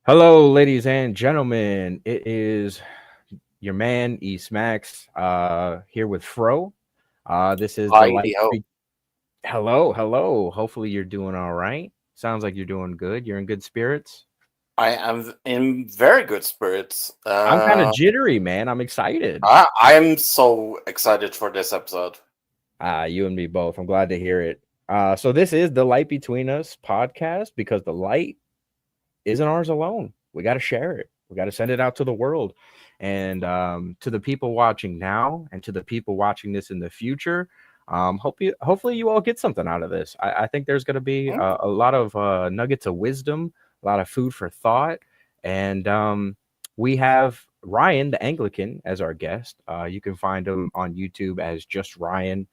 Hello, ladies and gentlemen. It is your man East Max here with Fro. This is the Heidi light. ho! Hello. Hopefully you're doing all right. Sounds like you're doing good. You're in good spirits. I am in very good spirits. I'm kind of jittery, man. I'm excited. I'm so excited for this episode. You and me both. I'm glad to hear it. So this is the Light Between Us podcast because the light isn't ours alone. We got to share it. We got to send it out to the world, and to the people watching now, and to the people watching this in the future. Hopefully, you all get something out of this. I think there's going to be Hmm? a lot of nuggets of wisdom, a lot of food for thought, and we have Ryan, the Anglican, as our guest. You can find him on YouTube as just Ryan.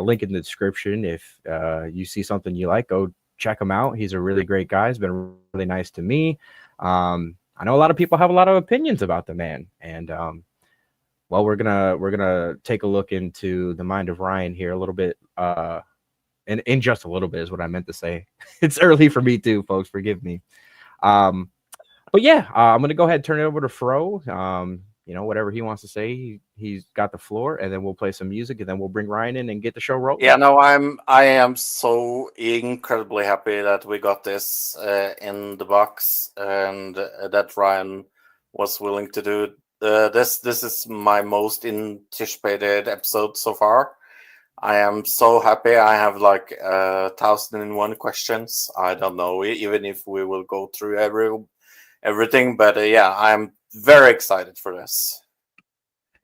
Link in the description. If you see something you like, go check him out. He's a really great guy. He's been really nice to me. I know a lot of people have a lot of opinions about the man, and well, we're gonna take a look into the mind of Ryan here a little bit. In just a little bit is what I meant to say. It's early for me too, folks. Forgive me. Um, but yeah, I'm gonna go ahead and turn it over to Fro. Whatever he wants to say, he's got the floor, and then we'll play some music, and then we'll bring Ryan in and get the show Yeah, rolling. no, I am so incredibly happy that we got this in the box and that Ryan was willing to do this. This is my most anticipated episode so far. I am so happy. I have like 1,001 questions. I don't know even if we will go through everything, but yeah, I'm very excited for this.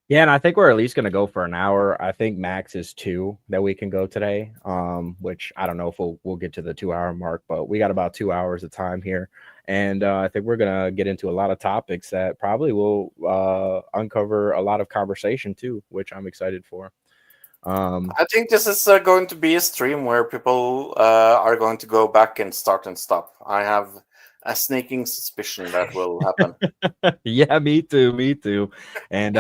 Yeah, and I think we're at least gonna go for an hour. I think max is 2 that we can go today. Which I don't know if we'll get to the 2 hour mark, but we got about 2 hours of time here, and I think we're gonna get into a lot of topics that probably will uncover a lot of conversation too, which I'm excited for. Um, I think this is going to be a stream where people are going to go back and start and stop. I have a sneaking suspicion that will happen. yeah, me too. And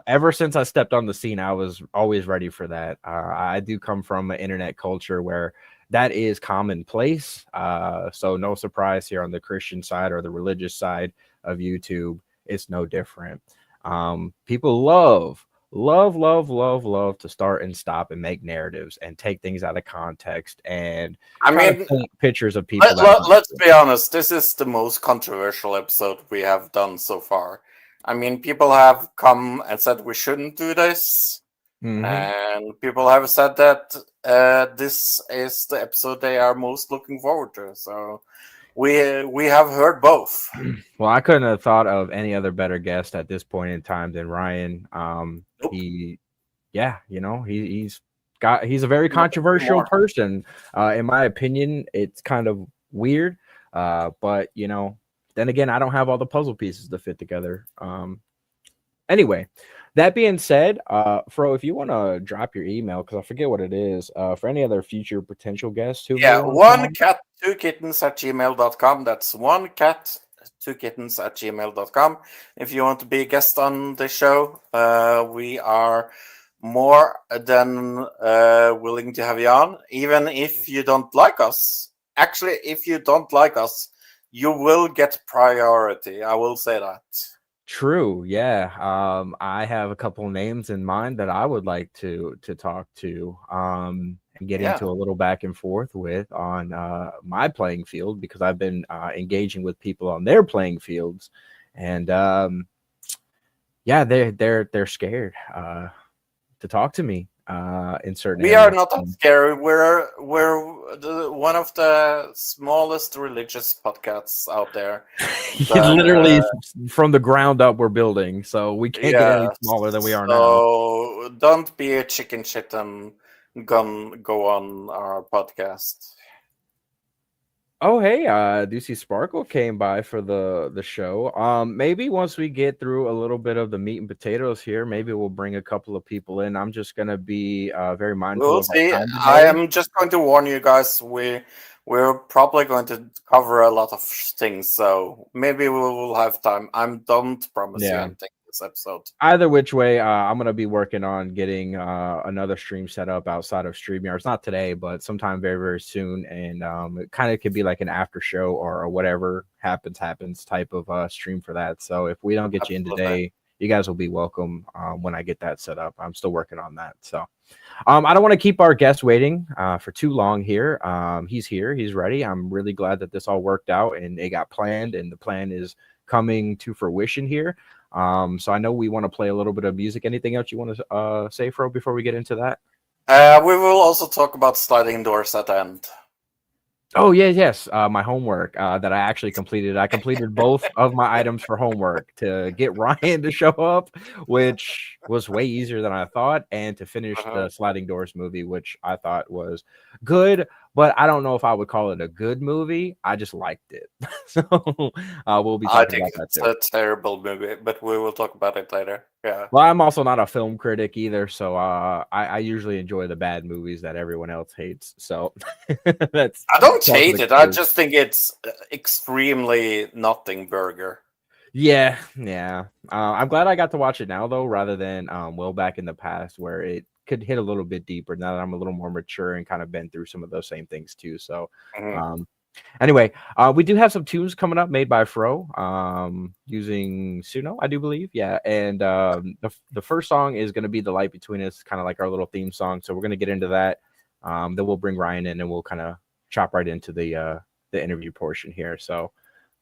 ever since I stepped on the scene, I was always ready for that. I do come from an internet culture where that is commonplace. So no surprise here on the Christian side or the religious side of YouTube, it's no different. People love to start and stop and make narratives and take things out of context and I try to mean, paint pictures of people that aren't let's be honest. This is the most controversial episode we have done so far. I mean, people have come and said we shouldn't do this, Mhm. and people have said that this is the episode they are most looking forward to. So we have heard both. Well, I couldn't have thought of any other better guest at this point in time than Ryan. Nope, He, yeah, he's a very couldn't agree controversial more. person. In my opinion, it's kind of weird. But then again, I don't have all the puzzle pieces to fit together. Anyway, that being said, Fro, if you want to drop your email, because I forget what it is, for any other future potential guests who may Yeah, want to come one on. cat, two kittens at gmail.com. That's one cat, two kittens at gmail.com. If you want to be a guest on the show, we are more than willing to have you on, even if you don't like us. Actually, if you don't like us, you will get priority. I will say that. True, yeah. I have a couple names in mind that I would like to talk to, and get Yeah. into a little back and forth with on my playing field because I've been engaging with people on their playing fields, and yeah, they're scared to talk to me in certain We are areas. not that scary. We're one of the smallest religious podcasts out there. But Literally from the ground up, we're building, so we can't get any yeah, smaller than we are now. so don't be a chicken shit and go on our podcast. Oh, hey, do see Sparkle came by for the show. Maybe once we get through a little bit of the meat and potatoes here, maybe we'll bring a couple of people in. I'm just gonna be very mindful We'll of our see. time I today. am just going to warn you guys. We're probably going to cover a lot of things, so maybe we will have time. I don't promise you Yeah. anything. this episode. Either which way, I'm gonna be working on getting another stream set up outside of StreamYard. It's not today, but sometime very, very soon. And it kind of could be like an after show or whatever happens type of stream for that. So if we don't get you in today, you guys will be welcome when I get that set up. I'm still working on that. So I don't want to keep our guest waiting for too long here. He's here. He's ready. I'm really glad that this all worked out and it got planned, and the plan is coming to fruition here. So I know we want to play a little bit of music. Anything else you want to say, Fro, before we get into that? We will also talk about sliding doors at the end. Oh, yes. My homework that I actually completed. I completed both of my items for homework to get Ryan to show up, which was way easier than I thought, and to finish the Sliding Doors movie, which I thought was good, but I don't know if I would call it a good movie. I just liked it. So we'll be talking about that too. I think it's a terrible movie, but we will talk about it later. Yeah. Well, I'm also not a film critic either, so I usually enjoy the bad movies that everyone else hates. So that's I don't hate it. I just think it's extremely nothing burger. Yeah. I'm glad I got to watch it now, though, rather than well back in the past where it could hit a little bit deeper. Now that I'm a little more mature and kind of been through some of those same things too. So anyway, we do have some tunes coming up made by Fro using Suno, I do believe. Yeah. And the first song is going to be The Light Between Us, kind of like our little theme song. So we're going to get into that. Then we'll bring Ryan in and we'll kind of chop right into the interview portion here. So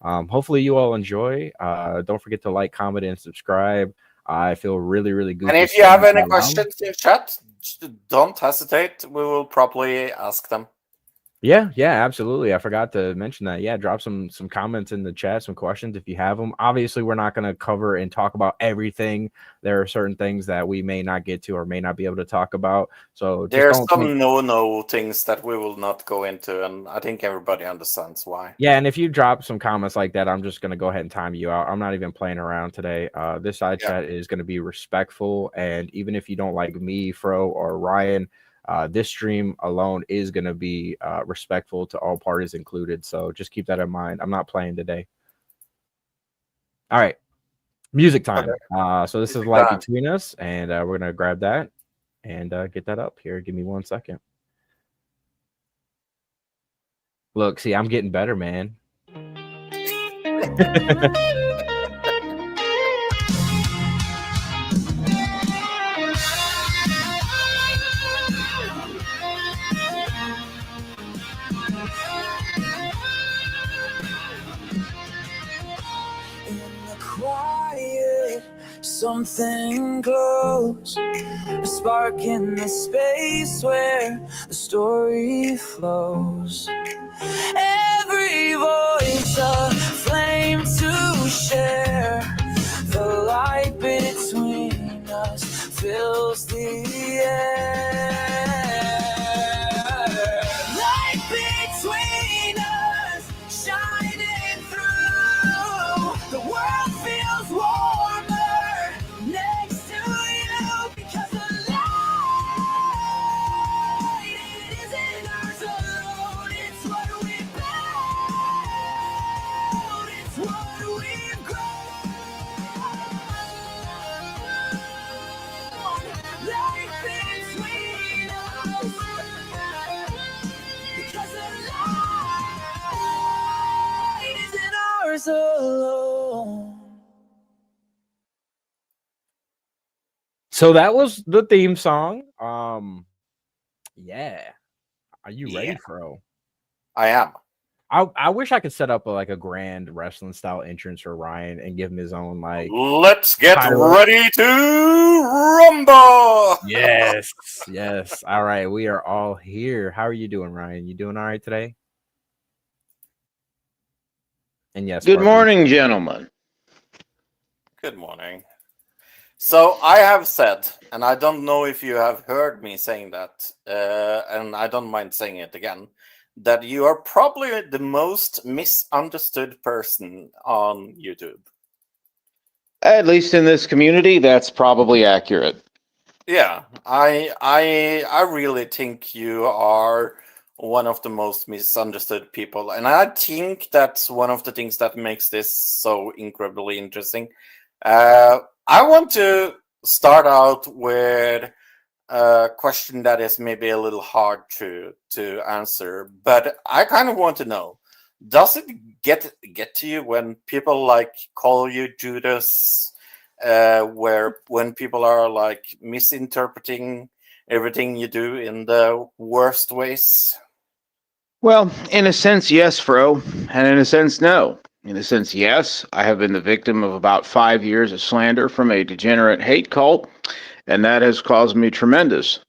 hopefully you all enjoy. Don't forget to like, comment, and subscribe. I feel really, really good. And if you have any questions in chat, don't hesitate. We will probably ask them. Yeah, absolutely. I forgot to mention that. Yeah, drop some comments in the chat, some questions if you have them. Obviously, we're not going to cover and talk about everything. There are certain things that we may not get to or may not be able to talk about. So there's some no things that we will not go into, and I think everybody understands why. Yeah, and if you drop some comments like that, I'm just going to go ahead and time you out. I'm not even playing around today. This side chat is going to be respectful, and even if you don't like me, Fro, or Ryan, this stream alone is going to be respectful to all parties included. So just keep that in mind. I'm not playing today. All right. Music time. Okay. So this is Light Between Us, and we're going to grab that and get that up here. Give me 1 second. Look, see, I'm getting better, man. Something glows, a spark in the space where the story flows. Every voice a flame to share. The light between us fills the air. Light between us, shining through. The world feels warmer next to you, because the light, it isn't ours alone. It's what we build, it's what we've grown. Light between us, because the light isn't ours alone. So that was the theme song. Yeah. Are you ready, Fro? I am. I wish I could set up a grand wrestling style entrance for Ryan and give him his own Let's get ready to rumble. Yes. All right, we are all here. How are you doing, Ryan? You doing all right today? And yes. Good morning, gentlemen. Good morning. So I have said, and I don't know if you have heard me saying that, and I don't mind saying it again, that you are probably the most misunderstood person on YouTube. At least in this community, that's probably accurate. Yeah, I really think you are one of the most misunderstood people, and I think that's one of the things that makes this so incredibly interesting. I want to start out with a question that is maybe a little hard to answer, but I kind of want to know: does it get to you when people like call you Judas, where when people are like misinterpreting everything you do in the worst ways? Well, in a sense, yes, Fro, and in a sense, no. In a sense, yes, I have been the victim of about 5 years of slander from a degenerate hate cult, and that has caused me tremendous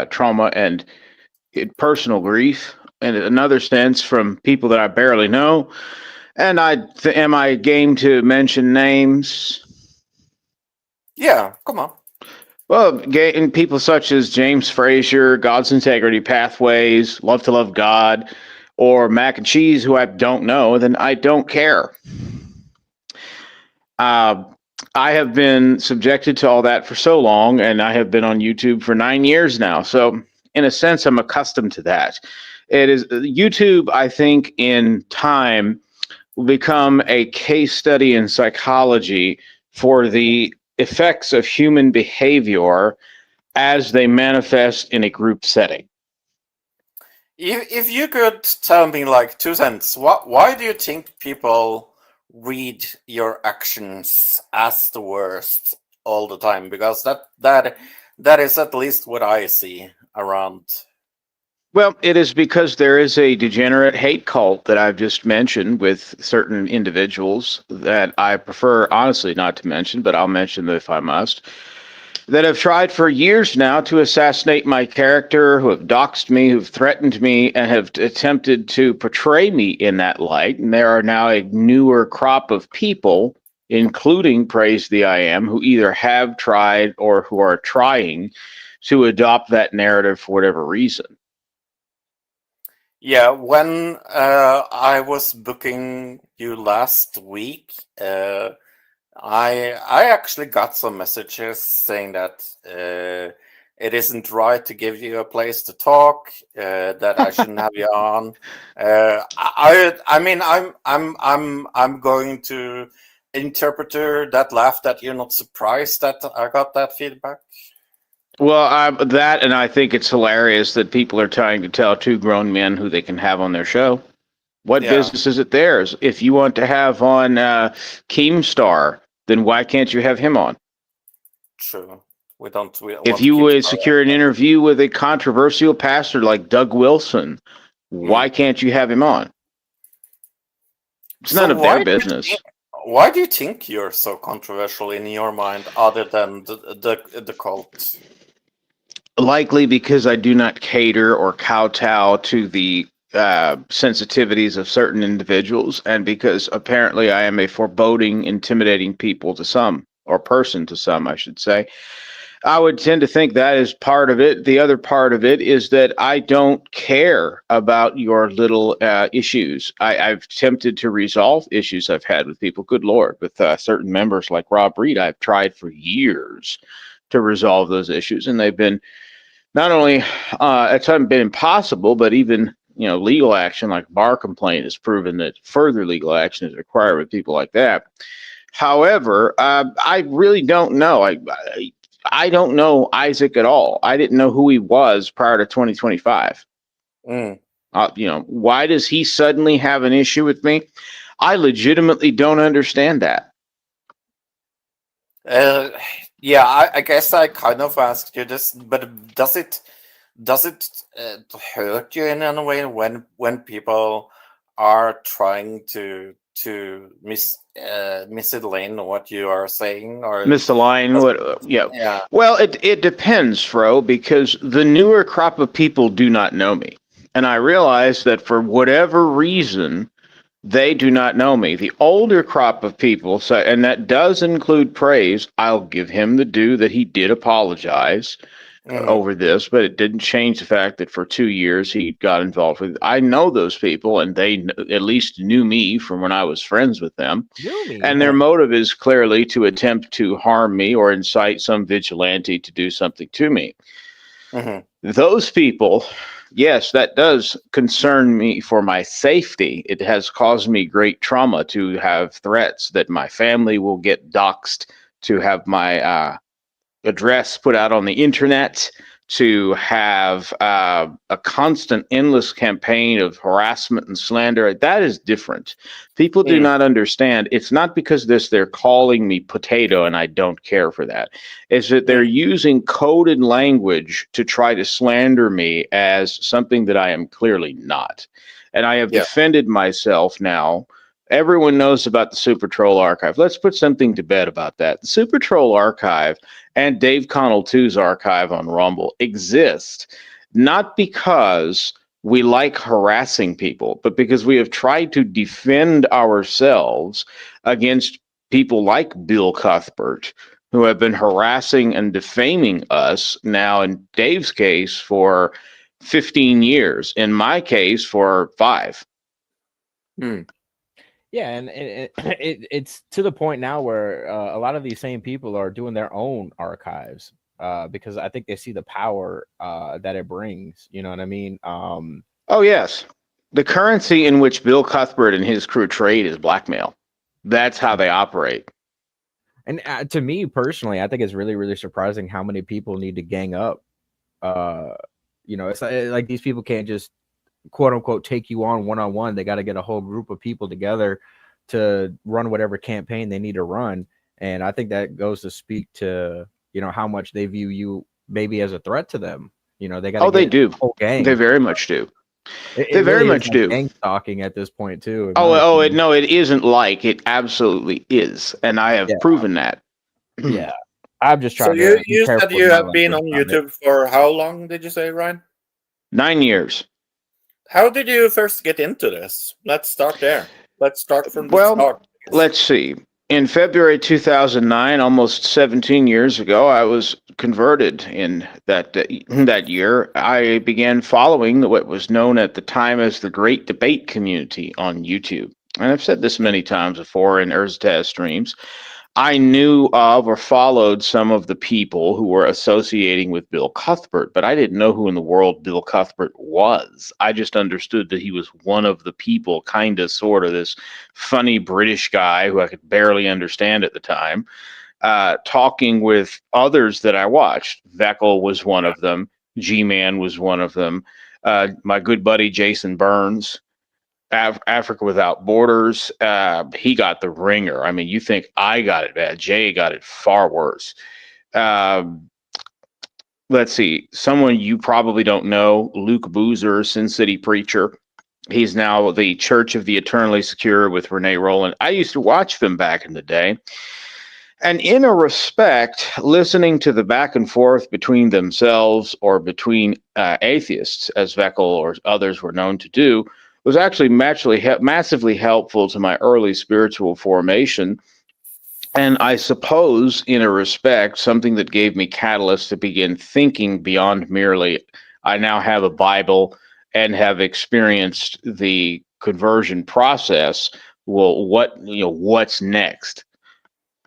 trauma and personal grief. And in another sense, from people that I barely know. And am I game to mention names? Yeah, come on. Well, and people such as James Frazier, God's Integrity Pathways, Love to Love God, or Mac and Cheese, who I don't know, then I don't care. I have been subjected to all that for so long, and I have been on YouTube for 9 years now. So, in a sense, I'm accustomed to that. It is YouTube, I think, in time will become a case study in psychology for the effects of human behavior as they manifest in a group setting. If you could tell me like 2 cents, why do you think people read your actions as the worst all the time? Because that is at least what I see around. Well, it is because there is a degenerate hate cult that I've just mentioned with certain individuals that I prefer honestly not to mention, but I'll mention them if I must, that have tried for years now to assassinate my character, who have doxed me, who've threatened me, and have attempted to portray me in that light. And there are now a newer crop of people, including Praise the I Am, who either have tried or who are trying to adopt that narrative for whatever reason. Yeah, when I was booking you last week, I actually got some messages saying that it isn't right to give you a place to talk, that I shouldn't have you on. I mean I'm going to interpret that laugh that you're not surprised that I got that feedback. Well, that, and I think it's hilarious that people are trying to tell two grown men who they can have on their show. What Yeah. business is it theirs? If you want to have on Keemstar, then why can't you have him on? True. We don't. If you would secure an interview with a controversial pastor like Doug Wilson, why can't you have him on? It's none of their business. Why do you think you're so controversial in your mind, other than the cult? Likely because I do not cater or kowtow to the sensitivities of certain individuals, and because apparently I am a foreboding, intimidating people to some, or person to some, I should say. I would tend to think that is part of it. The other part of it is that I don't care about your little issues. I've attempted to resolve issues I've had with people. Good Lord, with certain members like Rob Reed, I've tried for years to resolve those issues, and they've been not only it's not been impossible, but even legal action like bar complaint has proven that further legal action is required with people like that. However, I really don't know. I don't know Isaac at all. I didn't know who he was prior to 2025. Why does he suddenly have an issue with me? I legitimately don't understand that. Yeah, I guess I kind of asked you this, but does it hurt you in any way when people are trying to misalign what you are saying, or misalign what? Yeah. Well, it depends, Fro, because the newer crop of people do not know me, and I realize that for whatever reason, they do not know me. The older crop of people say, and that does include Praise. I'll give him the due that he did apologize over this, but it didn't change the fact that for 2 years he got involved with. I know those people, and they at least knew me from when I was friends with them. And their motive is clearly to attempt to harm me or incite some vigilante to do something to me. Those people, yes, that does concern me for my safety. It has caused me great trauma to have threats that my family will get doxxed to have my address put out on the internet, to have a constant, endless campaign of harassment and slander. That is different. People do not understand. It's not because they're calling me potato and I don't care for that. It's that they're using coded language to try to slander me as something that I am clearly not. And I have defended myself now. Everyone knows about the Super Troll Archive. Let's put something to bed about that. The Super Troll Archive and Dave Connell 2's archive on Rumble exist not because we like harassing people, but because we have tried to defend ourselves against people like Bill Cuthbert, who have been harassing and defaming us now, in Dave's case, for 15 years. In my case, for 5. Yeah, and it's to the point now where a lot of these same people are doing their own archives because I think they see the power that it brings. You know what I mean? Oh, yes. The currency in which Bill Cuthbert and his crew trade is blackmail. That's how they operate. And to me personally, I think it's really, really surprising how many people need to gang up. It's like these people can't just quote unquote take you on one-on-one. They got to get a whole group of people together to run whatever campaign they need to run. And I think that goes to speak to, how much they view you maybe as a threat to them. They got they do. The whole gang. They very much do. They very much do. Gang stalking at this point too. It isn't like, it absolutely is. And I have proven that. Yeah. I'm just trying to. So you said you have been on YouTube for how long, did you say, Ryan? 9 years. How did you first get into this? Let's start there. Let's start from the start. Let's see. In February 2009, almost 17 years ago, I was converted in that year. I began following what was known at the time as the Great Debate Community on YouTube. And I've said this many times before in Urztaz streams. I knew of or followed some of the people who were associating with Bill Cuthbert, but I didn't know who in the world Bill Cuthbert was. I just understood that he was one of the people, kind of, sort of, this funny British guy who I could barely understand at the time, talking with others that I watched. Veckel was one of them. G-Man was one of them. My good buddy Jason Burns. Africa Without Borders, he got the ringer. I mean, you think I got it bad. Jay got it far worse. Let's see. Someone you probably don't know, Luke Boozer, Sin City Preacher. He's now the Church of the Eternally Secure with Renee Roland. I used to watch them back in the day. And in a respect, listening to the back and forth between themselves or between atheists, as Veckel or others were known to do, was actually massively helpful to my early spiritual formation. And I suppose, in a respect, something that gave me catalyst to begin thinking beyond merely, I now have a Bible and have experienced the conversion process. Well, what's next?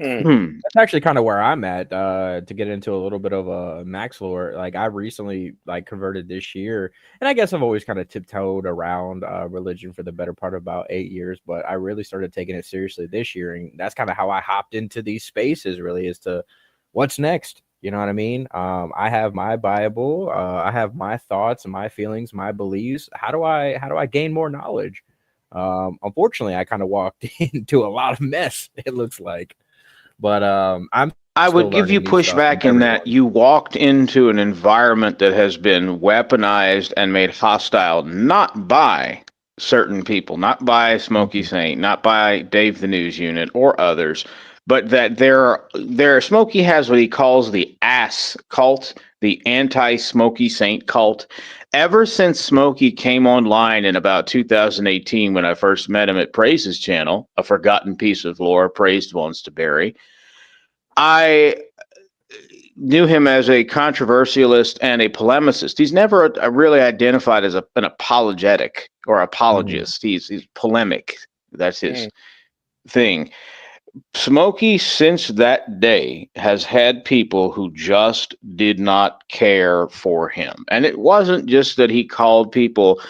That's actually kind of where I'm at, to get into a little bit of a Max lore. Like, I recently converted this year, and I guess I've always kind of tiptoed around religion for the better part of about 8 years, but I really started taking it seriously this year, and that's kind of how I hopped into these spaces, really, is to what's next. You know what I mean? I have my Bible, I have my thoughts and my feelings, my beliefs. How do I gain more knowledge? Unfortunately, I kind of walked into a lot of mess, it looks like. But I would give you pushback in that you walked into an environment that has been weaponized and made hostile, not by certain people, not by Smokey Saint, not by Dave the News Unit or others, but that there Smokey has what he calls the ass cult, the anti-Smokey Saint cult. Ever since Smokey came online in about 2018, when I first met him at Praise's channel, a forgotten piece of lore, Praised Wants to Bury, I knew him as a controversialist and a polemicist. He's never really identified as an apologetic or apologist. He's polemic. That's his thing. Smokey, since that day, has had people who just did not care for him. And it wasn't just that he called people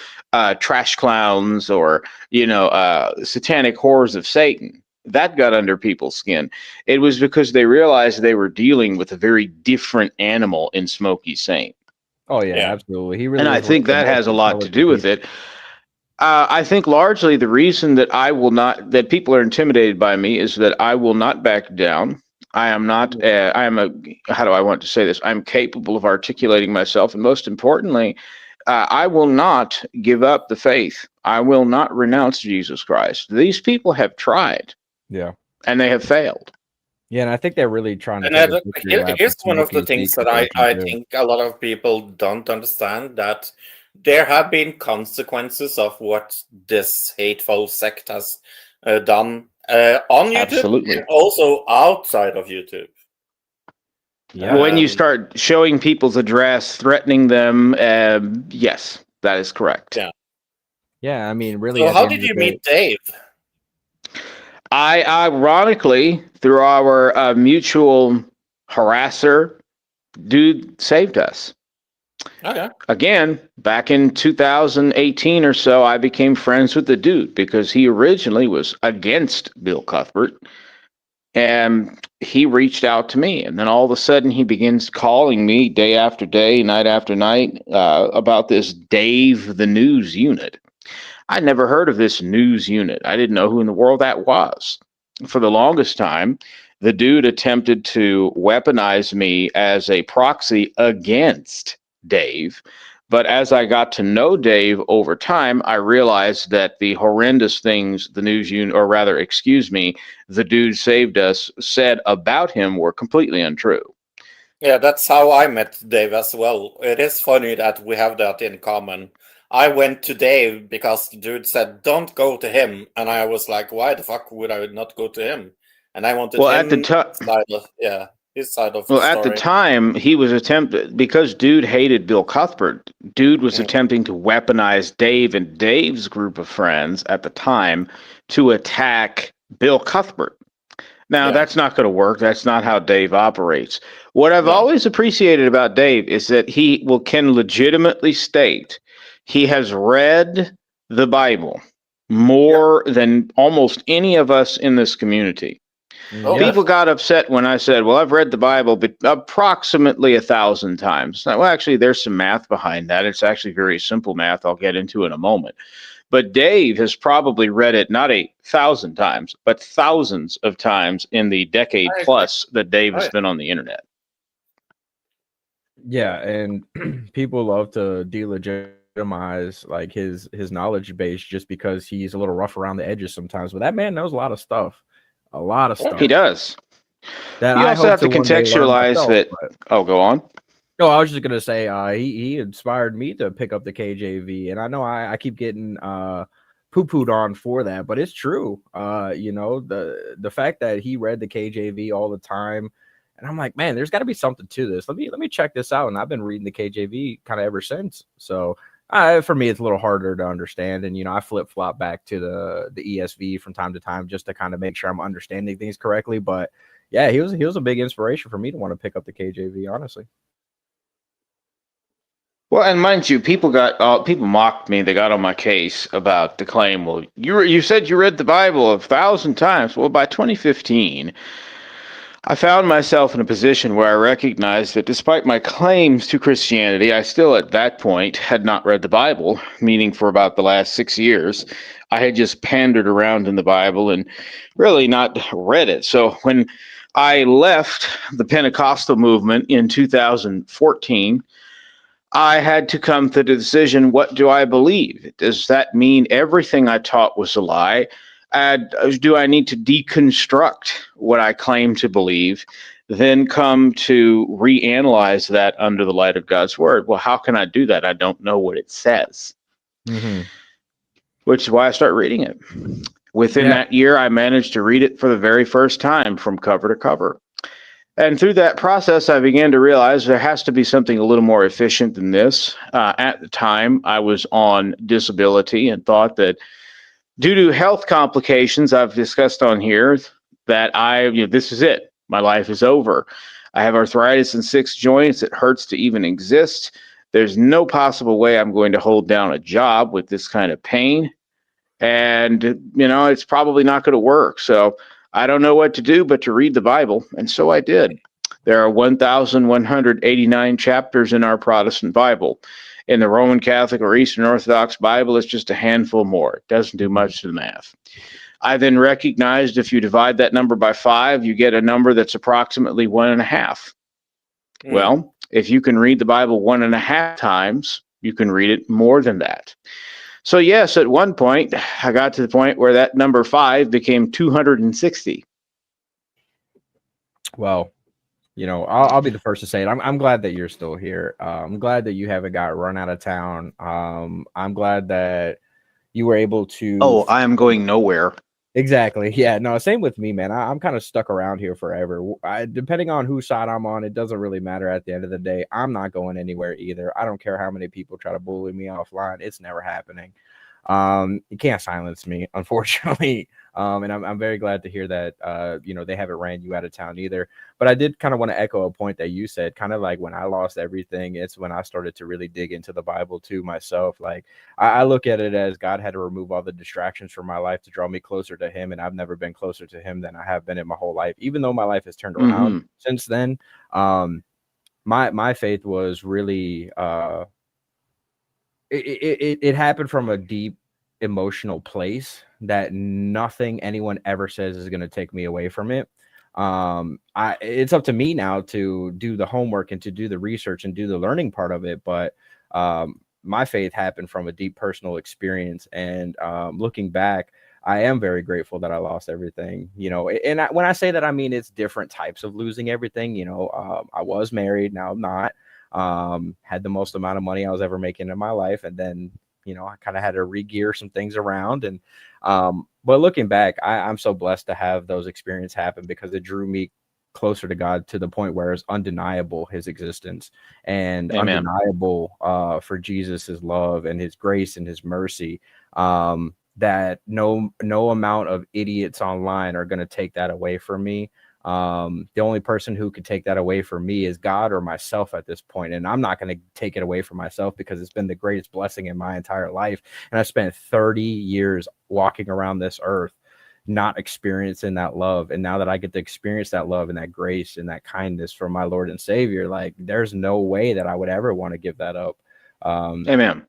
trash clowns or, satanic whores of Satan. that got under people's skin. It was because they realized they were dealing with a very different animal in Smokey Saint. Oh yeah, Yeah. absolutely. He really And I is one think of the that most has a lot to intelligent do with people. it. I think largely the reason that that people are intimidated by me is that I will not back down. I am not, how do I want to say this? I'm capable of articulating myself. And most importantly, I will not give up the faith. I will not renounce Jesus Christ. These people have tried Yeah. and they have failed. Yeah, and I think they're really trying to And take a victory lap here's with one of the Smokey's things that situation I too. think a lot of people don't understand, that there have been consequences of what this hateful sect has done on YouTube Absolutely. and also outside of YouTube. Yeah. When you start showing people's address, threatening them, yes, that is correct. Yeah. Yeah, I mean, really, So at the how end did of the you day, meet Dave? I ironically, through our mutual harasser, dude saved us. Okay. Again, back in 2018 or so, I became friends with the dude because he originally was against Bill Cuthbert. And he reached out to me. And then all of a sudden, he begins calling me day after day, night after night, about this Dave the News Unit. I'd never heard of this news unit. I didn't know who in the world that was. For the longest time, the dude attempted to weaponize me as a proxy against Dave. But as I got to know Dave over time, I realized that the horrendous things the news unit, or rather, excuse me, the dude saved us, said about him were completely untrue. Yeah, that's how I met Dave as well. It is funny that we have that in common. I went to Dave because the dude said, don't go to him. And I was like, why the fuck would I not go to him? And I wanted Well, at the time, his side of the Well, at the story. time, he was attempting, because dude hated Bill Cuthbert, dude was attempting to weaponize Dave and Dave's group of friends at the time to attack Bill Cuthbert. Now, Yeah. that's not going to work. That's not how Dave operates. What I've No. always appreciated can legitimately state he has read the Bible more than almost any of us in this community. Oh, yeah, People got upset when I said, well, I've read the Bible but approximately 1,000 times. Well, actually, there's some math behind that. It's actually very simple math I'll get into in a moment. But Dave has probably read it not 1,000 times, but thousands of times in the decade I agree. plus that Dave has Right. been on the internet. yeah, and people love to delegitimize like his knowledge base just because he's a little rough around the edges sometimes. But that man knows a lot of stuff, a lot of Yeah. stuff He does. that You I also hope have to one day learn contextualize myself. that. But Oh, go on. no, I was just gonna say he inspired me to pick up the KJV, and I know I keep getting poo-pooed on for that, but it's true. You know, the fact that he read the KJV all the time, and I'm like, man, there's got to be something to this. Let me check this out, and I've been reading the KJV kind of ever since. So for me, it's a little harder to understand, and you know, I flip flop back to the ESV from time to time just to kind of make sure I'm understanding things correctly. But yeah, he was a big inspiration for me to want to pick up the KJV, honestly. Well, and mind you, people mocked me. They got on my case about the claim. Well, you said you read the Bible 1,000 times. Well, by 2015, I found myself in a position where I recognized that despite my claims to Christianity, I still at that point had not read the Bible, meaning for about the last 6 years, I had just pandered around in the Bible and really not read it. So when I left the Pentecostal movement in 2014, I had to come to the decision, what do I believe? Does that mean everything I taught was a lie? Do I need to deconstruct what I claim to believe, then come to reanalyze that under the light of God's word? Well, how can I do that? I don't know what it says, which is why I start reading it. Within that year, I managed to read it for the very first time from cover to cover. And through that process, I began to realize there has to be something a little more efficient than this. At the time, I was on disability and thought that due to health complications I've discussed on here, that this is it. My life is over. I have arthritis in 6 joints. It hurts to even exist. There's no possible way I'm going to hold down a job with this kind of pain. And, it's probably not going to work. So I don't know what to do but to read the Bible, and so I did. There are 1,189 chapters in our Protestant Bible. In the Roman Catholic or Eastern Orthodox Bible, it's just a handful more. It doesn't do much to the math. I then recognized if you divide that number by 5, you get a number that's approximately 1.5. Well, if you can read the Bible 1.5 times, you can read it more than that. So yes, at one point, I got to the point where that number 5 became 260. Well, I'll be the first to say it. I'm glad that you're still here. I'm glad that you haven't got run out of town. I'm glad that you were able to. Oh, I am going nowhere. Exactly. Yeah. No, same with me, man. I'm kind of stuck around here forever. Depending on whose side I'm on, it doesn't really matter at the end of the day. I'm not going anywhere either. I don't care how many people try to bully me offline. It's never happening. You can't silence me, unfortunately. And I'm very glad to hear that, they haven't ran you out of town either. But I did kind of want to echo a point that you said, kind of like when I lost everything, it's when I started to really dig into the Bible too myself. Like I look at it as God had to remove all the distractions from my life to draw me closer to him. And I've never been closer to him than I have been in my whole life, even though my life has turned around since then. My faith was really, it happened from a deep emotional place that nothing anyone ever says is going to take me away from it. It's up to me now to do the homework and to do the research and do the learning part of it. But my faith happened from a deep personal experience. And looking back, I am very grateful that I lost everything, and when I say that, I mean, it's different types of losing everything. I was married. Now I'm not. Had the most amount of money I was ever making in my life. And then, I kind of had to re-gear some things around. And, but looking back, I'm so blessed to have those experiences happen because it drew me closer to God to the point where it's undeniable his existence and Amen. undeniable, for Jesus's love and his grace and his mercy. That no amount of idiots online are going to take that away from me. The only person who could take that away from me is God or myself at this point. And I'm not going to take it away from myself because it's been the greatest blessing in my entire life. And I spent 30 years walking around this earth, not experiencing that love. And now that I get to experience that love and that grace and that kindness from my Lord and Savior, like there's no way that I would ever want to give that up. Amen.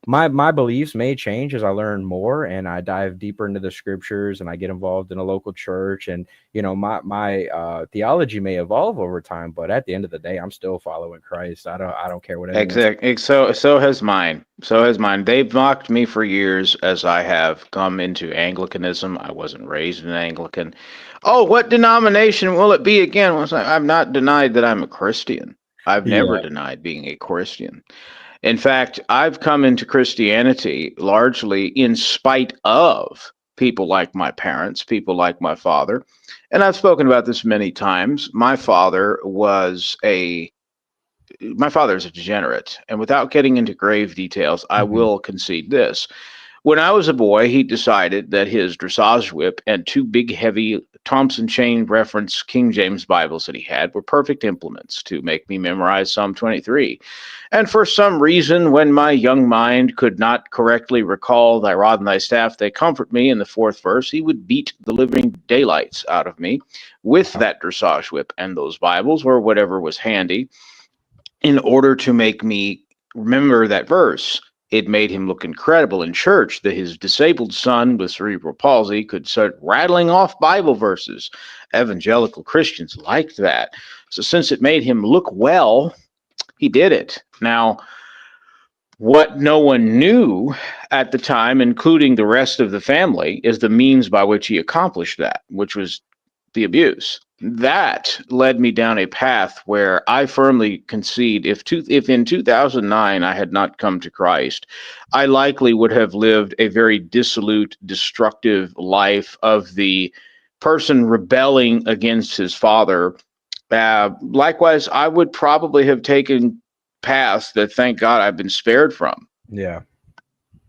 My beliefs may change as I learn more and I dive deeper into the scriptures and I get involved in a local church. And, my theology may evolve over time, but at the end of the day, I'm still following Christ. I don't care what anyone says. Exactly. So has mine. So has mine. They've mocked me for years as I have come into Anglicanism. I wasn't raised an Anglican. Oh, what denomination will it be again? Well, I've not denied that I'm a Christian. I've never denied being a Christian. In fact, I've come into Christianity largely in spite of people like my parents, people like my father. And I've spoken about this many times. My father is a degenerate. And without getting into grave details, I will concede this. When I was a boy, he decided that his dressage whip and 2 big, heavy Thompson chain reference King James Bibles that he had were perfect implements to make me memorize Psalm 23. And for some reason, when my young mind could not correctly recall thy rod and thy staff, they comfort me in the 4th verse, he would beat the living daylights out of me with that dressage whip and those Bibles or whatever was handy in order to make me remember that verse. It made him look incredible in church that his disabled son with cerebral palsy could start rattling off Bible verses. Evangelical Christians liked that. So since it made him look well, he did it. Now, what no one knew at the time, including the rest of the family, is the means by which he accomplished that, which was the abuse. That led me down a path where I firmly concede if in 2009 I had not come to Christ, I likely would have lived a very dissolute, destructive life of the person rebelling against his father. Likewise, I would probably have taken paths that, thank God, I've been spared from. Yeah.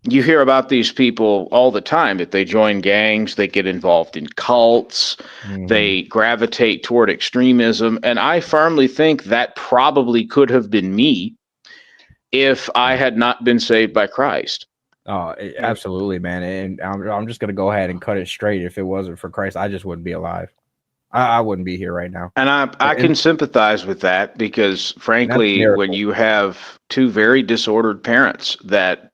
You hear about these people all the time. If they join gangs, they get involved in cults, they gravitate toward extremism. And I firmly think that probably could have been me if I had not been saved by Christ. Absolutely, man. And I'm just gonna go ahead and cut it straight. If it wasn't for Christ, I just wouldn't be alive. I wouldn't be here right now. And I can And sympathize with that because, that's a frankly, when miracle. you have two very disordered parents that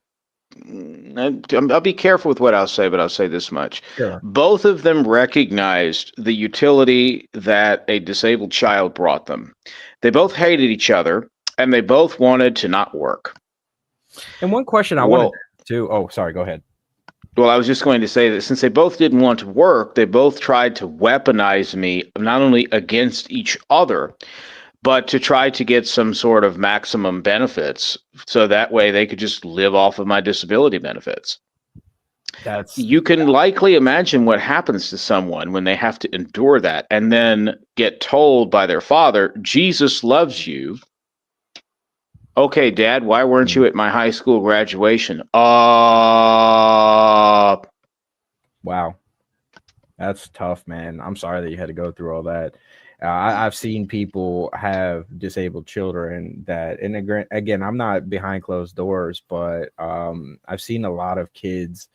I'll be careful with what I'll say, but I'll say this much. Sure. Both of them recognized the utility that a disabled child brought them. They both hated each other and they both wanted to not work. And one question I wanted to. Oh, sorry. Go ahead. Well, I was just going to say that since they both didn't want to work, they both tried to weaponize me not only against each other, but to try to get some sort of maximum benefits so that way they could just live off of my disability benefits. You can likely imagine what happens to someone when they have to endure that and then get told by their father, Jesus loves you. Okay, Dad, why weren't you at my high school graduation? Wow. That's tough, man. I'm sorry that you had to go through all that. I've seen people have disabled children that, and again, I'm not behind closed doors, but I've seen a lot of kids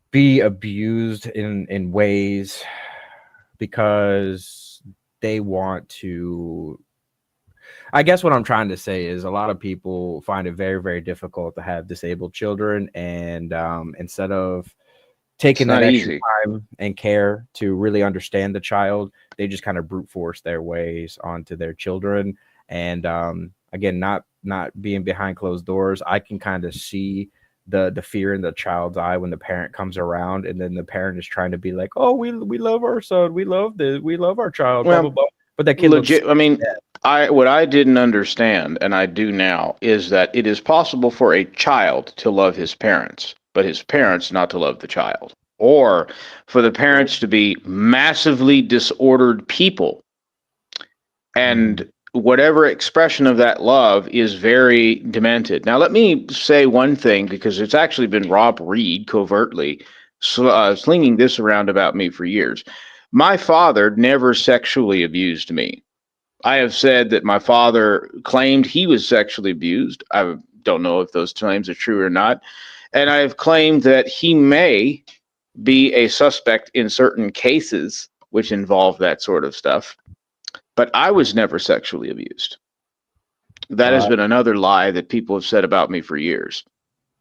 be abused in ways because they want to. I guess what I'm trying to say is a lot of people find it very, very difficult to have disabled children, and instead of taking that extra time and care to really understand the child, they just kind of brute force their ways onto their children. And again, not being behind closed doors, I can kind of see the fear in the child's eye when the parent comes around, and then the parent is trying to be like, "Oh, we love our son, we love our child," blah blah blah. But that kid legit. I mean, what I didn't understand, and I do now, is that it is possible for a child to love his parents, but his parents not to love the child, or for the parents to be massively disordered people, and whatever expression of that love is very demented. Now, let me say one thing, because it's actually been Rob Reed covertly slinging this around about me for years. My father never sexually abused me. I have said that my father claimed he was sexually abused. I don't know if those claims are true or not. And I have claimed that he may be a suspect in certain cases which involve that sort of stuff. But I was never sexually abused. That has been another lie that people have said about me for years.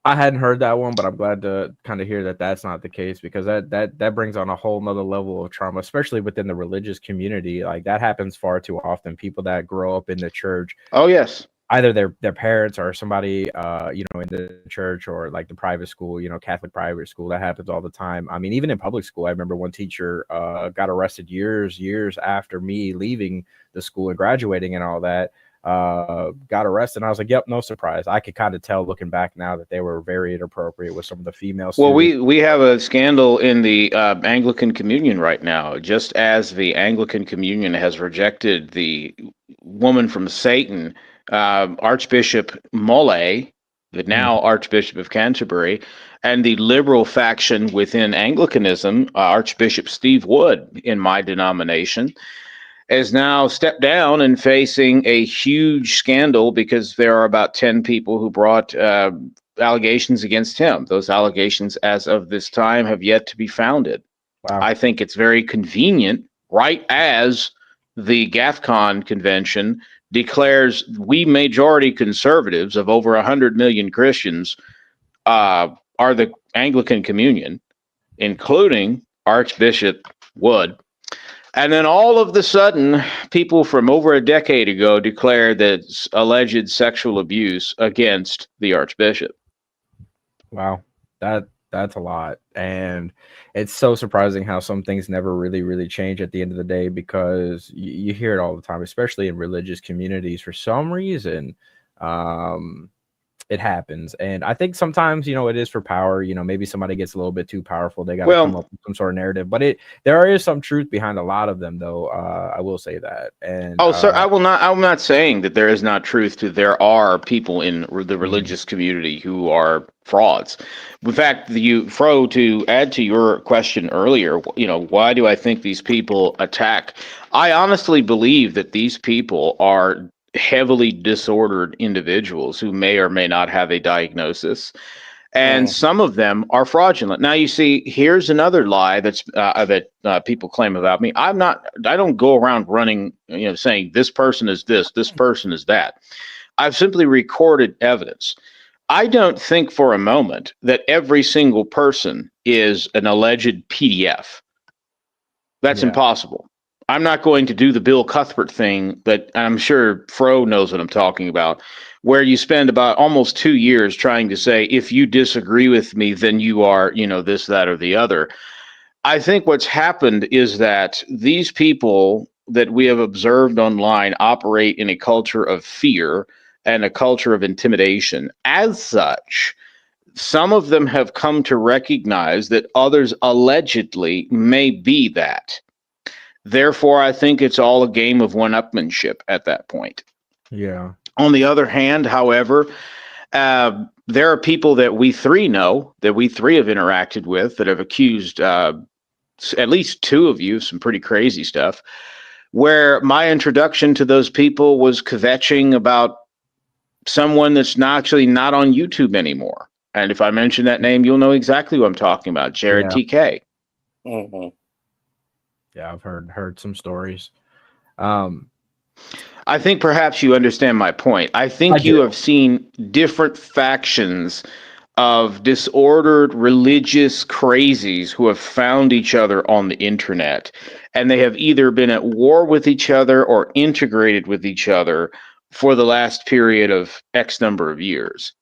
I hadn't heard that one, but I'm glad to kind of hear that that's not the case, because that brings on a whole nother level of trauma, especially within the religious community. Like, that happens far too often. People that grow up in the church. Oh, yes. Either their parents or somebody, in the church, or like the private school, Catholic private school. That happens all the time. I mean, even in public school, I remember one teacher got arrested years after me leaving the school and graduating and all that. Got arrested, and I was like, yep, no surprise. I could kind of tell looking back now that they were very inappropriate with some of the female students. Well, we have a scandal in the Anglican Communion right now, just as the Anglican Communion has rejected the woman from Satan, Archbishop Mole, the now Archbishop of Canterbury, and the liberal faction within Anglicanism, Archbishop Steve Wood in my denomination, has now stepped down and facing a huge scandal because there are about 10 people who brought allegations against him. Those allegations, as of this time, have yet to be founded. Wow. I think it's very convenient, right as the GAFCON convention declares we majority conservatives of over 100 million Christians are the Anglican Communion, including Archbishop Wood. And then all of the sudden, people from over a decade ago declared that alleged sexual abuse against the Archbishop. Wow, that's a lot. And it's so surprising how some things never really change at the end of the day, because you hear it all the time, especially in religious communities. For some reason, it happens. And I think sometimes, it is for power. Maybe somebody gets a little bit too powerful. They got to come up with some sort of narrative. But there is some truth behind a lot of them, though. I will say that. And sir, I'm not saying that there is not truth to. There are people in the religious community who are frauds. In fact, to add to your question earlier, why do I think these people attack? I honestly believe that these people are heavily disordered individuals who may or may not have a diagnosis. and some of them are fraudulent. Now, you see, here's another lie that people claim about me. I don't go around running, saying this person is this person is that. I've simply recorded evidence. I don't think for a moment that every single person is an alleged PDF. That's impossible. I'm not going to do the Bill Cuthbert thing that I'm sure Fro knows what I'm talking about, where you spend about almost 2 years trying to say, if you disagree with me, then you are, this, that, or the other. I think what's happened is that these people that we have observed online operate in a culture of fear and a culture of intimidation. As such, some of them have come to recognize that others allegedly may be that. Therefore, I think it's all a game of one-upmanship at that point. Yeah. On the other hand, however, there are people that we three know, that we three have interacted with, that have accused at least two of you of some pretty crazy stuff, where my introduction to those people was kvetching about someone that's actually not on YouTube anymore. And if I mention that name, you'll know exactly what I'm talking about, Jared TK. Mm-hmm. Yeah, I've heard some stories. I think perhaps you understand my point. I think you have seen different factions of disordered religious crazies who have found each other on the internet, and they have either been at war with each other or integrated with each other for the last period of X number of years.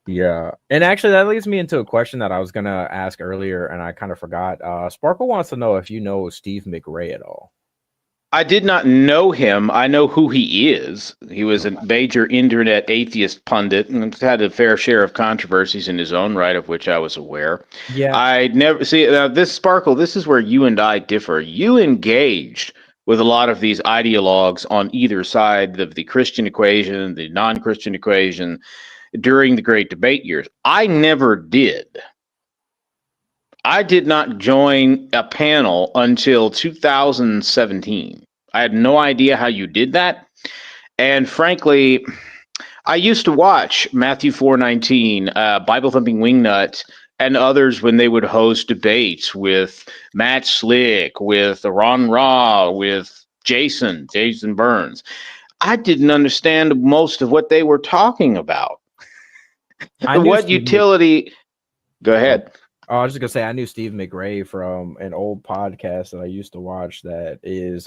Yeah. And actually, that leads me into a question that I was going to ask earlier, and I kind of forgot. Sparkle wants to know if you know Steve McRae at all. I did not know him. I know who he is. He was a major internet atheist pundit and had a fair share of controversies in his own right, of which I was aware. Yeah. I never see this, Sparkle. This is where you and I differ. You engaged with a lot of these ideologues on either side of the Christian equation, the non-Christian equation, during the Great Debate years. I never did. I did not join a panel until 2017. I had no idea how you did that. And frankly, I used to watch Matthew 4:19, Bible Thumping Wingnut, and others when they would host debates with Matt Slick, with Ron Ra, with Jason Burns. I didn't understand most of what they were talking about. What utility? Go ahead. I was just gonna say I knew Steve McRae from an old podcast that I used to watch that is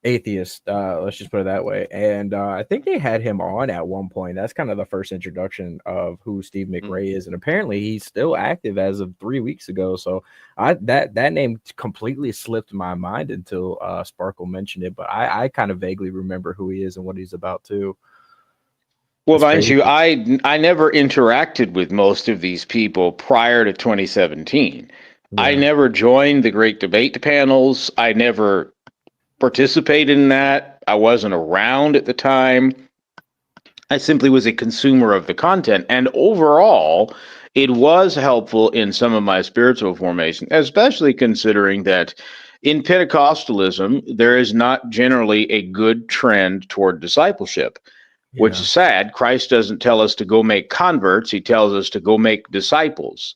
atheist. Let's just put it that way. And I think they had him on at one point. That's kind of the first introduction of who Steve McRae is, and apparently he's still active as of 3 weeks ago. So that name completely slipped my mind until Sparkle mentioned it, but I kind of vaguely remember who he is and what he's about too. Well, mind you, I never interacted with most of these people prior to 2017. Yeah. I never joined the Great Debate panels. I never participated in that. I wasn't around at the time. I simply was a consumer of the content. And overall, it was helpful in some of my spiritual formation, especially considering that in Pentecostalism, there is not generally a good trend toward discipleship. Yeah. Which is sad. Christ doesn't tell us to go make converts. He tells us to go make disciples.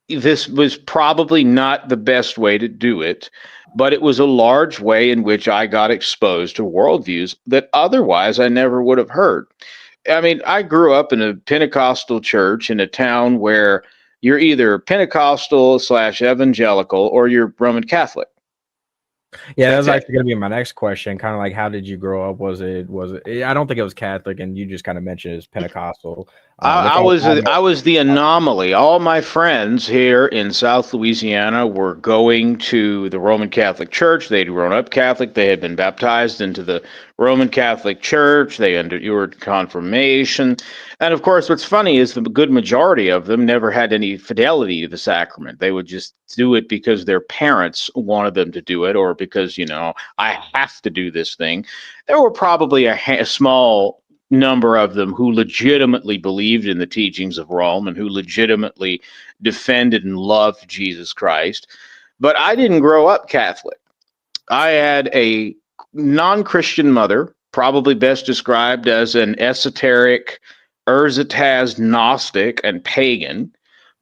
This was probably not the best way to do it, but it was a large way in which I got exposed to worldviews that otherwise I never would have heard. I mean, I grew up in a Pentecostal church in a town where you're either Pentecostal / evangelical or you're Roman Catholic. Yeah, that was actually going to be my next question. Kind of like, how did you grow up? Was it? I don't think it was Catholic, and you just kind of mentioned it as Pentecostal. I was the anomaly. All my friends here in South Louisiana were going to the Roman Catholic Church. They'd grown up Catholic. They had been baptized into the Roman Catholic Church. They endured confirmation. And of course, what's funny is the good majority of them never had any fidelity to the sacrament. They would just do it because their parents wanted them to do it, or because, I have to do this thing. There were probably a small number of them who legitimately believed in the teachings of Rome and who legitimately defended and loved Jesus Christ. But I didn't grow up Catholic. I had a non-Christian mother, probably best described as an esoteric, Erzataz Gnostic and pagan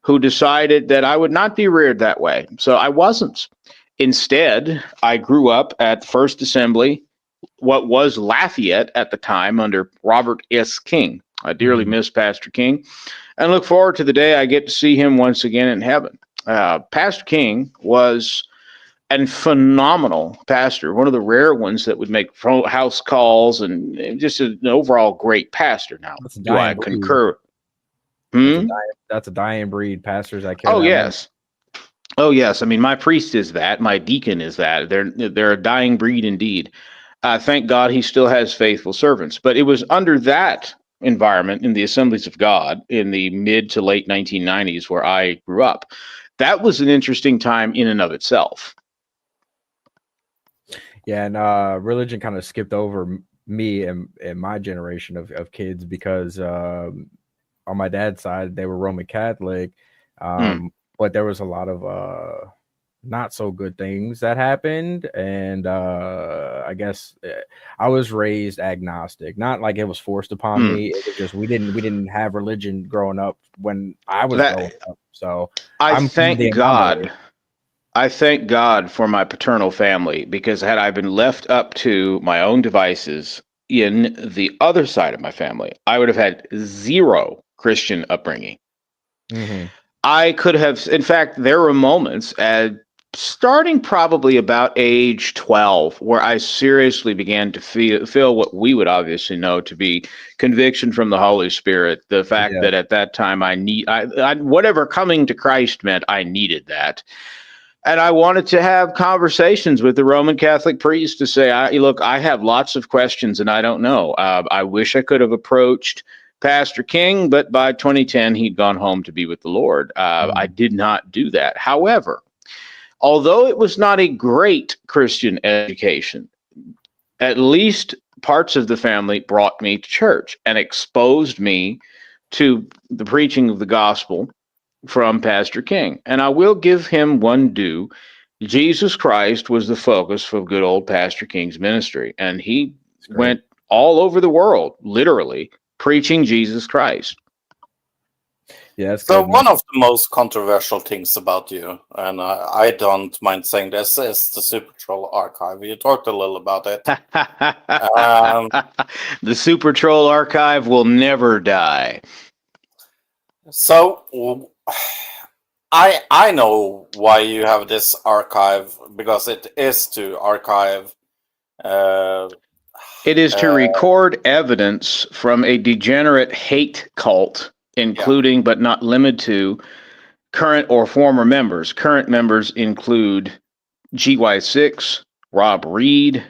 who decided that I would not be reared that way. So I wasn't. Instead, I grew up at First Assembly, what was Lafayette at the time, under Robert S. King. I dearly miss Pastor King and look forward to the day I get to see him once again in heaven. Pastor King was a phenomenal pastor, one of the rare ones that would make house calls and just an overall great pastor. Now, do I concur? That's a dying breed. Pastors I care. Oh, yes. Oh, yes. I mean, my priest is that. My deacon is that. They're a dying breed indeed. Thank God he still has faithful servants. But it was under that environment in the Assemblies of God in the mid to late 1990s where I grew up. That was an interesting time in and of itself. Yeah, and religion kind of skipped over me and my generation of kids because on my dad's side, they were Roman Catholic. But there was a lot of not so good things that happened. And I guess I was raised agnostic, not like it was forced upon me. It was just we didn't have religion growing up when I was growing up. So I thank God. I thank God for my paternal family, because had I been left up to my own devices in the other side of my family, I would have had zero Christian upbringing. I could have, in fact, there were moments starting probably about age 12 where I seriously began to feel what we would obviously know to be conviction from the Holy Spirit. The fact that at that time I whatever coming to Christ meant, I needed that. And I wanted to have conversations with the Roman Catholic priest to say, look, I have lots of questions and I don't know. I wish I could have approached Pastor King, but by 2010, he'd gone home to be with the Lord. I did not do that. However, although it was not a great Christian education, at least parts of the family brought me to church and exposed me to the preaching of the gospel from Pastor King. And I will give him one due. Jesus Christ was the focus of good old Pastor King's ministry. And he went all over the world, literally, preaching Jesus Christ. Yes. So one of the most controversial things about you, and I don't mind saying this, is the Super Troll archive. You talked a little about it. The Super Troll archive will never die. So I know why you have this archive, because it is to archive. It is to record evidence from a degenerate hate cult, including but not limited to current or former members. Current members include GY6, Rob Reed,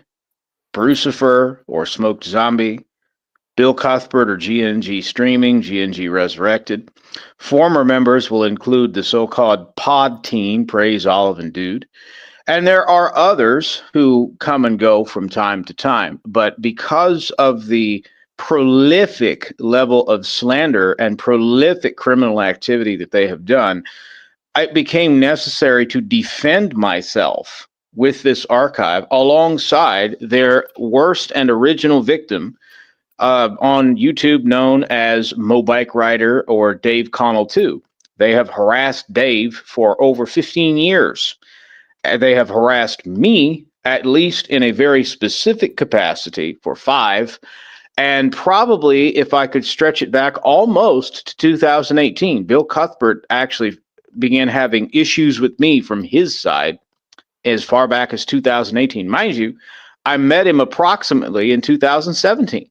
Brucifer or Smoked Zombie, Bill Cuthbert or GNG Streaming, GNG Resurrected. Former members will include the so-called pod team, Praise Olive and Dude. And there are others who come and go from time to time. But because of the prolific level of slander and prolific criminal activity that they have done, it became necessary to defend myself with this archive alongside their worst and original victim on YouTube, known as Mo Bike Rider or Dave Connell 2. They have harassed Dave for over 15 years. They have harassed me, at least in a very specific capacity, for 5. And probably, if I could stretch it back almost to 2018, Bill Cuthbert actually began having issues with me from his side as far back as 2018. Mind you, I met him approximately in 2017.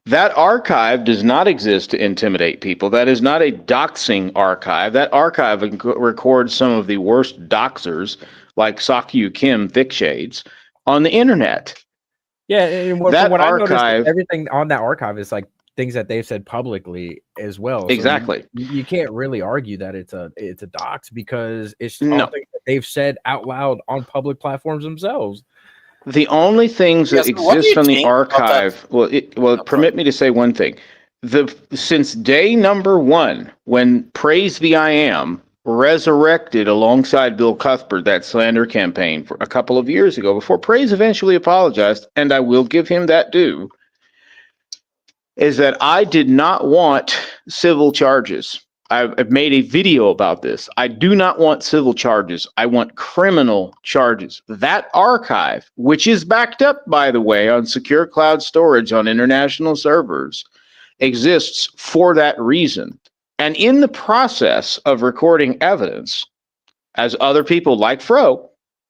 That archive does not exist to intimidate people. That is not a doxing archive. That archive records some of the worst doxers, like Sakyu Kim Thickshades, on the internet. Yeah, and what that archive, I noticed, everything on that archive is like things that they've said publicly as well. Exactly. So you can't really argue that it's a dox, because it's something that they've said out loud on public platforms themselves. The only things that exist on the archive, permit me to say one thing. Since day number 1, when Praise the I Am resurrected alongside Bill Cuthbert that slander campaign for a couple of years ago, before Praise eventually apologized, and I will give him that due, is that I did not want civil charges. I've made a video about this. I do not want civil charges. I want criminal charges. That archive, which is backed up, by the way, on secure cloud storage on international servers, exists for that reason. And in the process of recording evidence, as other people like Fro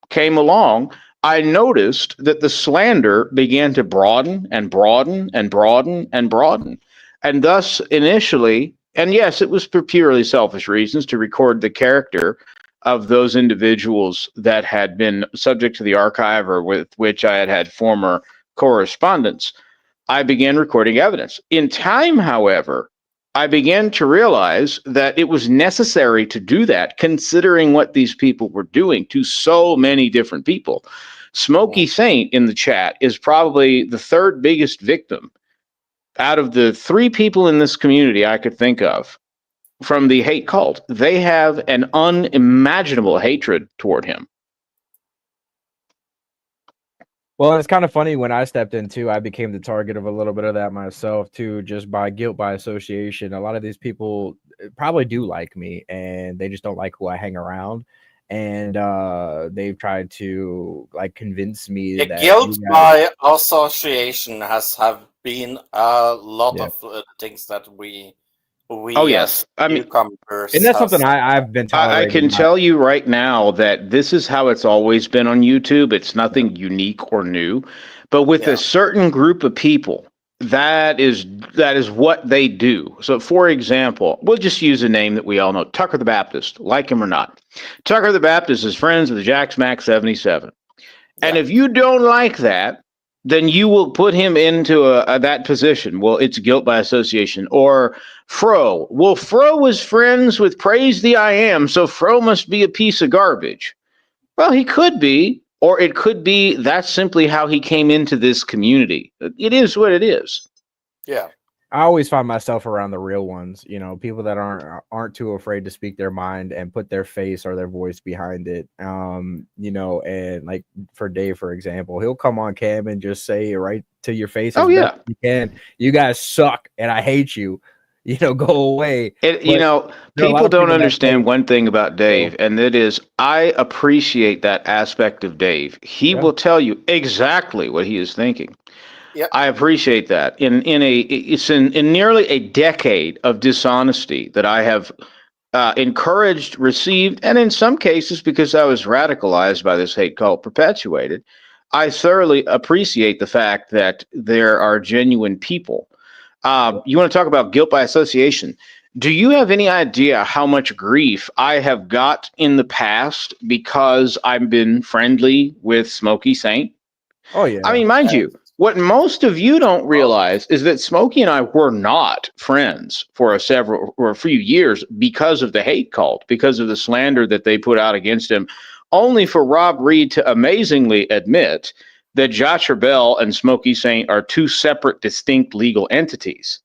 came along, I noticed that the slander began to broaden and broaden and broaden and broaden. And thus, initially, and yes, it was for purely selfish reasons to record the character of those individuals that had been subject to the archive or with which I had had former correspondence. I began recording evidence. In time, however, I began to realize that it was necessary to do that, considering what these people were doing to so many different people. Smokey Saint in the chat is probably the third biggest victim out of the 3 people in this community I could think of from the hate cult. They have an unimaginable hatred toward him. Well, it's kind of funny when I stepped in too, I became the target of a little bit of that myself too, just by guilt by association. A lot of these people probably do like me and they just don't like who I hang around. And they've tried to like convince me that guilt by association have been a lot of things that we oh yes, I mean, and that's something I've been tolerating. I can tell you right now that this is how it's always been on YouTube. It's nothing unique or new, but with a certain group of people, that is what they do. So, for example, we'll just use a name that we all know: Tucker the Baptist. Like him or not, Tucker the Baptist is friends with the Jack Smack 77, and if you don't like that, then you will put him into that position. Well, it's guilt by association. Or Fro. Well, Fro was friends with Praise the I Am, so Fro must be a piece of garbage. Well, he could be, or it could be that's simply how he came into this community. It is what it is. Yeah. I always find myself around the real ones, you know, people that aren't too afraid to speak their mind and put their face or their voice behind it. You know, and like for Dave, for example, he'll come on cam and just say right to your face, oh yeah, you can, you guys suck and I hate you. You know, go away. You know, people don't understand one thing about Dave, and that is I appreciate that aspect of Dave. He will tell you exactly what he is thinking. Yep. I appreciate that. In nearly a decade of dishonesty that I have encouraged, received, and in some cases, because I was radicalized by this hate cult, perpetuated, I thoroughly appreciate the fact that there are genuine people. You want to talk about guilt by association? Do you have any idea how much grief I have got in the past because I've been friendly with Smokey Saint? Oh, yeah. I mean, mind you, what most of you don't realize is that Smokey and I were not friends for a few years because of the hate cult, because of the slander that they put out against him, only for Rob Reed to amazingly admit that Joshua Bell and Smokey Saint are 2 separate, distinct legal entities.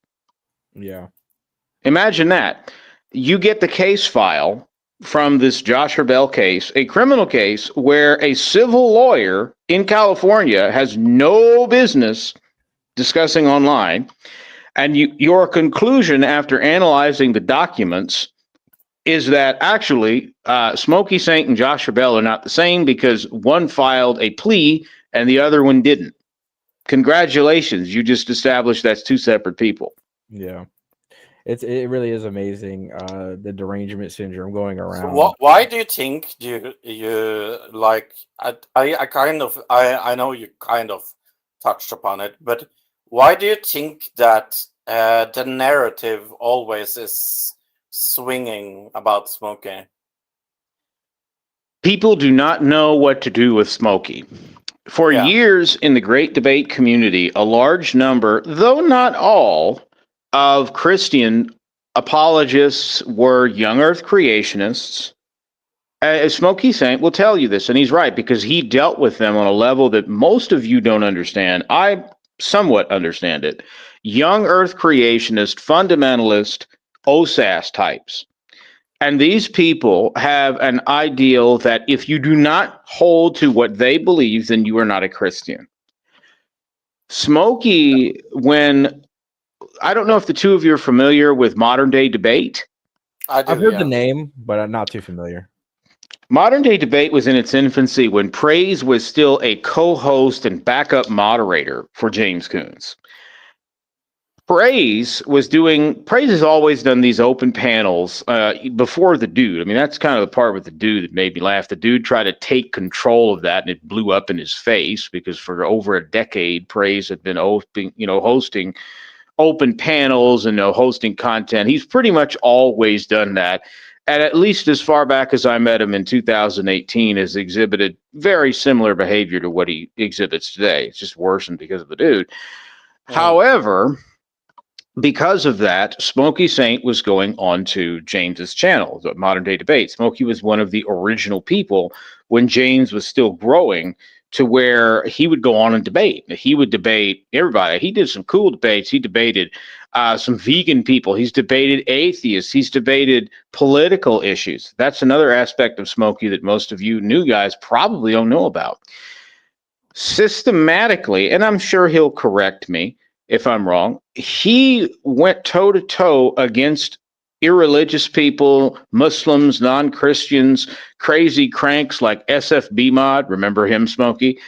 Yeah. Imagine that. You get the case file from this Joshua Bell case, a criminal case where a civil lawyer in California has no business discussing online, and your conclusion after analyzing the documents is that actually Smokey Saint and Joshua Bell are not the same because one filed a plea and the other one didn't. Congratulations, you just established that's 2 separate people. Yeah. It really is amazing, the derangement syndrome going around. So why do you think you like? I know you kind of touched upon it, but why do you think that the narrative always is swinging about Smokey? People do not know what to do with Smokey. For years in the great debate community, a large number, though not all, of Christian apologists were young earth creationists. Smokey Saint will tell you this, and he's right, because he dealt with them on a level that most of you don't understand. I somewhat understand it. Young earth creationist, fundamentalist, OSAS types. And these people have an ideal that if you do not hold to what they believe, then you are not a Christian. Smokey, when I don't know if the two of you are familiar with modern day debate. I do. I've heard Yeah. the name, but I'm not too familiar. Modern day debate was in its infancy when Praise was still a co-host and backup moderator for James Coons. Praise has always done these open panels before the dude. I mean, that's kind of the part with the dude that made me laugh. The dude tried to take control of that, and it blew up in his face because for over a decade, Praise had been hosting open panels and hosting content. He's pretty much always done that. And at least as far back as I met him in 2018, has exhibited very similar behavior to what he exhibits today. It's just worsened because of the dude. However, because of that, Smokey Saint was going on to James's channel, the Modern Day Debate. Smokey was one of the original people when James was still growing to where he would go on and debate. He would debate everybody. He did some cool debates. He debated some vegan people. He's debated atheists. He's debated political issues. That's another aspect of Smokey that most of you new guys probably don't know about. Systematically, and I'm sure he'll correct me if I'm wrong, he went toe-to-toe against irreligious people, Muslims, non-Christians, crazy cranks like SFB Mod, remember him, Smokey?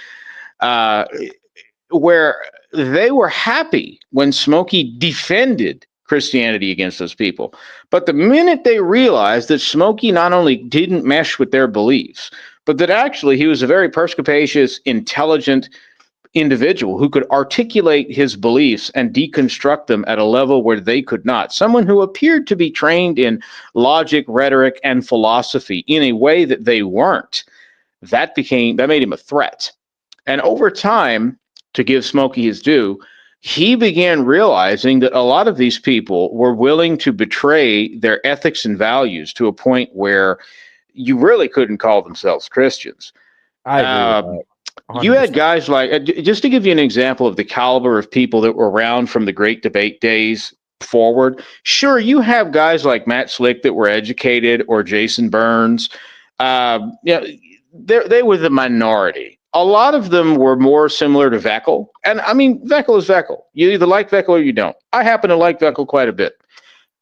Where they were happy when Smokey defended Christianity against those people. But the minute they realized that Smokey not only didn't mesh with their beliefs, but that actually he was a very perspicacious, intelligent individual who could articulate his beliefs and deconstruct them at a level where they could not. Someone who appeared to be trained in logic, rhetoric, and philosophy in a way that they weren't. That made him a threat. And over time, to give Smokey his due, he began realizing that a lot of these people were willing to betray their ethics and values to a point where you really couldn't call themselves Christians. I agree with that. You had 100%. guys like, just to give you an example of the caliber of people that were around from the Great Debate days forward, sure, you have guys like Matt Slick that were educated, or Jason Burns. They were the minority. A lot of them were more similar to Veckel. And I mean, Veckel is Veckel. You either like Veckel or you don't. I happen to like Veckel quite a bit.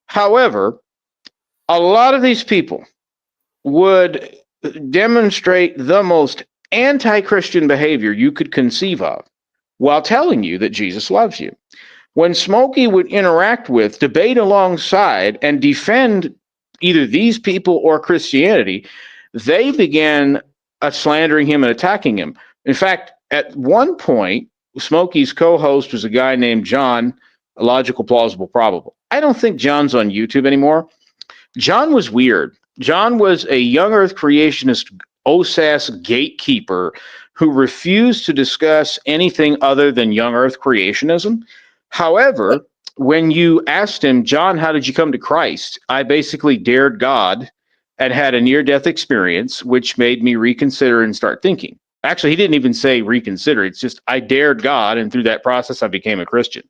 However, a lot of these people would demonstrate the most anti-Christian behavior you could conceive of while telling you that Jesus loves you. When Smokey would interact with, debate alongside, and defend either these people or Christianity, they began slandering him and attacking him. In fact, at one point, Smokey's co-host was a guy named John, Logical, Plausible, Probable. I don't think John's on YouTube anymore. John was weird. John was a young earth creationist OSAS gatekeeper who refused to discuss anything other than young earth creationism. However, when you asked him, John, how did you come to Christ? I basically dared God and had a near-death experience, which made me reconsider and start thinking. Actually, he didn't even say reconsider. It's just I dared God, and through that process, I became a Christian.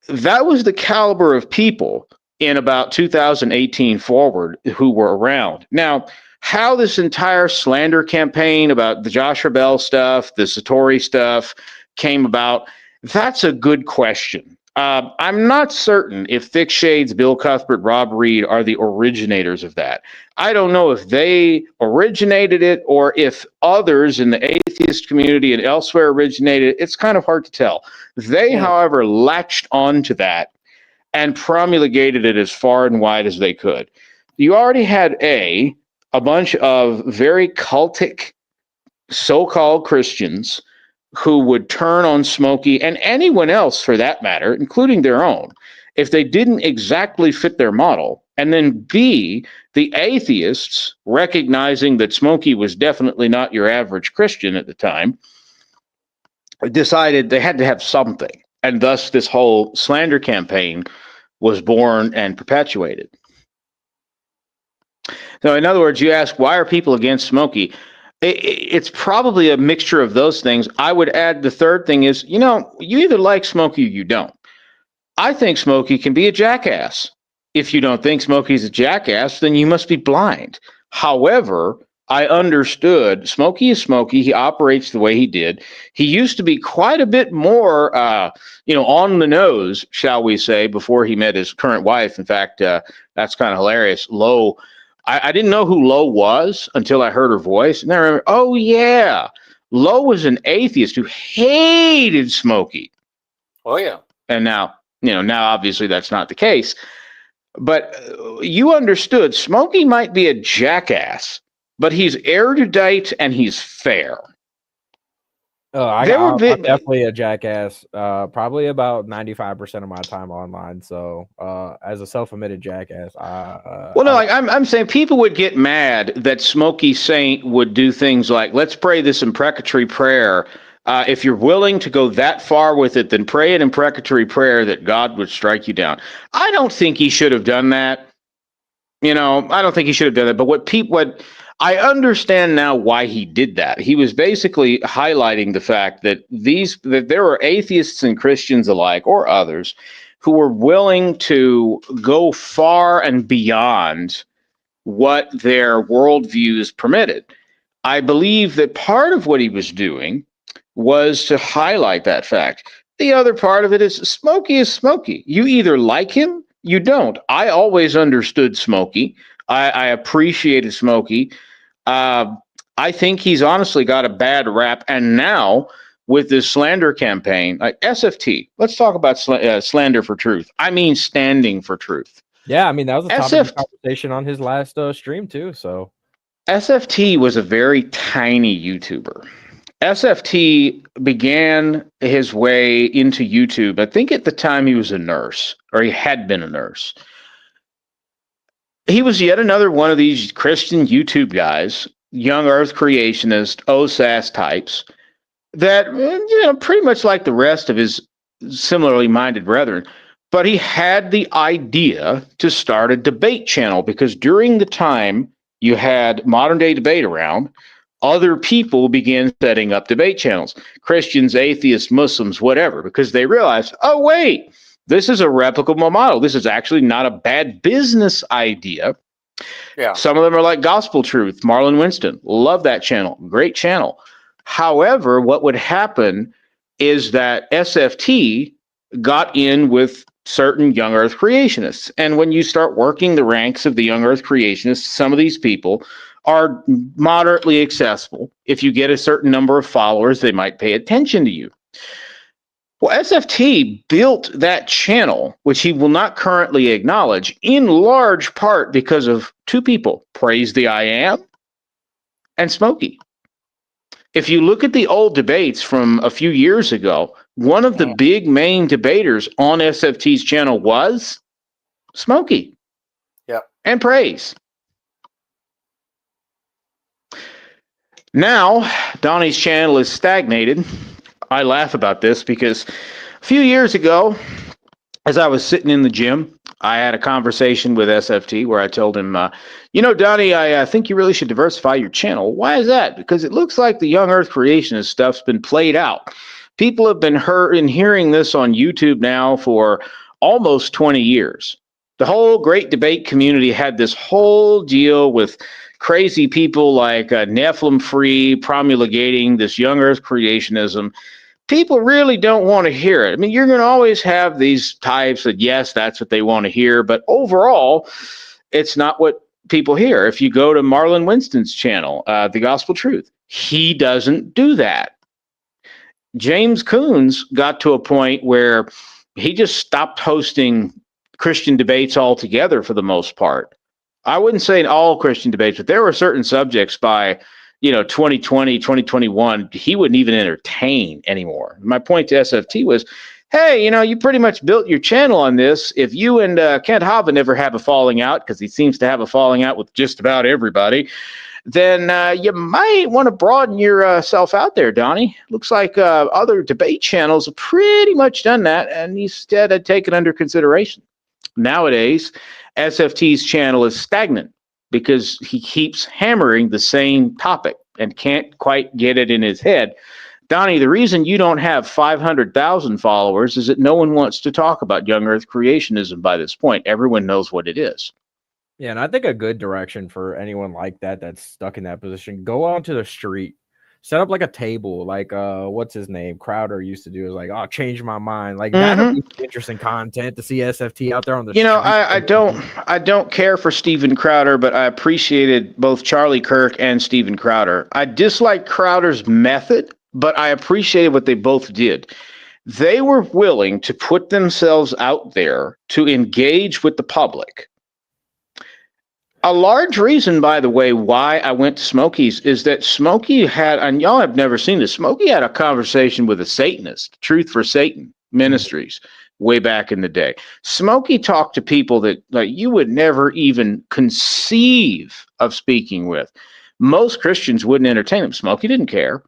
That was the caliber of people in about 2018 forward who were around. Now, how this entire slander campaign about the Joshua Bell stuff, the Satori stuff came about, that's a good question. I'm not certain if Thick Shades, Bill Cuthbert, Rob Reed are the originators of that. I don't know if they originated it or if others in the atheist community and elsewhere originated it. It's kind of hard to tell. They, however, latched onto that and promulgated it as far and wide as they could. You already had a bunch of very cultic so-called Christians who would turn on Smokey and anyone else for that matter, including their own, if they didn't exactly fit their model. And then B, the atheists, recognizing that Smokey was definitely not your average Christian at the time, decided they had to have something. And thus this whole slander campaign was born and perpetuated. So in other words, you ask, why are people against Smokey? It's probably a mixture of those things. I would add the third thing is, you either like Smokey or you don't. I think Smokey can be a jackass. If you don't think Smokey's a jackass, then you must be blind. However, I understood Smokey is Smokey. He operates the way he did. He used to be quite a bit more, on the nose, shall we say, before he met his current wife. In fact, that's kind of hilarious. Lo, I didn't know who Lo was until I heard her voice. And I remember, oh, yeah, Lo was an atheist who hated Smokey. Oh, yeah. And now obviously that's not the case. But you understood Smokey might be a jackass, but he's erudite and he's fair. I'm definitely a jackass. Probably about 95% of my time online. So, as a self-admitted jackass, I'm saying people would get mad that Smokey Saint would do things like, let's pray this imprecatory prayer. If you're willing to go that far with it, then pray an imprecatory prayer that God would strike you down. I don't think he should have done that. I don't think he should have done that. But what I understand now why he did that. He was basically highlighting the fact that there were atheists and Christians alike, or others, who were willing to go far and beyond what their worldviews permitted. I believe that part of what he was doing was to highlight that fact. The other part of it is Smokey is Smokey. You either like him, you don't. I always understood Smokey. I appreciated Smokey. I think he's honestly got a bad rap. And now with this slander campaign, like SFT, let's talk about slander for truth. I mean, standing for truth. Yeah, I mean, that was a topic of conversation on his last stream too. So SFT was a very tiny YouTuber. SFT began his way into YouTube. I think at the time he was a nurse, or he had been a nurse. He was yet another one of these Christian YouTube guys, young earth creationist, OSAS types, that, pretty much like the rest of his similarly minded brethren. But he had the idea to start a debate channel because during the time you had modern day debate around, other people began setting up debate channels, Christians, atheists, Muslims, whatever, because they realized, oh, wait, this is a replicable model. This is actually not a bad business idea. Yeah. Some of them are like Gospel Truth, Marlon Winston. Love that channel. Great channel. However, what would happen is that SFT got in with certain young earth creationists. And when you start working the ranks of the young earth creationists, some of these people are moderately accessible. If you get a certain number of followers, they might pay attention to you. Well, SFT built that channel, which he will not currently acknowledge, in large part because of two people, Praise the I Am and Smokey. If you look at the old debates from a few years ago, one of the big main debaters on SFT's channel was Smokey. Yeah. And Praise. Now, Donnie's channel is stagnated. I laugh about this because a few years ago, as I was sitting in the gym, I had a conversation with SFT where I told him, Donnie, I think you really should diversify your channel. Why is that? Because it looks like the young earth creationist stuff's been played out. People have been hearing this on YouTube now for almost 20 years. The whole great debate community had this whole deal with crazy people like Nephilim Free promulgating this young earth creationism. People really don't want to hear it. I mean, you're going to always have these types that, yes, that's what they want to hear. But overall, it's not what people hear. If you go to Marlon Winston's channel, The Gospel Truth, he doesn't do that. James Coons got to a point where he just stopped hosting Christian debates altogether for the most part. I wouldn't say in all Christian debates, but there were certain subjects by 2020, 2021, he wouldn't even entertain anymore. My point to SFT was, hey, you pretty much built your channel on this. If you and Kent Hovind ever have a falling out, because he seems to have a falling out with just about everybody, then you might want to broaden yourself out there, Donnie. Looks like other debate channels have pretty much done that, and instead had taken under consideration. Nowadays, SFT's channel is stagnant because he keeps hammering the same topic and can't quite get it in his head. Donnie, the reason you don't have 500,000 followers is that no one wants to talk about young earth creationism by this point. Everyone knows what it is. Yeah, and I think a good direction for anyone like that that's stuck in that position, go onto the street, set up like a table, like what's his name? Crowder used to do is like, oh, change my mind. Like that'd be interesting content to see SFT out there on the You know, street. I don't care for Steven Crowder, but I appreciated both Charlie Kirk and Steven Crowder. I dislike Crowder's method, but I appreciated what they both did. They were willing to put themselves out there to engage with the public. A large reason, by the way, why I went to Smokey's is that Smokey had, and y'all have never seen this, Smokey had a conversation with a Satanist, Truth for Satan Ministries, way back in the day. Smokey talked to people that like you would never even conceive of speaking with. Most Christians wouldn't entertain him. Smokey didn't care.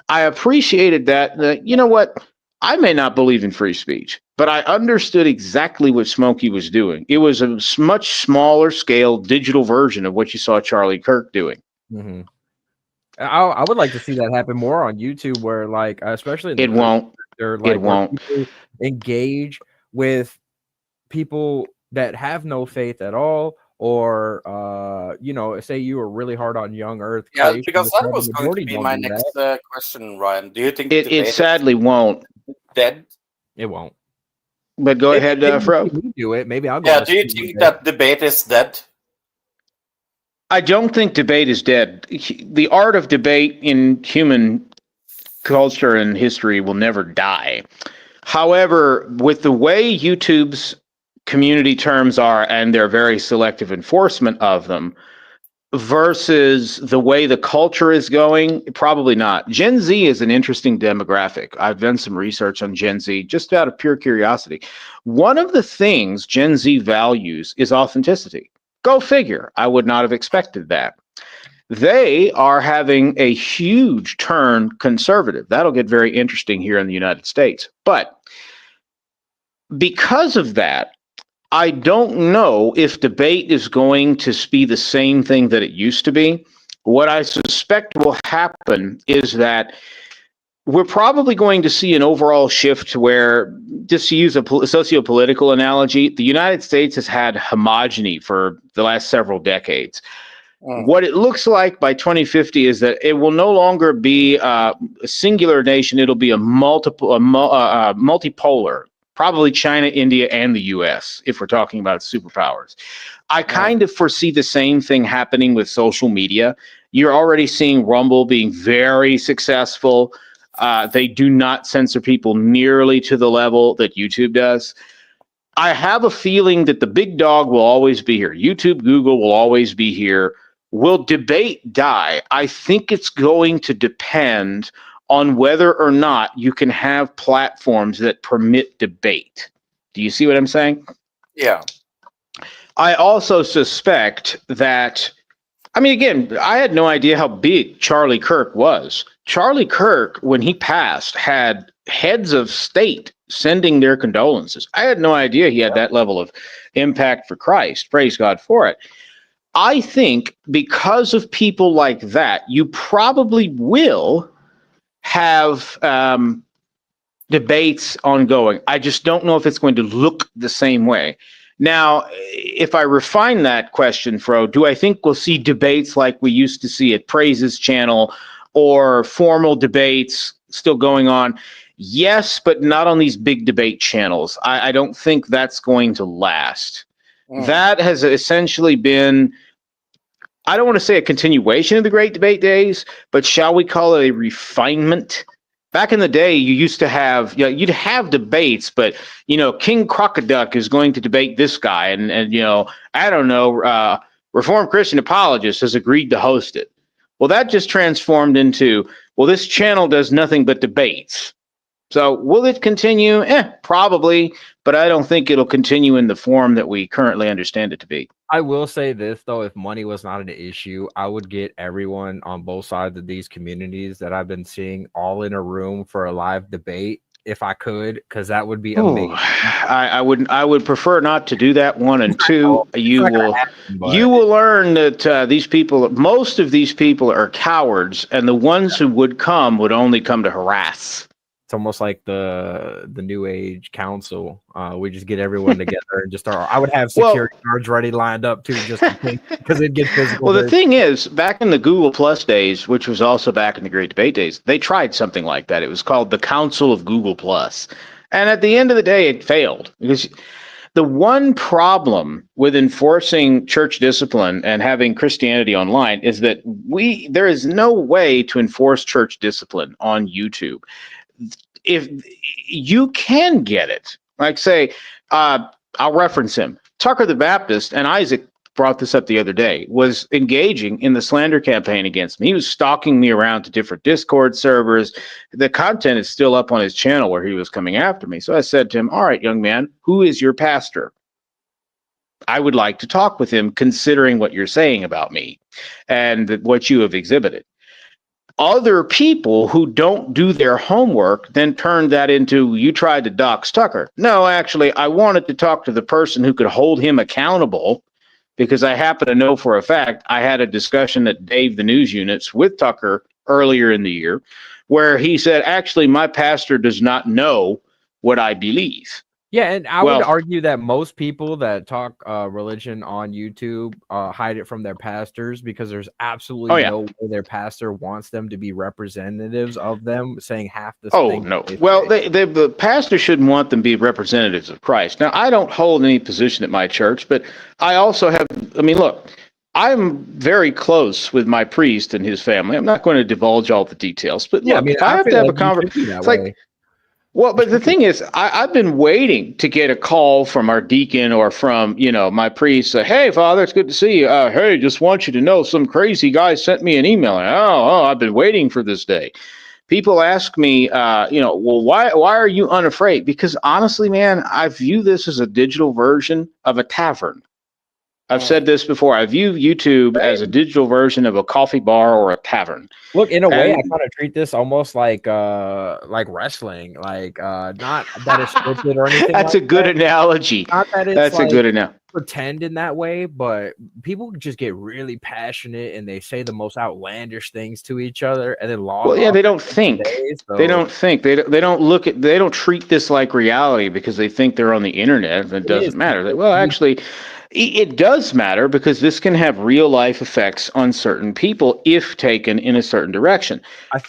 I appreciated that, you know what? I may not believe in free speech, but I understood exactly what Smokey was doing. It was a much smaller scale digital version of what you saw Charlie Kirk doing. Mm-hmm. I would like to see that happen more on YouTube, where like especially in the It won't. sector, like, It won't. people engage with people that have no faith at all, or you know, say you were really hard on young Earth. Yeah, Creation, because the that was going to majority be don't my do next that. question, Ryan. Do you think It debate sadly won't. is dead? It won't. But go ahead, Fro. Maybe do it. Maybe I'll go. Yeah, to do you stream think it. that debate is dead? I don't think debate is dead. The art of debate in human culture and history will never die. However, with the way YouTube's community terms are and their very selective enforcement of them versus the way the culture is going, probably not. Gen Z is an interesting demographic. I've done some research on Gen Z just out of pure curiosity. One of the things Gen Z values is authenticity. Go figure. I would not have expected that. They are having a huge turn conservative. That'll get very interesting here in the United States. But because of that, I don't know if debate is going to be the same thing that it used to be. What I suspect will happen is that we're probably going to see an overall shift where, just to use a socio-political analogy, the United States has had homogeny for the last several decades. What it looks like by 2050 is that it will no longer be a singular nation. It'll be a multipolar, probably China, India, and the US, if we're talking about superpowers. I kind of foresee the same thing happening with social media. You're already seeing Rumble being very successful. They do not censor people nearly to the level that YouTube does. I have a feeling that the big dog will always be here. YouTube, Google will always be here. Will debate die? I think it's going to depend on whether or not you can have platforms that permit debate. Do you see what I'm saying? Yeah. I also suspect that, I mean, again, I had no idea how big Charlie Kirk was. Charlie Kirk, when he passed, had heads of state sending their condolences. I had no idea he had that level of impact for Christ. Praise God for it. I think because of people like that, you probably will have debates ongoing. I just don't know if it's going to look the same way. Now, if I refine that question, Fro, do I think we'll see debates like we used to see at Praise's channel or formal debates still going on? Yes, but not on these big debate channels. I don't think that's going to last. That has essentially been, I don't want to say a continuation of the Great Debate days, but shall we call it a refinement? Back in the day, you used to have, you'd have debates, but, King Crocoduck is going to debate this guy, and I don't know, Reformed Christian Apologist has agreed to host it. Well, that just transformed into, well, this channel does nothing but debates. So will it continue? Probably, but I don't think it'll continue in the form that we currently understand it to be. I will say this, though, if money was not an issue, I would get everyone on both sides of these communities that I've been seeing all in a room for a live debate, if I could, because that would be amazing. I would prefer not to do that, one, and two, you will learn that most of these people are cowards, and the ones who would come would only come to harass. It's almost like the New Age Council. We just get everyone together and just start. I would have security guards ready lined up too, just in case, because it'd get physical. Well, the thing is, back in the Google Plus days, which was also back in the Great Debate days, they tried something like that. It was called the Council of Google Plus, and at the end of the day, it failed because the one problem with enforcing church discipline and having Christianity online is that there is no way to enforce church discipline on YouTube. If you can get it, like say, I'll reference him. Tucker the Baptist, and Isaac brought this up the other day, was engaging in the slander campaign against me. He was stalking me around to different Discord servers. The content is still up on his channel where he was coming after me. So I said to him, all right, young man, who is your pastor? I would like to talk with him considering what you're saying about me and what you have exhibited. Other people who don't do their homework then turn that into, you tried to dox Tucker. No, actually, I wanted to talk to the person who could hold him accountable, because I happen to know for a fact I had a discussion at Dave the News Units with Tucker earlier in the year where he said, actually, my pastor does not know what I believe. Yeah, and I would argue that most people that talk religion on YouTube hide it from their pastors, because there's absolutely no way their pastor wants them to be representatives of them, saying half the thing. Oh, no. Well, the pastor shouldn't want them to be representatives of Christ. Now, I don't hold any position at my church, but I also have, I mean, look, I'm very close with my priest and his family. I'm not going to divulge all the details, but look, if I have to have a conversation, it's like, well, but the thing is, I've been waiting to get a call from our deacon or from, my priest. Say, hey, Father, it's good to see you. Hey, just want you to know some crazy guy sent me an email. I've been waiting for this day. People ask me, well, why are you unafraid? Because honestly, man, I view this as a digital version of a tavern. I've said this before. I view YouTube as a digital version of a coffee bar or a tavern. Look, in a way, I kind of treat this almost like wrestling, like not that it's scripted or anything. That's a good analogy. Not that it's That's a good analogy. Pretend in that way, but people just get really passionate and they say the most outlandish things to each other, and then they don't think. They don't think. They don't look at. They don't treat this like reality because they think they're on the internet and it doesn't matter. Well, actually, it does matter, because this can have real life effects on certain people if taken in a certain direction.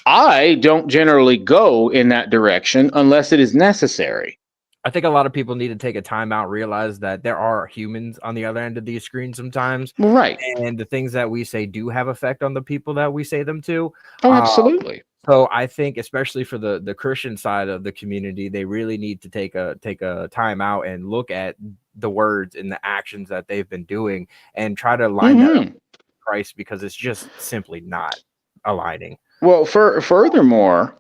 I don't generally go in that direction unless it is necessary. I think a lot of people need to take a time out, realize that there are humans on the other end of these screens sometimes. Right. And the things that we say do have effect on the people that we say them to. Oh, absolutely. So I think, especially for the Christian side of the community, they really need to take a time out and look at the words and the actions that they've been doing and try to line that up with Christ, because it's just simply not aligning. Well, furthermore,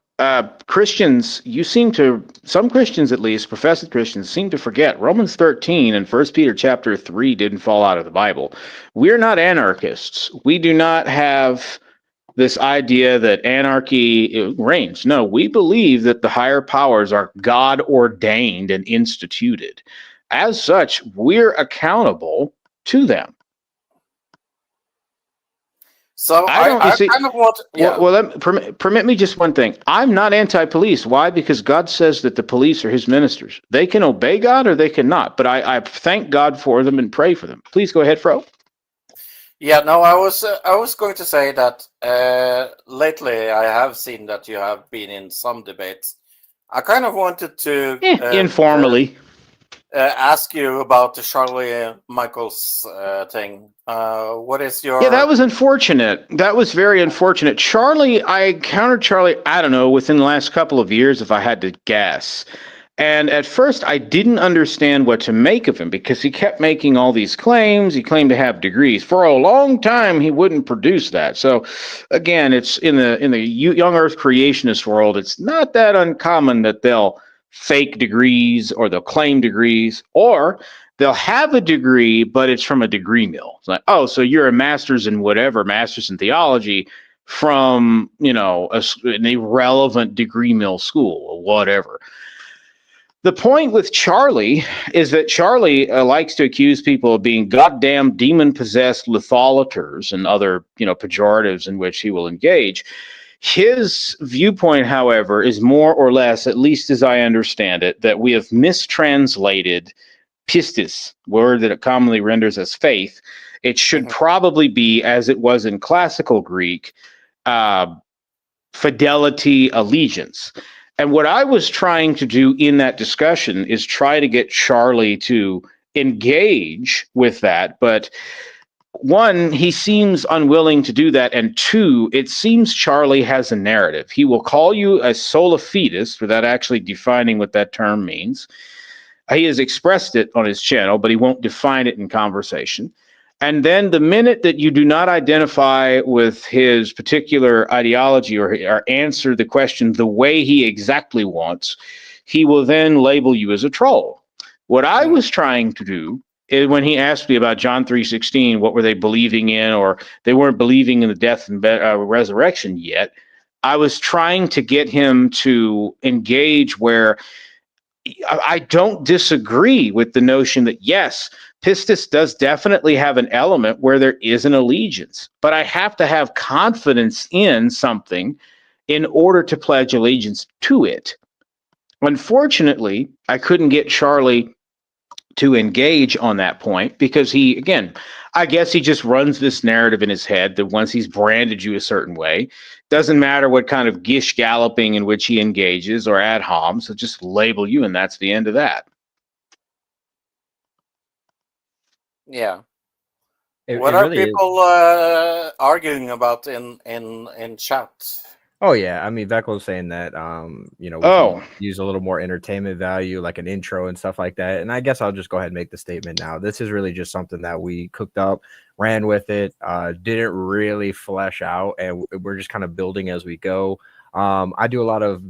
Christians, some Christians at least, professed Christians, seem to forget Romans 13 and 1 Peter chapter 3 didn't fall out of the Bible. We're not anarchists. We do not have this idea that anarchy reigns. No, we believe that the higher powers are God ordained and instituted. As such, we're accountable to them. So permit me just one thing. I'm not anti-police. Why? Because God says that the police are his ministers. They can obey God or they cannot. But I thank God for them and pray for them. Please go ahead, Fro. Yeah, no, I was going to say that lately I have seen that you have been in some debates. I kind of wanted to informally ask you about the Charlie Michaels thing. What is your... Yeah, that was unfortunate. That was very unfortunate. I encountered Charlie, I don't know, within the last couple of years, if I had to guess. And at first, I didn't understand what to make of him, because he kept making all these claims. He claimed to have degrees. For a long time, he wouldn't produce that. So, again, it's in the young Earth creationist world, it's not that uncommon that they'll fake degrees or they'll claim degrees, or they'll have a degree, but it's from a degree mill. It's like, oh, so you're a master's in whatever, master's in theology from, an irrelevant degree mill school or whatever. The point with Charlie is that Charlie likes to accuse people of being goddamn demon-possessed litholaters and other, pejoratives in which he will engage. His viewpoint, however, is more or less, at least as I understand it, that we have mistranslated pistis, word that it commonly renders as faith. It should probably be, as it was in classical Greek, fidelity, allegiance. And what I was trying to do in that discussion is try to get Charlie to engage with that. But one, he seems unwilling to do that. And two, it seems Charlie has a narrative. He will call you a sola fides without actually defining what that term means. He has expressed it on his channel, but he won't define it in conversation. And then the minute that you do not identify with his particular ideology or answer the question the way he exactly wants, he will then label you as a troll. What I was trying to do is, when he asked me about John 3:16, what were they believing in, or they weren't believing in the death and resurrection yet, I was trying to get him to engage where I don't disagree with the notion that, yes, pistis does definitely have an element where there is an allegiance, but I have to have confidence in something in order to pledge allegiance to it. Unfortunately, I couldn't get Charlie to engage on that point because he, again, I guess he just runs this narrative in his head that once he's branded you a certain way, doesn't matter what kind of gish galloping in which he engages or ad homs, he'll just label you, and that's the end of that. Yeah. It What are really is. people arguing about in chat? Oh yeah, I mean Veckel's saying that we can use a little more entertainment value, like an intro and stuff like that. And I guess I'll just go ahead and make the statement now. This is really just something that we cooked up, ran with it, didn't really flesh out, and we're just kind of building as we go. I do a lot of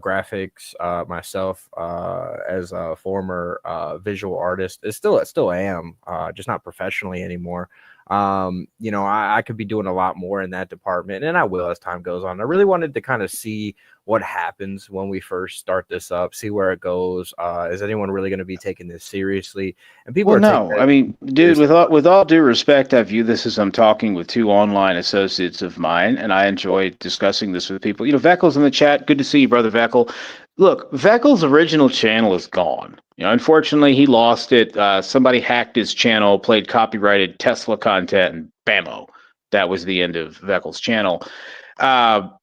graphics myself as a former visual artist. I still am, just not professionally anymore. I could be doing a lot more in that department, and I will as time goes on. I really wanted to kind of see what happens when we first start this up, see where it goes. Is anyone really going to be taking this seriously? And people I mean, dude, with all due respect, I view this as I'm talking with two online associates of mine, and I enjoy discussing this with people. Veckel's in the chat. Good to see you, brother Veckel. Look, Veckel's original channel is gone. Unfortunately, he lost it. Somebody hacked his channel, played copyrighted Tesla content, and bammo. That was the end of Veckel's channel.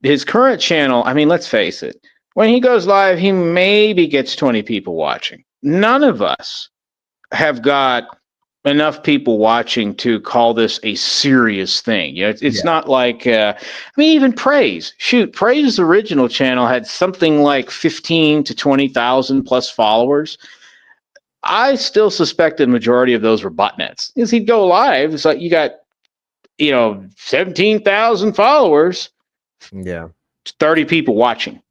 His current channel, I mean, let's face it. When he goes live, he maybe gets 20 people watching. None of us have got enough people watching to call this a serious thing. It's not like, even Praise. Shoot, Praise's original channel had something like 15 to 20,000 plus followers. I still suspect the majority of those were botnets. Because he'd go live, it's like you got, 17,000 followers. Yeah. 30 people watching.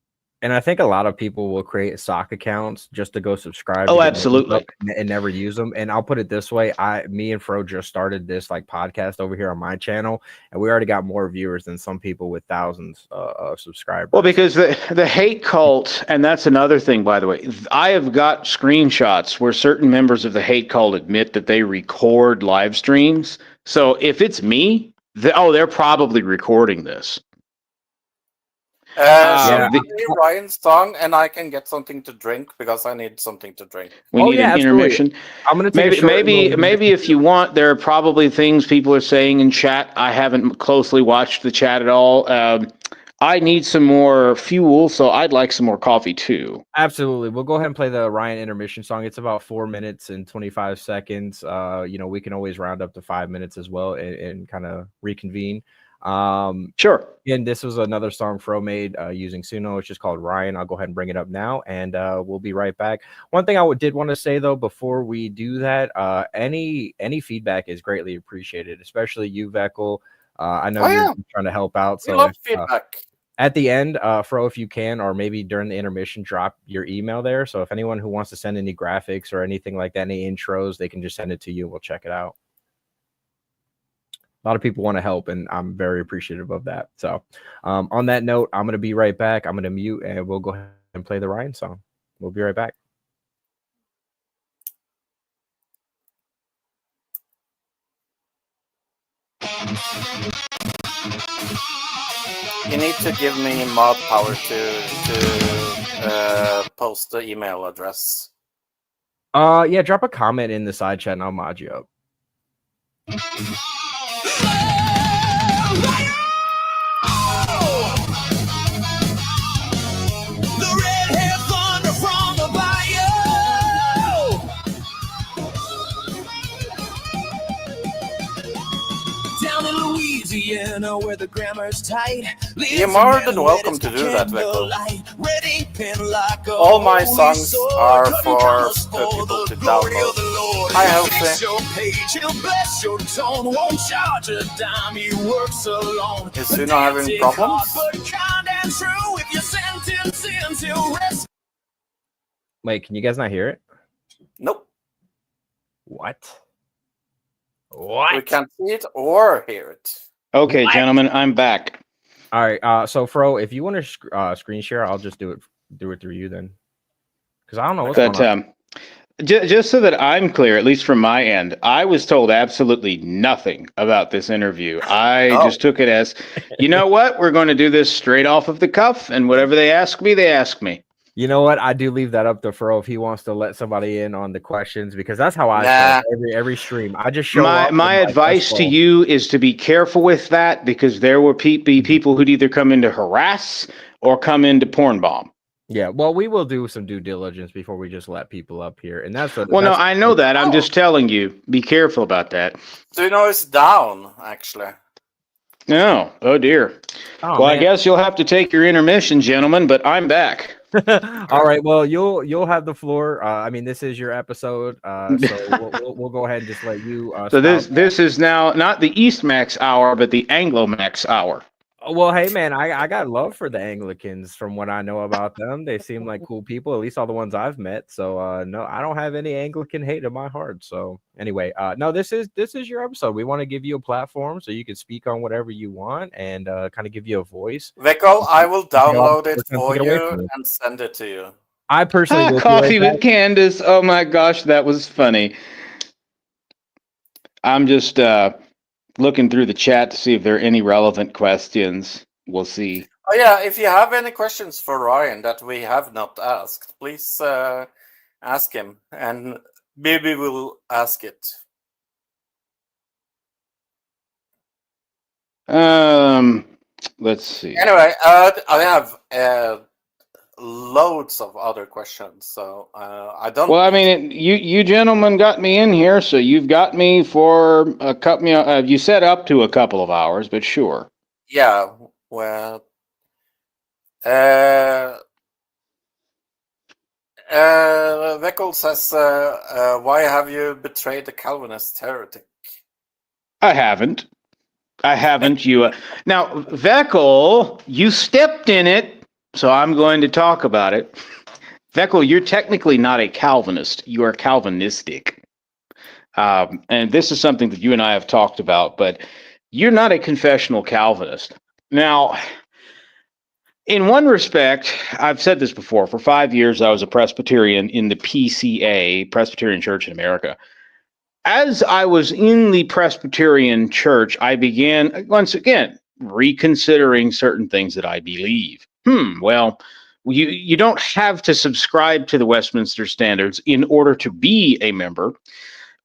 And I think a lot of people will create sock accounts just to go subscribe. Oh, absolutely. And never use them. And I'll put it this way. Me and Fro just started this podcast over here on my channel, and we already got more viewers than some people with thousands of subscribers. Well, because the hate cult, and that's another thing, by the way, I have got screenshots where certain members of the hate cult admit that they record live streams. So if it's me, they're probably recording this. Should we play Ryan's song and I can get something to drink because I need something to drink. We need an intermission. I'm gonna take maybe if you want, there are probably things people are saying in chat. I haven't closely watched the chat at all. I need some more fuel, so I'd like some more coffee too. Absolutely. We'll go ahead and play the Ryan intermission song. It's about 4 minutes and 25 seconds. We can always round up to 5 minutes as well and kind of reconvene. Sure. And this was another song Fro made using Suno. It's just called Ryan. I'll go ahead and bring it up now, and we'll be right back. One thing I did want to say though before we do that, any feedback is greatly appreciated, especially you, Veckel. I know you're trying to help out. So we love feedback. At the end, Fro, if you can, or maybe during the intermission, drop your email there. So if anyone who wants to send any graphics or anything like that, any intros, they can just send it to you. We'll check it out. A lot of people want to help, and I'm very appreciative of that. So on that note, I'm going to be right back. I'm going to mute, and we'll go ahead and play the Ryan song. We'll be right back. You need to give me mod power to post the email address. Yeah, drop a comment in the side chat and I'll mod you up. The red-hair thunder from the bayou. Down in Louisiana where the grammar's tight. You're more than welcome to do that, Vector. All my songs are for people to download. Hi, Healthy. Is Suno having problems? Wait, can you guys not hear it? Nope. What? We can't see it or hear it. Okay, What? gentlemen, I'm back. All right. So Fro, if you want to screen share, I'll just do it through you then, because I don't know what's But going on. just so that I'm clear, at least from my end, I was told absolutely nothing about this interview. I just took it as, you know what, we're going to do this straight off of the cuff, and whatever they ask me, they ask me. You know what? I do leave that up to Fro if he wants to let somebody in on the questions, because that's how I start every stream. I just show up. My advice to you is to be careful with that, because there will be people who'd either come in to harass or come in to porn bomb. Yeah, well, we will do some due diligence before we just let people up here, and that's No, I know that. I'm just telling you, be careful about that. Suno is down, actually. No, oh dear. Oh, Well, I man. guess you'll have to take your intermission, gentlemen. But I'm back. All right. Well, you'll have the floor. I mean, this is your episode, so we'll go ahead and just let you. So this is now not the East Max hour, but the Anglo Max hour. Well, hey man, I got love for the Anglicans from what I know about them. They seem like cool people, at least all the ones I've met. So no, I don't have any Anglican hate in my heart. So anyway, no, this is your episode. We want to give you a platform so you can speak on whatever you want and kind of give you a voice. Vector, I will download it for you and send it to you. I personally will Coffee with Candace. Oh my gosh, that was funny. I'm just looking through the chat to see if there are any relevant questions. We'll see. Oh yeah, if you have any questions for Ryan that we have not asked, please ask him, and maybe we'll ask it. Let's see. Anyway, I have loads of other questions, so I don't. Well, I mean, you gentlemen got me in here, so you've got me for a couple. You said up to a couple of hours, but sure. Yeah, well, Veckel says, "Why have you betrayed the Calvinist heretic?" I haven't. You now, Veckel, you stepped in it. So I'm going to talk about it. Veckel, you're technically not a Calvinist. You are Calvinistic. And this is something that you and I have talked about, but you're not a confessional Calvinist. Now, in one respect, I've said this before. For 5 years, I was a Presbyterian in the PCA, Presbyterian Church in America. As I was in the Presbyterian Church, I began, once again, reconsidering certain things that I believe. Well, you don't have to subscribe to the Westminster Standards in order to be a member,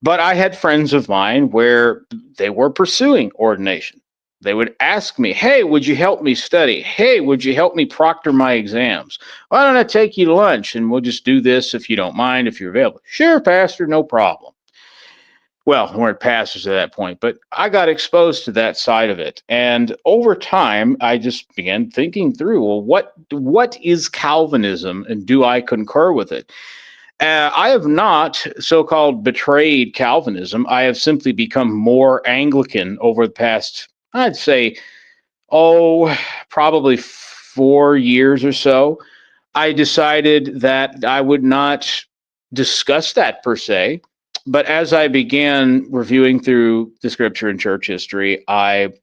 but I had friends of mine where they were pursuing ordination. They would ask me, hey, would you help me study? Hey, would you help me proctor my exams? Why don't I take you to lunch and we'll just do this if you don't mind, if you're available? Sure, Pastor, no problem. Well, we weren't pastors at that point, but I got exposed to that side of it. And over time, I just began thinking through, well, what is Calvinism, and do I concur with it? I have not so-called betrayed Calvinism. I have simply become more Anglican over the past, I'd say, probably 4 years or so. I decided that I would not discuss that per se. But as I began reviewing through the scripture and church history, I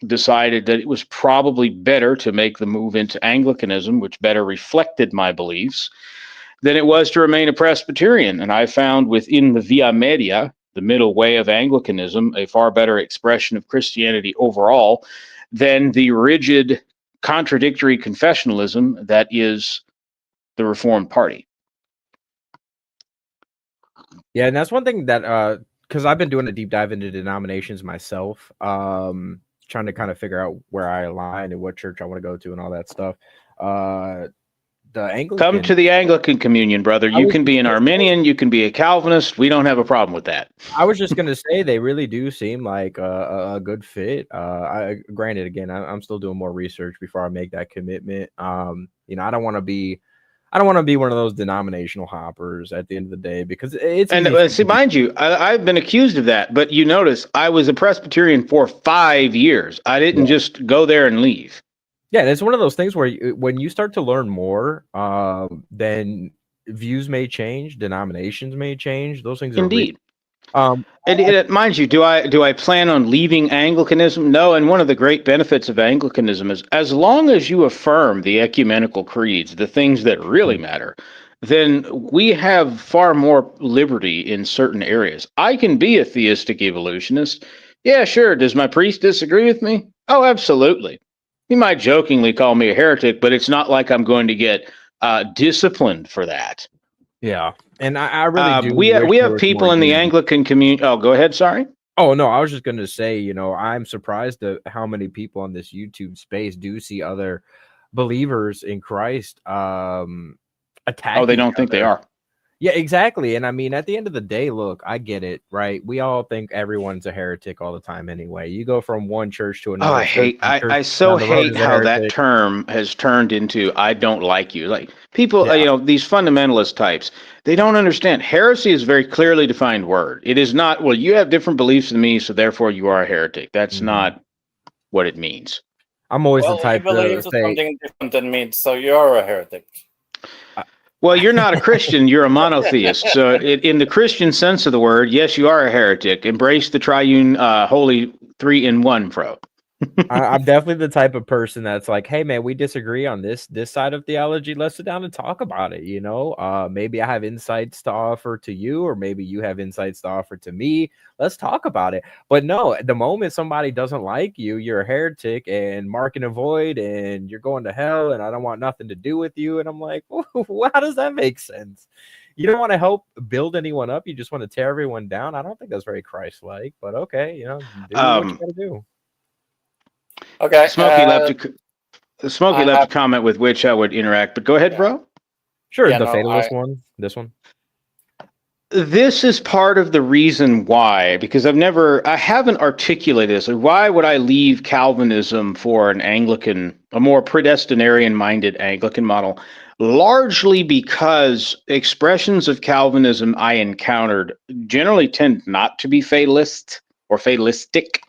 decided that it was probably better to make the move into Anglicanism, which better reflected my beliefs, than it was to remain a Presbyterian. And I found within the Via Media, the middle way of Anglicanism, a far better expression of Christianity overall than the rigid, contradictory confessionalism that is the Reformed Party. Yeah, and that's one thing that because I've been doing a deep dive into denominations myself, trying to kind of figure out where I align and what church I want to go to and all that stuff. The Anglican. Come to the Anglican communion, brother. You can be an Arminian, you can be a Calvinist. We don't have a problem with that. I was just gonna say they really do seem like a good fit. Granted, again, I'm still doing more research before I make that commitment. You know, I don't want to be one of those denominational hoppers at the end of the day because it's see, mind you, I've been accused of that. But you notice I was a Presbyterian for 5 years. I didn't just go there and leave. Yeah, it's one of those things where when you start to learn more, then views may change, denominations may change. Those things are indeed. And mind you, do I plan on leaving Anglicanism? No. And one of the great benefits of Anglicanism is as long as you affirm the ecumenical creeds, the things that really matter, then we have far more liberty in certain areas. I can be a theistic evolutionist. Yeah, sure. Does my priest disagree with me? Oh, absolutely. He might jokingly call me a heretic, but it's not like I'm going to get disciplined for that. Yeah, and I really do. We have people in the Anglican community. Oh, go ahead. Sorry. Oh no, I was just going to say, you know, I'm surprised at how many people on this YouTube space do see other believers in Christ attacking. Oh, they don't think they are. Yeah, exactly. And I mean, at the end of the day, look, I get it, right? We all think everyone's a heretic all the time anyway. You go from one church to another. Oh, I so hate how that term has turned into I don't like you. Like people, you know, these fundamentalist types, they don't understand. Heresy is a very clearly defined word. It is not, well, you have different beliefs than me, so therefore you are a heretic. That's not what it means. I'm always the type to say something different than me, so you're a heretic. Well, you're not a Christian, you're a monotheist. So in the Christian sense of the word, yes, you are a heretic. Embrace the triune, holy 3-in-1, bro. I'm definitely the type of person that's like, hey, man, we disagree on this side of theology. Let's sit down and talk about it. You know, maybe I have insights to offer to you, or maybe you have insights to offer to me. Let's talk about it. But no, the moment somebody doesn't like you, you're a heretic and mark and avoid, and you're going to hell, and I don't want nothing to do with you. And I'm like, well, how does that make sense? You don't want to help build anyone up. You just want to tear everyone down. I don't think that's very Christ-like, but okay, you know, do what you gotta do. Okay. Smokey left a comment with which I would interact, but go ahead, bro. Sure, the fatalist one. This one. This is part of the reason why, because I haven't articulated this. Why would I leave Calvinism for an Anglican, a more predestinarian-minded Anglican model? Largely because expressions of Calvinism I encountered generally tend not to be fatalist or fatalistic.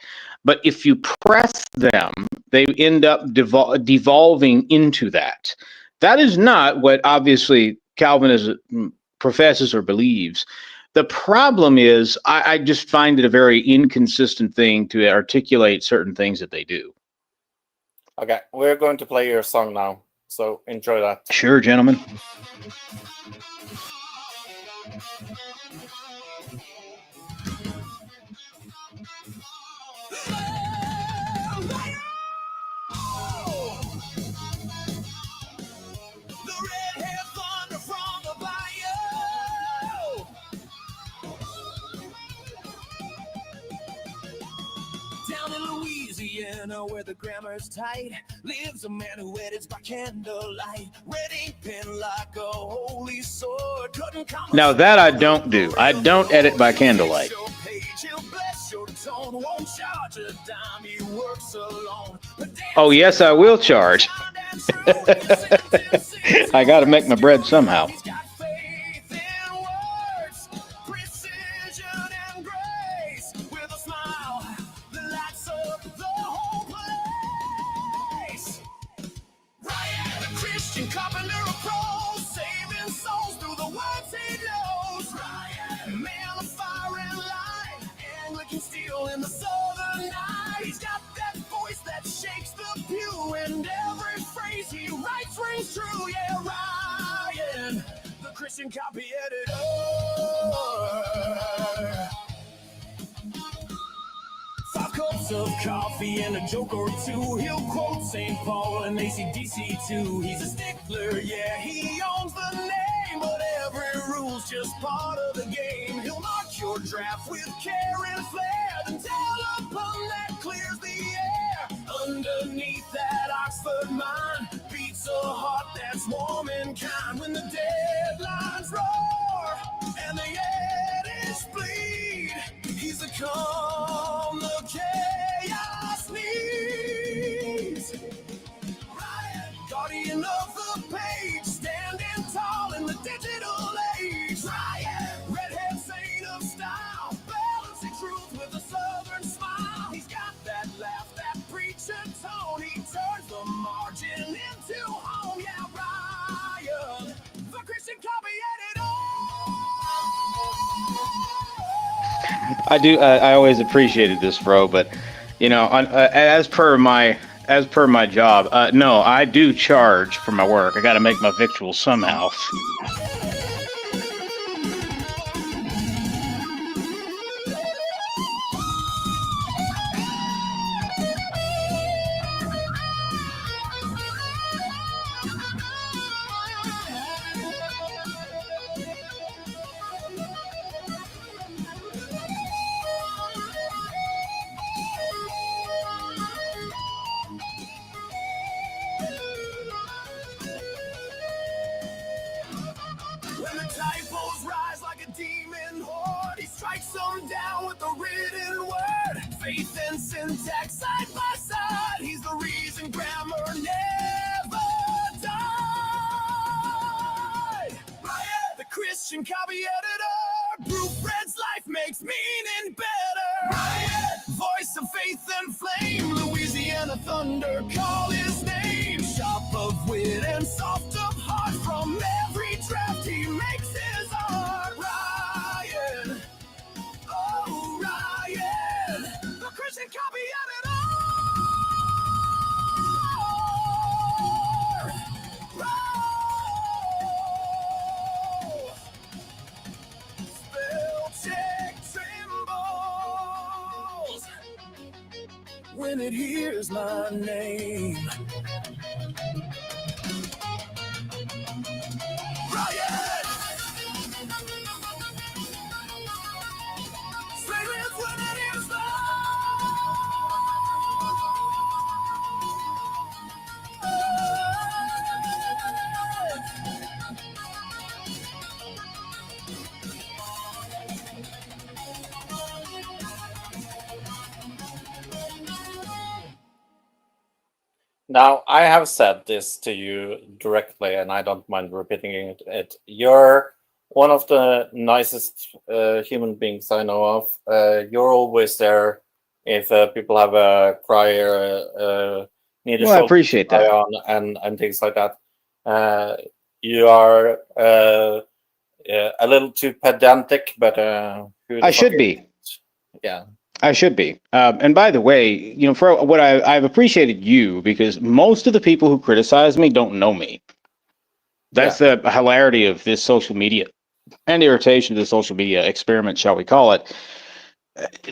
But if you press them, they end up devolving into that. That is not what obviously Calvinism professes or believes. The problem is I just find it a very inconsistent thing to articulate certain things that they do. Okay, we're going to play your song now, so enjoy that. Sure, gentlemen. Down in Louisiana, where the grammar's tight, lives a man who edits by candlelight. Red ink pen like a holy sword. Now that I don't do. I don't edit by candlelight. Oh, yes, I will charge. I got to make my bread somehow. In the southern night, he's got that voice that shakes the pew, and every phrase he writes rings true. Yeah, Ryan, the Christian copy editor. 5 cups of coffee and a joke or two. He'll quote St. Paul and AC/DC too. He's a stickler, yeah, he owns the name, but every rule's just part of the game. He'll mark your draft with care and flair, then tell a pun that clears the air. Underneath that Oxford mind beats a heart that's warm and kind. When the deadlines roar and the eddies bleed, he's the calm the chaos needs. Ryan, guardian of the page, standing tall in the digital age. Ryan, redhead saint of style, balancing truth with a southern smile. He's got that laugh, that preacher tone. He turns the margin into home. Yeah, Ryan, the Christian copy editor. I do. I always appreciated this, bro. But as per my job, no, I do charge for my work. I got to make my victuals somehow. When the typos rise like a demon horde, he strikes them down with the written word. Faith and syntax side by side, he's the reason grammar never died. Riot, the Christian copy editor, proofreads life makes meaning better. Riot, voice of faith and flame, Louisiana thunder, call his name. Sharp of wit and soft of heart, from every draft he makes his art. Ryan, oh Ryan, the Christian copy editor. Spell check trembles when it hears my name. Riot! Fragrance when it hears Now, I have said this to you directly, and I don't mind repeating it. You're one of the nicest human beings I know of. You're always there if people have a cry or need a Well, I shoulder appreciate to cry that. on and things like that. You are a little too pedantic, but who the I fuck should is- be. Yeah. I should be. And by the way, for what I've appreciated you, because most of the people who criticize me don't know me. That's the hilarity of this social media and irritation of the social media experiment, shall we call it.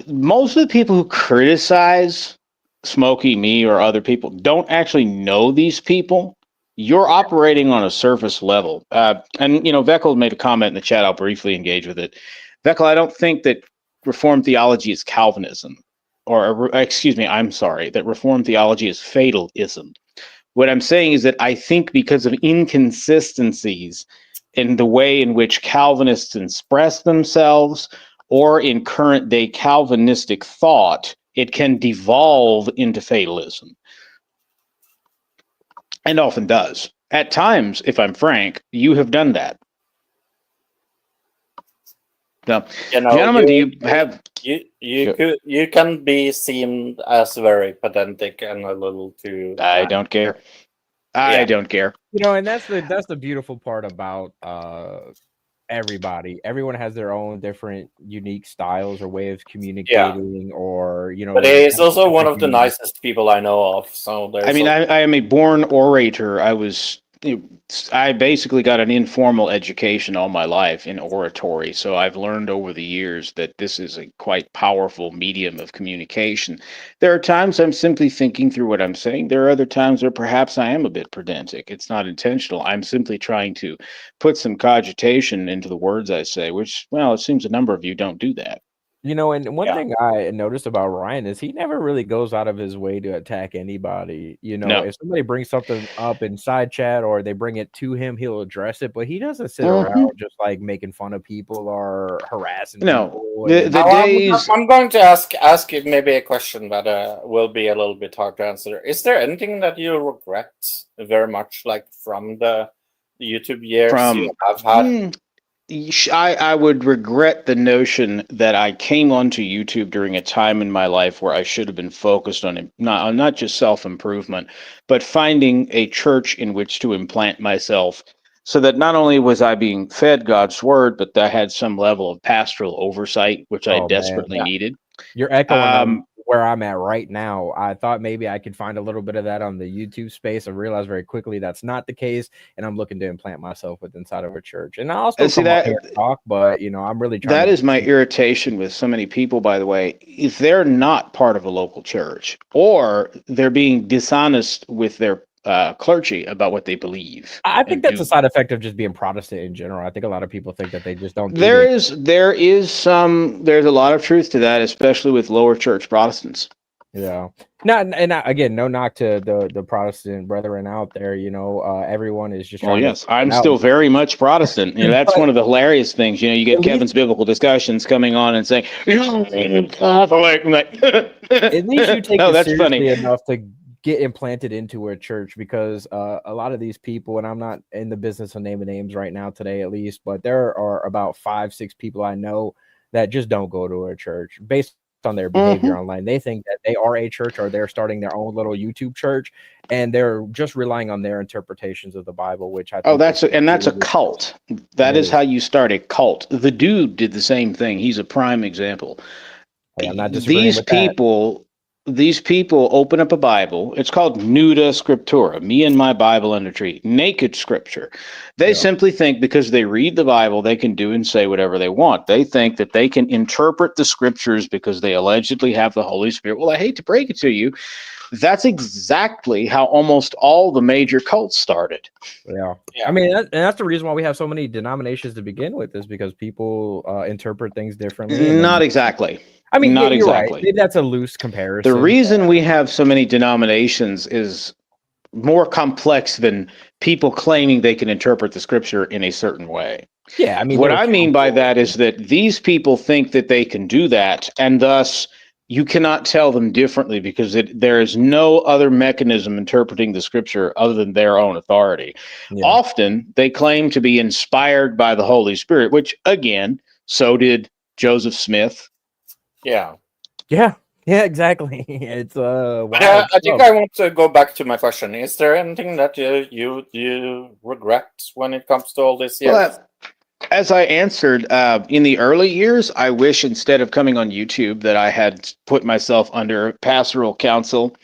Most of the people who criticize Smokey, me, or other people don't actually know these people. You're operating on a surface level. And Veckel made a comment in the chat. I'll briefly engage with it. Veckel, I don't think that Reformed theology is Calvinism, that Reformed theology is fatalism. What I'm saying is that I think because of inconsistencies in the way in which Calvinists express themselves or in current day Calvinistic thought, it can devolve into fatalism. And often does. At times, if I'm frank, you have done that. Now, gentlemen, do you have... You can be seen as very pedantic and a little too... I don't care. I don't care. And that's the beautiful part about everybody. Everyone has their own different unique styles or way of communicating, or But he's also one of the nicest people I know of. So there's I am a born orator. I was I basically got an informal education all my life in oratory, so I've learned over the years that this is a quite powerful medium of communication. There are times I'm simply thinking through what I'm saying. There are other times where perhaps I am a bit pedantic. It's not intentional. I'm simply trying to put some cogitation into the words I say, which, well, it seems a number of you don't do that. And one Yeah. thing I noticed about Ryan is he never really goes out of his way to attack anybody. No. If somebody brings something up in side chat or they bring it to him, he'll address it, but he doesn't sit around just like making fun of people or harassing No. people. The And Now, days I'm going to ask you maybe a question that will be a little bit hard to answer. Is there anything that you regret very much, like from the YouTube years you from have had? I would regret the notion that I came onto YouTube during a time in my life where I should have been focused on not just self-improvement, but finding a church in which to implant myself so that not only was I being fed God's word, but that I had some level of pastoral oversight, which I oh man, desperately needed. you're echoing on Um, where I'm at right now. I thought maybe I could find a little bit of that on the YouTube space. I realized very quickly that's not the case, and I'm looking to implant myself with inside of a church. And I'll still see come on that here and talk, but I'm really trying that to. is my irritation with so many people, by the way. If they're not part of a local church or they're being dishonest with their clergy about what they believe I think and that's a do. side effect of just being Protestant in general. I think a lot of people think that they just don't do There the. is there's a lot of truth to that, especially with lower church Protestants. Yeah. Again, no knock to the Protestant brethren out there. Everyone is just Well, trying to yes, I'm figure it out. still very much Protestant. That's But one of the hilarious things. You get at least Kevin's biblical discussions coming on and saying, "You're Catholic." I'm like, at least you take no, it that's funny. seriously enough to get implanted into a church, because a lot of these people, and I'm not in the business of naming names right now today at least, but there are about 5-6 people I know that just don't go to a church based on their behavior online. They think that they are a church, or they're starting their own little YouTube church, and they're just relying on their interpretations of the Bible, which I Oh, think is that's a completely cult. it That is is. how you start a cult. The dude did the same thing. He's a prime example. Like, I'm not disagreeing These with that. people, these people open up a Bible. It's called Nuda Scriptura, me and my Bible under tree, naked scripture. They Yeah. simply think because they read the Bible, they can do and say whatever they want. They think that they can interpret the scriptures because they allegedly have the Holy Spirit. Well, I hate to break it to you. That's exactly how almost all the major cults started. Yeah. Yeah. I mean, and that's the reason why we have so many denominations to begin with, is because people interpret things differently. And Not then, exactly. I mean, Not you're right. exactly. Maybe that's a loose The comparison. reason we have so many denominations is more complex than people claiming they can interpret the scripture in a certain way. Yeah. I mean, What there are I mean by councils. that is that these people think that they can do that, and thus you cannot tell them differently because there is no other mechanism interpreting the scripture other than their own authority. Yeah. Often they claim to be inspired by the Holy Spirit, which again, so did Joseph Smith. Yeah. Yeah. Yeah, exactly. It's wild I think stuff. I want to go back to my question. Is there anything that you regret when it comes to all this years? Well, as I answered, in the early years, I wish instead of coming on YouTube that I had put myself under pastoral counsel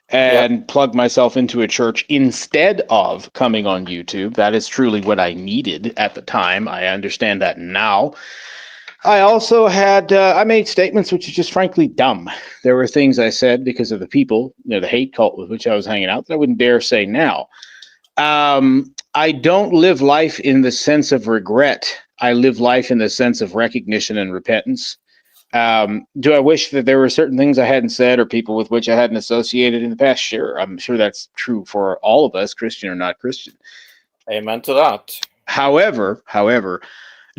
and plugged myself into a church instead of coming on YouTube. That is truly what I needed at the time. I understand that now. I also I made statements which are just frankly dumb. There were things I said because of the people, the hate cult with which I was hanging out, that I wouldn't dare say now. I don't live life in the sense of regret. I live life in the sense of recognition and repentance. Do I wish that there were certain things I hadn't said or people with which I hadn't associated in the past? Sure. I'm sure that's true for all of us, Christian or not Christian. Amen to that. However,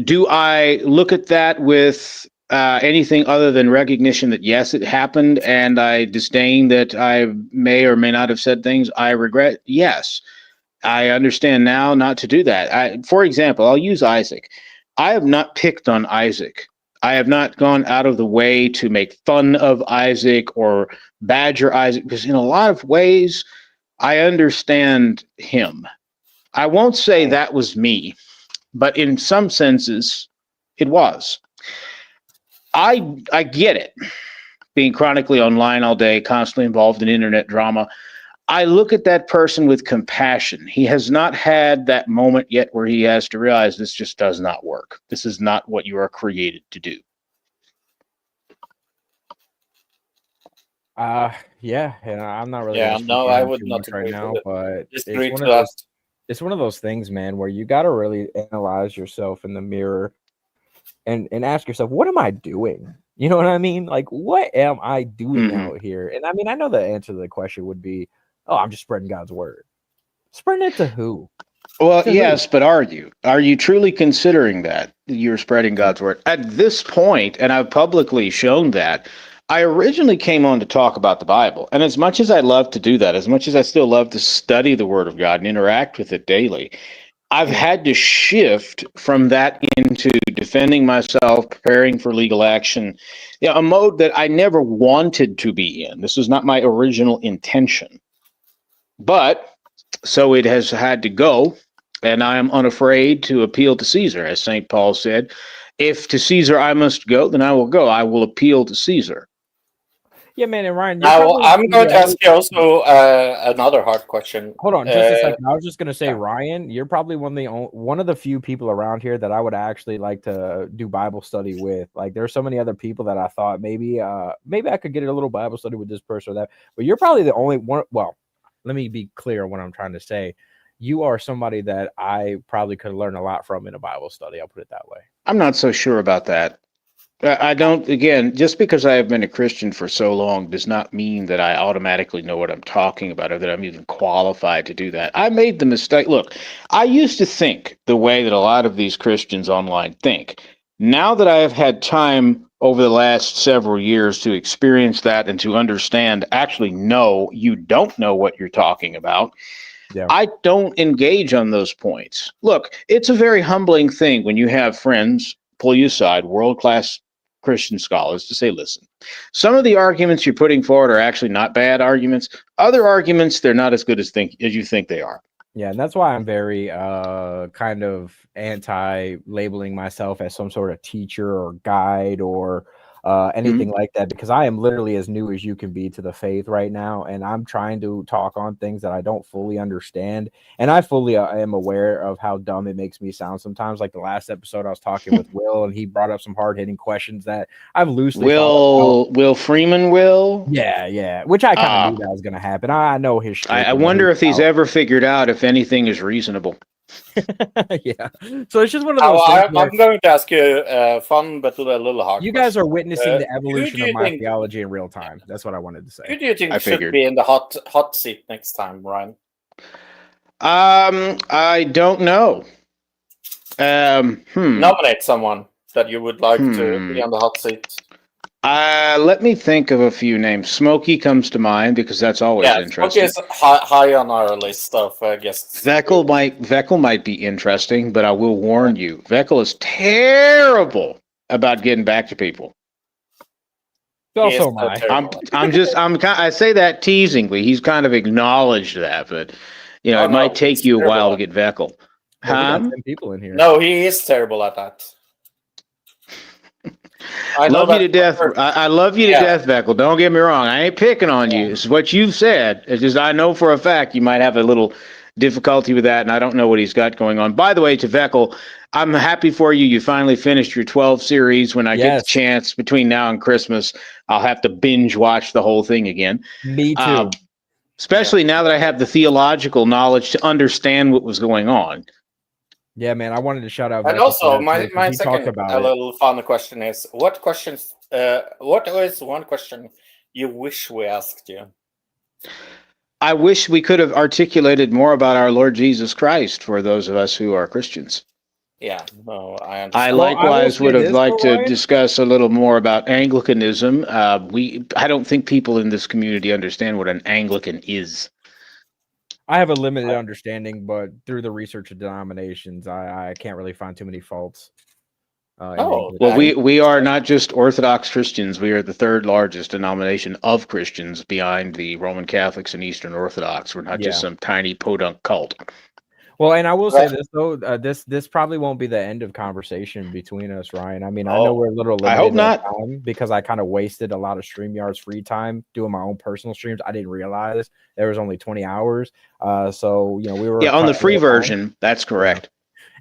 do I look at that with anything other than recognition that yes, it happened, and I disdain that I may or may not have said things I regret? Yes. I understand now not to do that. For example, I'll use Isaac. I have not picked on Isaac. I have not gone out of the way to make fun of Isaac or badger Isaac, because in a lot of ways, I understand him. I won't say that was me, but in some senses, it was. I get it. Being chronically online all day, constantly involved in internet drama, I look at that person with compassion. He has not had that moment yet where he has to realize this just does not work. This is not what you are created to do. Yeah, and I'm not really Yeah, gonna speak no, on I it would too not much right agree now, with it. but Disagree to that. it's one of those things, man, where you got to really analyze yourself in the mirror and ask yourself, what am I doing? You know what I mean? Like, what am I doing out here? And I mean, I know the answer to the question would be, oh, I'm just spreading God's word. Spreading it to who? Well, To yes, but are you? Are you truly considering that you're spreading God's word? At this point, and I've publicly shown that, I originally came on to talk about the Bible. And as much as I love to do that, as much as I still love to study the Word of God and interact with it daily, I've had to shift from that into defending myself, preparing for legal action, a mode that I never wanted to be in. This was not my original intention. But so it has had to go, and I am unafraid to appeal to Caesar, as St. Paul said. If to Caesar I must go, then I will go. I will appeal to Caesar. Yeah, man, and Ryan, you're Now, probably I'm going to ask you also another hard question. hold on just a second. I was just gonna say, yeah. Ryan, you're probably one of the few people around here that I would actually like to do Bible study with. Like, there's so many other people that I thought maybe I could get a little Bible study with this person or that. But you're probably the only one. Well, let me be clear on what I'm trying to say. You are somebody that I probably could learn a lot from in a Bible study. I'll put it that way. I'm not so sure about that. I don't, again, just because I have been a Christian for so long does not mean that I automatically know what I'm talking about or that I'm even qualified to do that. I made the mistake. Look, I used to think the way that a lot of these Christians online think. Now that I have had time over the last several years to experience that and to understand, actually, no, you don't know what you're talking about. Yeah. I don't engage on those points. Look, it's a very humbling thing when you have friends pull you aside, world-class Christian scholars, to say, listen, some of the arguments you're putting forward are actually not bad arguments. Other arguments, they're not as good as you think they are. Yeah, and that's why I'm very kind of anti-labeling myself as some sort of teacher or guide or anything like that, because I am literally as new as you can be to the faith right now, and I'm trying to talk on things that I don't fully understand, and I fully am aware of how dumb it makes me sound sometimes. Like the last episode, I was talking with Will, and he brought up some hard-hitting questions that I've loosely thought about. Will Freeman will? Yeah, which I kind of knew that was going to happen. I know his shtick. I wonder if he's ever figured out if anything is reasonable. Yeah, so it's just one of those things. I'm going to ask you fun but a little hard. You guys are witnessing the evolution of my think, theology in real time. That's what I wanted to say. Who do you think should be in the hot seat next time, Ryan? I don't know. Nominate someone that you would like to be on the hot seat. Let me think of a few names. Smokey comes to mind because that's always interesting. Smokey is high on our list of guests. Veckel might be interesting, but I will warn you, Veckel is terrible about getting back to people. So am I. I say that teasingly. He's kind of acknowledged that, but it might take you a while to get Veckel. We got 10 people in here. No, he is terrible at that. I love you to death. I love you to death, Veckel. Don't get me wrong. I ain't picking on you. It's what you've said. It's just I know for a fact you might have a little difficulty with that, and I don't know what he's got going on. By the way, to Veckel, I'm happy for you. You finally finished your 12 series. When I get the chance between now and Christmas, I'll have to binge watch the whole thing again. Me too. Especially now that I have the theological knowledge to understand what was going on. Yeah, man, I wanted to shout out. And also, my second little fun question is: what is one question you wish we asked you? I wish we could have articulated more about our Lord Jesus Christ for those of us who are Christians. Yeah, no, I understand. I likewise would have liked to discuss a little more about Anglicanism. I don't think people in this community understand what an Anglican is. I have a limited understanding, but through the research of denominations, I can't really find too many faults. Well, we are not just Orthodox Christians. We are the third largest denomination of Christians behind the Roman Catholics and Eastern Orthodox. We're not just some tiny podunk cult. Well, and I will say Right. this though, this probably won't be the end of conversation between us, Ryan. I mean, I know Oh, we're a little I hope limited on not. time because I kind of wasted a lot of StreamYard's free time doing my own personal streams. I didn't realize there was only 20 hours. So we were Yeah, on the cutting free it down. version, that's Yeah. correct.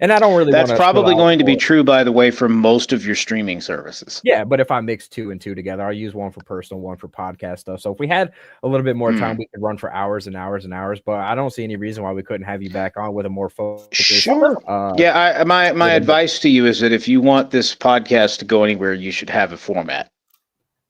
And I don't really want That's to spill probably out going to be for true, by the way, for most of your streaming services. yeah, but if I mix two and two together, I'll use one for personal, one for podcast stuff. So if we had a little bit more time, we could run for hours and hours and hours. But I don't see any reason why we couldn't have you back on with a more focused. Sure. Yeah, my advice to you is that if you want this podcast to go anywhere, you should have a format.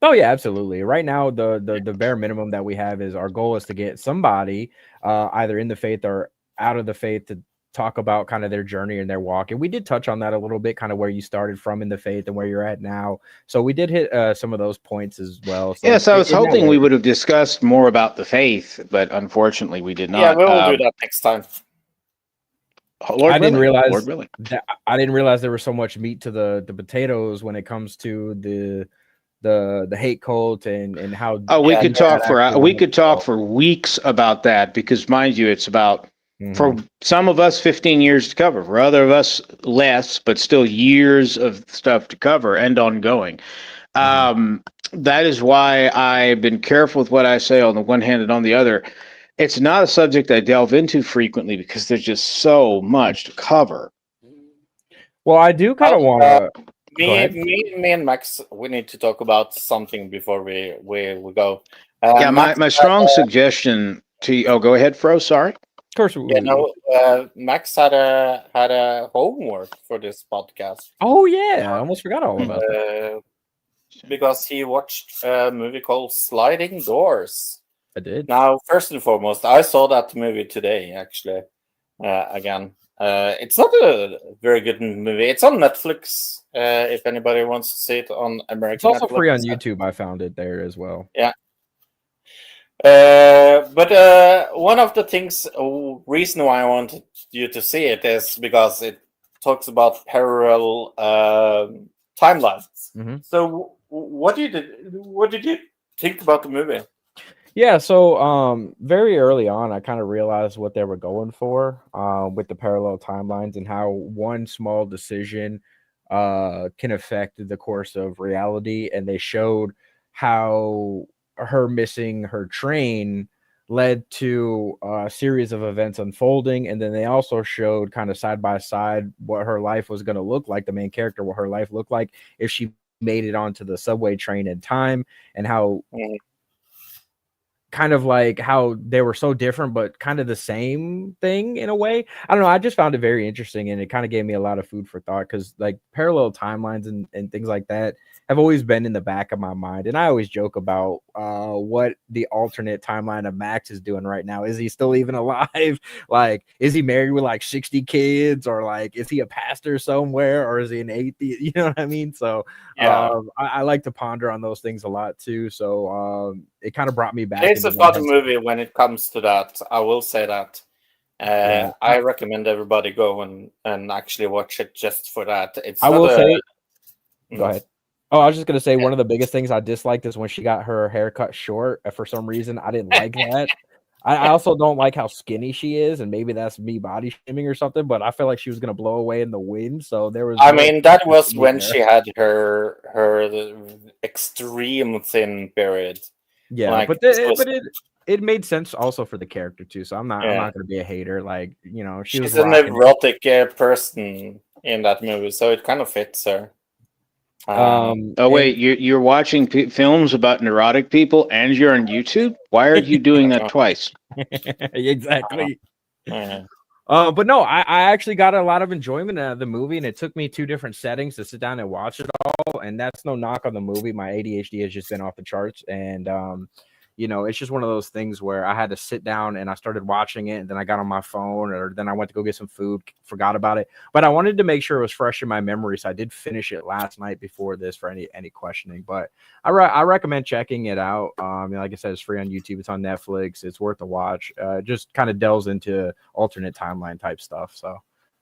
Oh yeah, absolutely. Right now, the bare minimum that we have is our goal is to get somebody either in the faith or out of the faith to talk about kind of their journey and their walk. And we did touch on that a little bit, kind of where you started from in the faith and where you're at now. So we did hit some of those points as well. So Yes, I was in that hoping way- we would have discussed more about the faith, but unfortunately we did yeah, not. we will do that next time. Lord I didn't willing, realize Lord willing. that I didn't realize there was so much meat to the potatoes when it comes to the hate cult and how We Yeah, could that talk for actually we went could talk about. for weeks about that because, mind you, it's about for Mhm. some of us 15 years to cover, for other of us less, but still years of stuff to cover and ongoing. That is why I've been careful with what I say on the one hand and on the other. It's not a subject I delve into frequently because there's just so much to cover. Well, I do kind of Well, want to go Me, ahead. me and Max, we need to talk about something before we go. Yeah, Max, my strong suggestion to you. Oh, go ahead, Fro. Sorry. Of course. Max had a homework for this podcast Oh yeah, I almost forgot all about that. because he watched a movie called Sliding Doors. I did. Now, first and foremost, I saw that movie today. Actually, again, it's not a very good movie. It's on Netflix. If anybody wants to see it on American, It's also Netflix. free on YouTube. I found it there as well. Yeah. But one of the reason why I wanted you to see it is because it talks about parallel timelines. So, what did you think about the movie? Yeah, so very early on, I kind of realized what they were going for with the parallel timelines and how one small decision can affect the course of reality. And they showed how her missing her train led to a series of events unfolding. And then they also showed kind of side by side what her life was going to look like, the main character, what her life looked like if she made it onto the subway train in time, and how kind of like how they were so different but kind of the same thing in a way. I don't know, I just found it very interesting, and it kind of gave me a lot of food for thought because like parallel timelines and things like that have always been in the back of my mind. And I always joke about what the alternate timeline of Max is doing right now. Is he still even alive? Like, is he married with like 60 kids, or like is he a pastor somewhere, or is he an atheist? You know what I mean? So I like to ponder on those things a lot too. So it kind of brought me back. It's a fun movie when it comes to that. I will say that. I recommend everybody go and actually watch it just for that. I will say, go ahead. Oh, I was just gonna say one of the biggest things I disliked is when she got her hair cut short. For some reason, I didn't like that. I also don't like how skinny she is, and maybe that's me body shaming or something. But I feel like she was gonna blow away in the wind. So there was. I mean, that was when she had her extreme thin period. Yeah, like, but it made sense also for the character too. So I'm not gonna be a hater. Like, you know, she's a neurotic person in that movie, so it kind of fits her. Wait, you're watching films about neurotic people and you're on YouTube? Why are you doing that twice? Exactly. But no, I actually got a lot of enjoyment out of the movie, and it took me 2 different settings to sit down and watch it all. And that's no knock on the movie. My ADHD has just been off the charts, and you know, it's just one of those things where I had to sit down and I started watching it, and then I got on my phone, or then I went to go get some food, forgot about it. But I wanted to make sure it was fresh in my memory, so I did finish it last night before this for any questioning. But I recommend checking it out. Like I said, it's free on YouTube. It's on Netflix. It's worth a watch. Just kind of delves into alternate timeline type stuff. So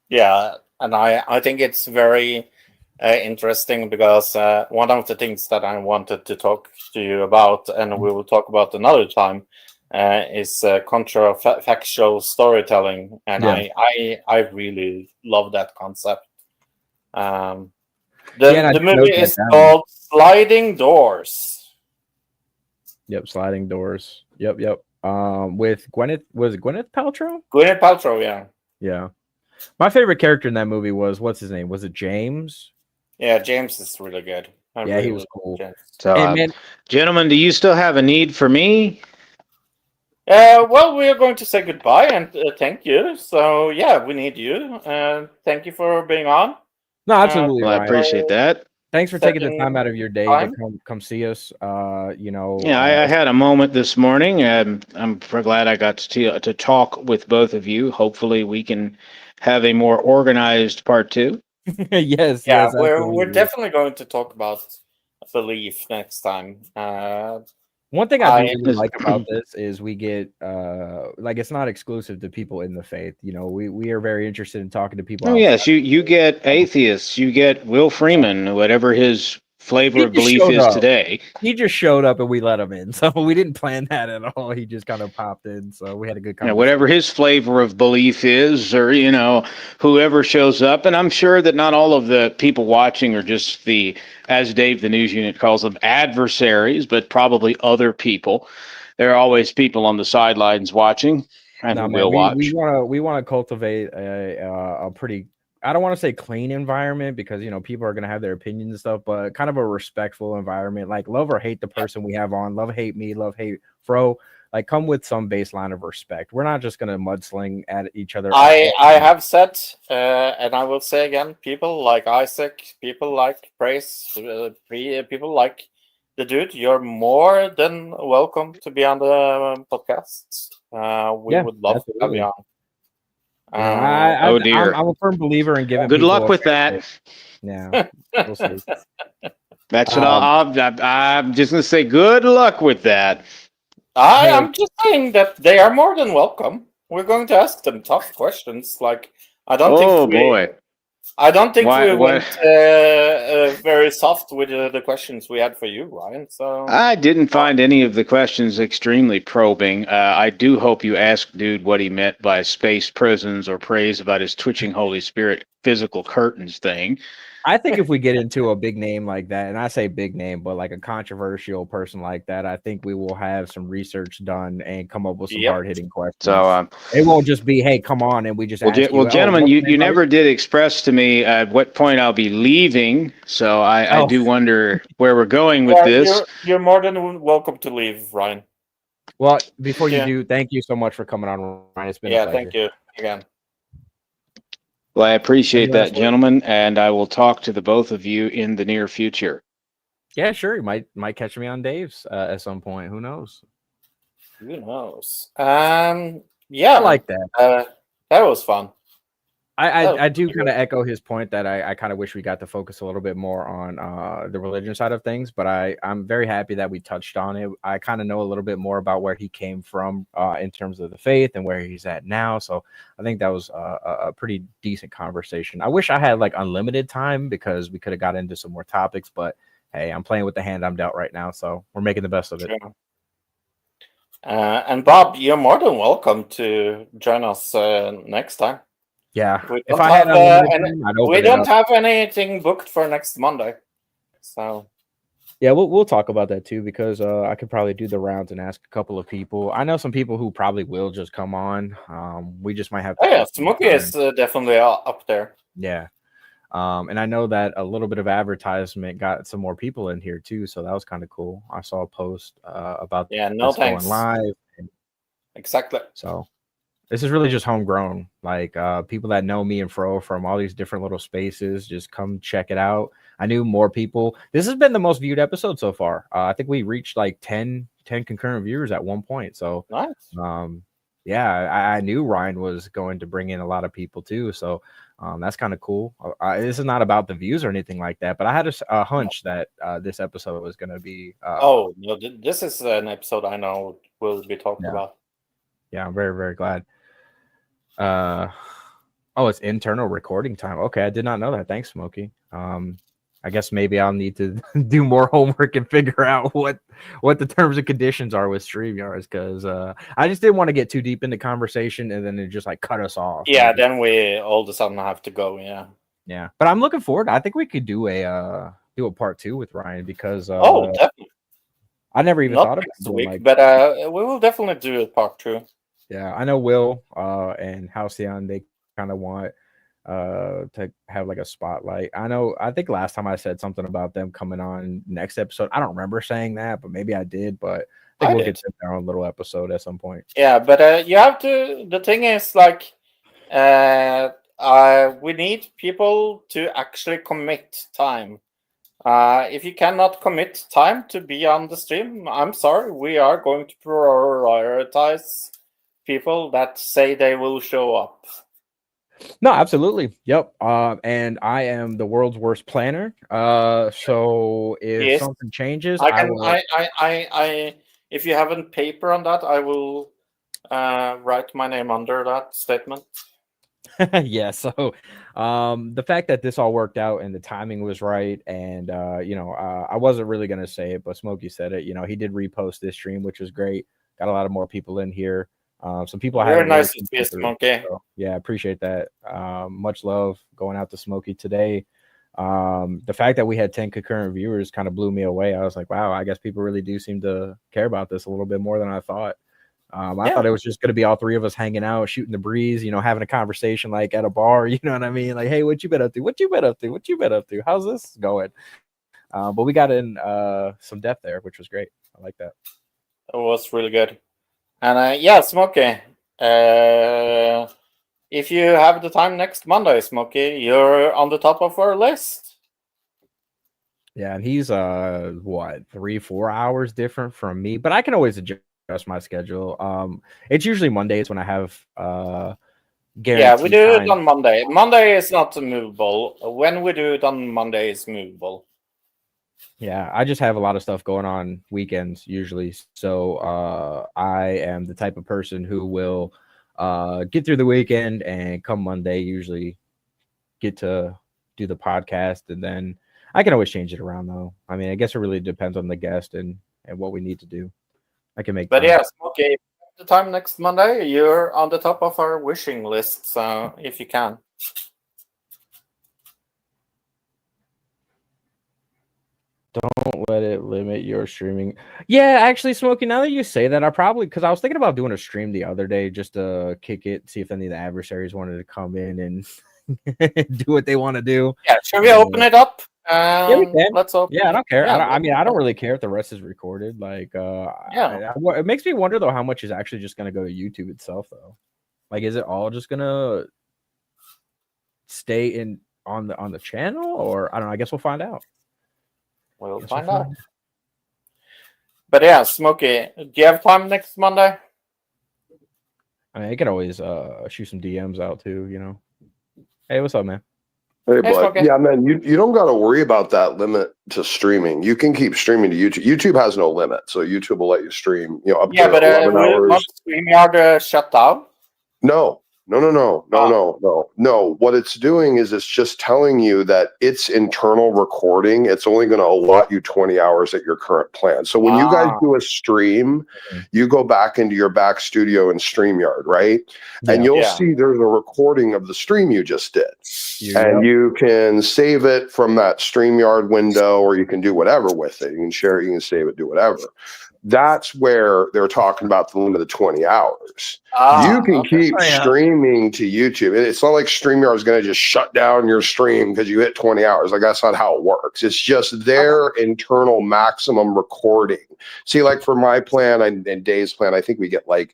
yeah, and I think it's very interesting because one of the things that I wanted to talk to you about, and we will talk about another time, is contra-factual storytelling, and Yeah. I really love that concept. The I did note movie that is down. called Sliding Doors. Yep, Sliding Doors. Yep. With Gwyneth Paltrow? Gwyneth Paltrow, yeah. Yeah. My favorite character in that movie was, what's his name? Was it James? Yeah, James is really good. I Yeah, really he was love cool. James. So, And man, gentlemen, do you still have a need for me? Well, we are going to say goodbye and thank you. So yeah, we need you. Thank you for being on. no, absolutely, Well, I Ryan. appreciate that. Thanks for taking the Setting time out of your day time. to come see us. Yeah, I had a moment this morning, and I'm glad I got to talk with both of you. Hopefully, we can have a more organized part 2. yes, Yeah, yes, we're absolutely. definitely going to talk about belief next time. One thing I do I really like about this is we get like, it's not exclusive to people in the faith. We are very interested in talking to people Oh outside. yes, you get atheists, you get Will Freeman, whatever his flavor He of just belief showed is up. today. He just showed up and we let him in. So we didn't plan that at all. He just kind of popped in. So we had a good conversation. Whatever his flavor of belief is, or whoever shows up, and I'm sure that not all of the people watching are just the, as Dave the news unit calls them, adversaries, but probably other people. There are always people on the sidelines watching, and No, who man, will watch. we want to cultivate a pretty, I don't want to say clean environment, because people are gonna have their opinions and stuff, but kind of a respectful environment. Like, love or hate the person we have on, love hate me, love hate Fro. Like, come with some baseline of respect. We're not just gonna mudsling at each other. I have said, and I will say again, people like Isaac, people like Praise, people like the dude, you're more than welcome to be on the podcast. We Yeah, would love to have you on. Oh dear. I'm a firm believer in giving Good people luck a with fair that. shake. Yeah, we'll see. That's what I'm just gonna say. Good luck with that. Hey, I'm just saying that they are more than welcome. We're going to ask them tough questions. Like, I don't Oh think boy. we Why? went very soft with the questions we had for you, Ryan. So I didn't find any of the questions extremely probing. I do hope you asked dude what he meant by space prisons or praise about his twitching Holy Spirit physical curtains thing. I think if we get into a big name like that, and I say big name, but like a controversial person like that, I think we will have some research done and come up with some Yep. hard hitting questions. So, it won't just be, hey, come on, and we just ask you. gentlemen, what you about never did express to me at what point I'll be leaving. So I do wonder where we're going with this. You're more than welcome to leave, Ryan. Well, before you Yeah. do, thank you so much for coming on, Ryan. It's been a pleasure. Thank you again. Well, I appreciate Any that, last words? gentlemen, and I will talk to the both of you in the near future. Yeah, sure. You might catch me on Dave's at some point. Who knows? Who knows? Yeah, I like that. That was fun. I do kind of echo his point that I kind of wish we got to focus a little bit more on the religion side of things, but I'm very happy that we touched on it. I kind of know a little bit more about where he came from in terms of the faith and where he's at now. So I think that was a pretty decent conversation. I wish I had like unlimited time because we could have got into some more topics, but hey, I'm playing with the hand I'm dealt right now, so we're making the best of it. Sure. And Bob, you're more than welcome to join us next time. Yeah, if I had we don't have anything booked for next Monday, so yeah, we'll talk about that too, because I could probably do the rounds and ask a couple of people. I know some people who probably will just come on. We just might have. Smokey is definitely up there. Yeah, and I know that a little bit of advertisement got some more people in here too, so that was kind of cool. I saw a post about no thanks going live. Exactly. So. This is really just homegrown. Like people that know me and Fro from all these different little spaces, just come check it out. I knew more people. This has been the most viewed episode so far. I think we reached like 10 concurrent viewers at one point. So nice. Yeah, I knew Ryan was going to bring in a lot of people too. So that's kind of cool. This is not about the views or anything like that, but I had a hunch that this episode was going to be. No, this is an episode I know we'll be talking about. Yeah, I'm very, very glad. Oh, it's internal recording time. Okay, I did not know that. Thanks, Smokey. I guess maybe I'll need to do more homework and figure out what the terms and conditions are with StreamYards, because I just didn't want to get too deep into conversation and then it just like cut us off. Yeah, then we all of a sudden have to go. Yeah. Yeah, but I'm looking forward. I think we could do a part 2 with Ryan, because Definitely. I never even Not thought about next doing week, like, but we will definitely do a part 2. yeah, I know Will and Halcyon, they kind of want to have like a spotlight. I think last time I said something about them coming on next episode. I don't remember saying that, but maybe I did. But I think we'll get to their own little episode at some point. Yeah, but you have to. The thing is, like, we need people to actually commit time. If you cannot commit time to be on the stream, I'm sorry. We are going to prioritize people that say they will show up. No, absolutely. Yep. And I am the world's worst planner. So if something changes, if you have a paper on that, I will write my name under that statement. Yeah. So the fact that this all worked out and the timing was right, and I wasn't really gonna say it, but Smokey said it. He did repost this stream, which was great. Got a lot of more people in here. Some people very nice to see Smokey. So, yeah, appreciate that. Much love going out to Smokey today. The fact that we had 10 concurrent viewers kind of blew me away. I was like, wow, I guess people really do seem to care about this a little bit more than I thought. I thought it was just going to be all three of us hanging out, shooting the breeze, having a conversation like at a bar, you know what I mean? Like, hey, what you been up to? What you been up to? What you been up to? How's this going? But we got in some depth there, which was great. I like that. It was really good. And Smokey, if you have the time next Monday, Smokey, you're on the top of our list. Yeah, and he's 3-4 hours different from me, but I can always adjust my schedule. It's usually Mondays when I have yeah, we do it on Monday. Monday is not movable. When we do it on Monday, it's movable. Yeah, I just have a lot of stuff going on weekends usually. So I am the type of person who will get through the weekend and come Monday usually get to do the podcast, and then I can always change it around though. I mean, I guess it really depends on the guest and what we need to do. I can make. But yeah, okay. The time next Monday, you're on the top of our wishing list. So if you can. Don't let it limit your streaming. Yeah, actually, Smokey, now that you say that, because I was thinking about doing a stream the other day just to kick it, see if any of the adversaries wanted to come in and do what they want to do. Yeah, should we open it up? Yeah, we can. Let's open. Yeah, I don't care. I don't really care if the rest is recorded. Like, it makes me wonder though how much is actually just gonna go to YouTube itself though. Like, is it all just gonna stay on the channel, or I don't know? I guess we'll find out. We'll find out. But yeah, Smokey, do you have time next Monday? I mean, I could always shoot some DMs out too. Hey, what's up, man? Hey, bud. Yeah, man, you don't got to worry about that limit to streaming. You can keep streaming to YouTube. YouTube has no limit, so YouTube will let you stream. Up to 11 hours. Will StreamYard shut down? No. What it's doing is it's just telling you that it's internal recording. It's only going to allot you 20 hours at your current plan. So when you guys do a stream, you go back into your back studio in StreamYard, right? Yeah. And you'll see there's a recording of the stream you just did. And you can save it from that StreamYard window, or you can do whatever with it. You can share it, you can save it, do whatever. That's where they're talking about the limit of 20 hours. You can keep streaming to YouTube. It's not like StreamYard is going to just shut down your stream because you hit 20 hours. Like, that's not how it works. It's just their internal maximum recording. See, like for my plan and Dave's plan, I think we get like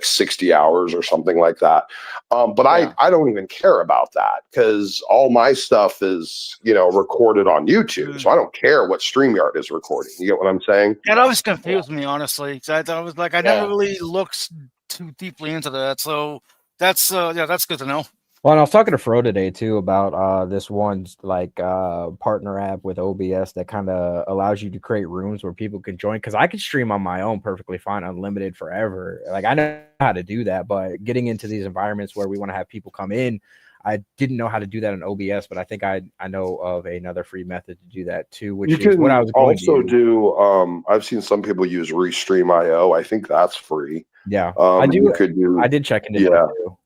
60 hours or something like that. But I don't even care about that because all my stuff is, recorded on YouTube. So I don't care what StreamYard is recording. You get what I'm saying? That always confused me, honestly. Because I was like, I never really looked too deeply into that. So that's good to know. Well, and I was talking to Fro today too about this one partner app with OBS that kind of allows you to create rooms where people can join. Because I could stream on my own perfectly fine, unlimited forever. Like, I know how to do that, but getting into these environments where we want to have people come in, I didn't know how to do that in OBS, but I think I know of another free method to do that too, which You is what I can was going to also use. do. I've seen some people use Restream.io. I think that's free. Yeah, I do. You could do. I did check into Yeah. that too.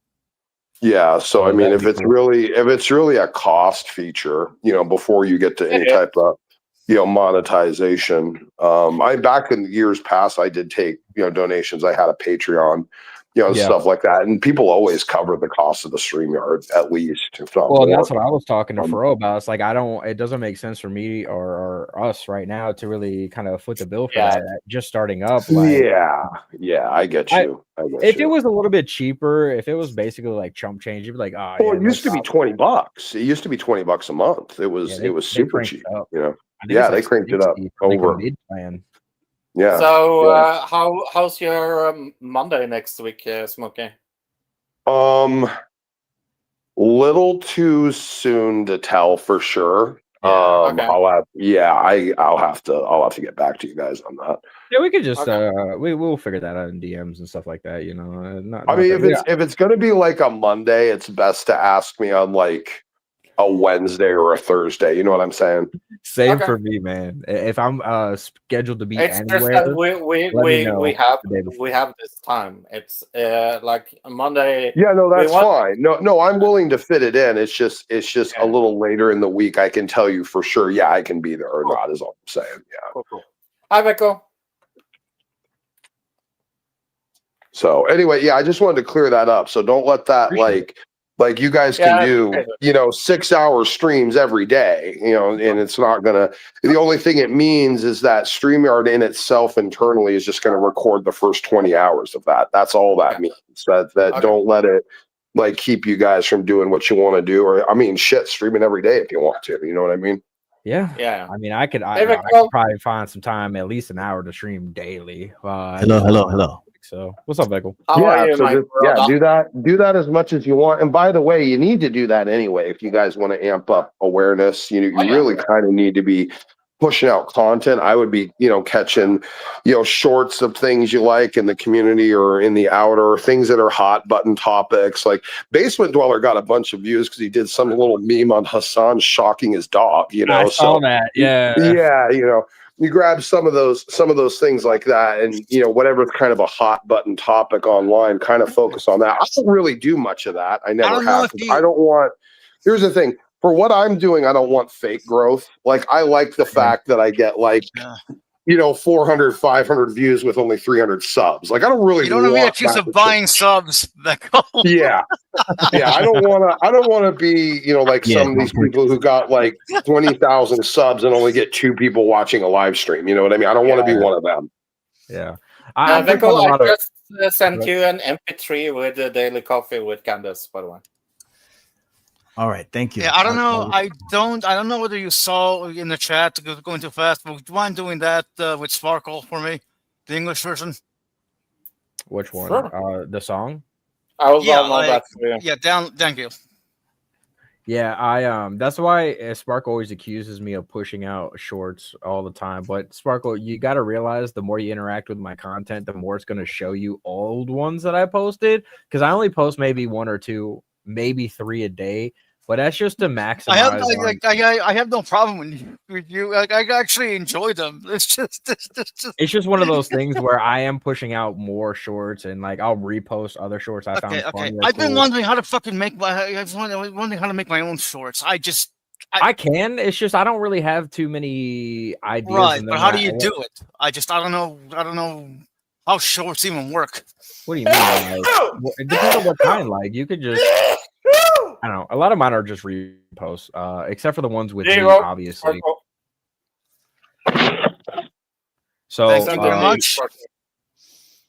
Yeah. So I mean, that'd if be it's cool. really a cost feature, before you get to any type of monetization. I back in years past, I did take donations. I had a Patreon, and Yeah. stuff like that, and people always cover the cost of the StreamYard at least, if not Well, and more. that's what I was talking to Fro about. It's like it doesn't make sense for me or us right now to really kind of foot the bill for that. Just starting up, like Yeah, I get you. If it was a little bit cheaper, if it was basically like chump change, you'd be like, oh, well, yeah, it used to be $20. It used to be $20 a month. It was they super cranked cheap. it up. Yeah, I think it's they like cranked it up 60 for like a over. mid plan. Yeah. So how's your Monday next week, Smokey? Little too soon to tell for sure. Okay. I'll have to get back to you guys on that. Yeah, we could just we'll figure that out in DMs and stuff like that. I mean, if it's gonna be like a Monday, it's best to ask me on like a Wednesday or a Thursday. You know what I'm saying? Same for me, man. If I'm scheduled to be anywhere, we have this time. It's like Monday. Yeah, no, that's fine. No, I'm willing to fit it in. It's just a little later in the week. I can tell you for sure. Yeah, I can be there or not. Is all I'm saying. Yeah. Cool. Hi, Becco. So anyway, I just wanted to clear that up. So don't let that like you guys can do 6-hour streams every day, and it's not gonna. The only thing it means is that StreamYard in itself internally is just gonna record the first 20 hours of that. That's all that means. That don't let it like keep you guys from doing what you want to do, or I mean, streaming every day if you want to. You know what I mean? Yeah. I mean, I could probably find some time, at least an hour to stream daily. Hello. So, what's up, Michael? Do that as much as you want. And by the way, you need to do that anyway if you guys want to amp up awareness. You really kind of need to be pushing out content. I would be, catching, shorts of things you like in the community or in the outer, things that are hot button topics. Like Basement Dweller got a bunch of views because he did some little meme on Hassan shocking his dog. I saw that. Yeah. Yeah. You grab some of those things like that, and whatever's kind of a hot button topic online, kind of focus on that. I don't really do much of that. I never have. I don't want. Here's the thing. For what I'm doing, I don't want fake growth. Like I like the fact that I get 400, 500 views with only 300 subs. Like I don't really. You don't want to be accused of buying subs. Yeah. I don't want to be, like some of these people who got like 20,000 subs and only get 2 people watching a live stream. You know what I mean? I don't want to be one of them. Yeah. I just sent you an MP3 with the daily coffee with Candace, by the way. All right, thank you. Yeah, I don't know. I don't know whether you saw in the chat going too fast, but would you mind doing that with Sparkle for me, the English version? Which one? Sure. The song? I will download that for you. Yeah, thank you. Yeah, that's why Sparkle always accuses me of pushing out shorts all the time. But Sparkle, you got to realize the more you interact with my content, the more it's going to show you old ones that I posted. Because I only post maybe 1 or 2, maybe 3 a day. But that's just to maximize. I have no problem with you. Like I actually enjoy them. It's just one of those things where I am pushing out more shorts and like I'll repost other shorts I found funny. I've been wondering how to fucking make wondering how to make my own shorts. I can. It's just I don't really have too many ideas. Right, but how do you do it? I don't know how shorts even work. What do you mean? It depends on what kind. Like you could just. I don't know. A lot of mine are just reposts, except for the ones with me, obviously. So thank you very much.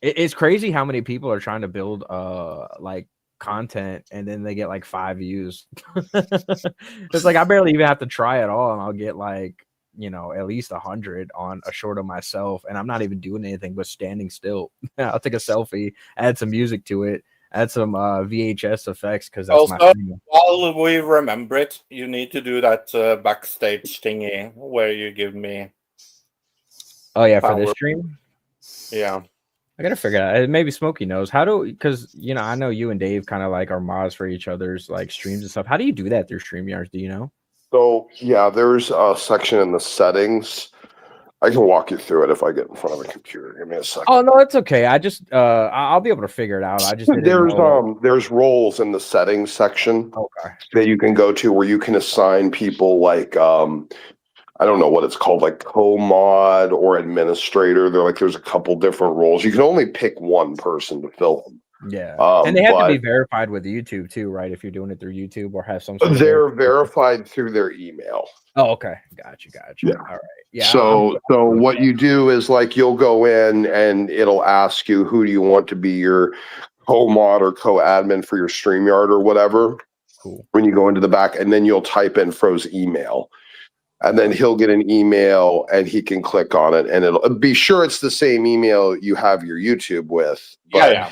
It's crazy how many people are trying to build like content and then they get like 5 views. It's like I barely even have to try at all, and I'll get like at least 100 on a short of myself, and I'm not even doing anything but standing still. I'll take a selfie, add some music to it. Add some VHS effects because that's also, my thing. While we remember it, you need to do that backstage thingy where you give me. Oh yeah, for this stream. Yeah. I gotta figure it out. Maybe Smokey knows how to, because I know you and Dave kind of like are mods for each other's like streams and stuff. How do you do that through StreamYards? Do you know? So yeah, there's a section in the settings. I can walk you through it if I get in front of a computer. Give me a second. Oh no, it's okay. I just I'll be able to figure it out. I just didn't know. There's roles in the settings section Okay. that you can go to where you can assign people like I don't know what it's called, like co-mod or administrator. There's a couple different roles. You can only pick one person to fill them. Yeah, and they have to be verified with YouTube too, right? If you're doing it through YouTube or have some. They're verified through their email. Oh, okay, gotcha. Yeah. All right. Yeah. So what you do is like you'll go in and it'll ask you who do you want to be your co-mod or co-admin for your StreamYard or whatever. Cool. When you go into the back, and then you'll type in Fro's email. And then he'll get an email and he can click on it, and it'll be sure it's the same email you have your YouTube with. But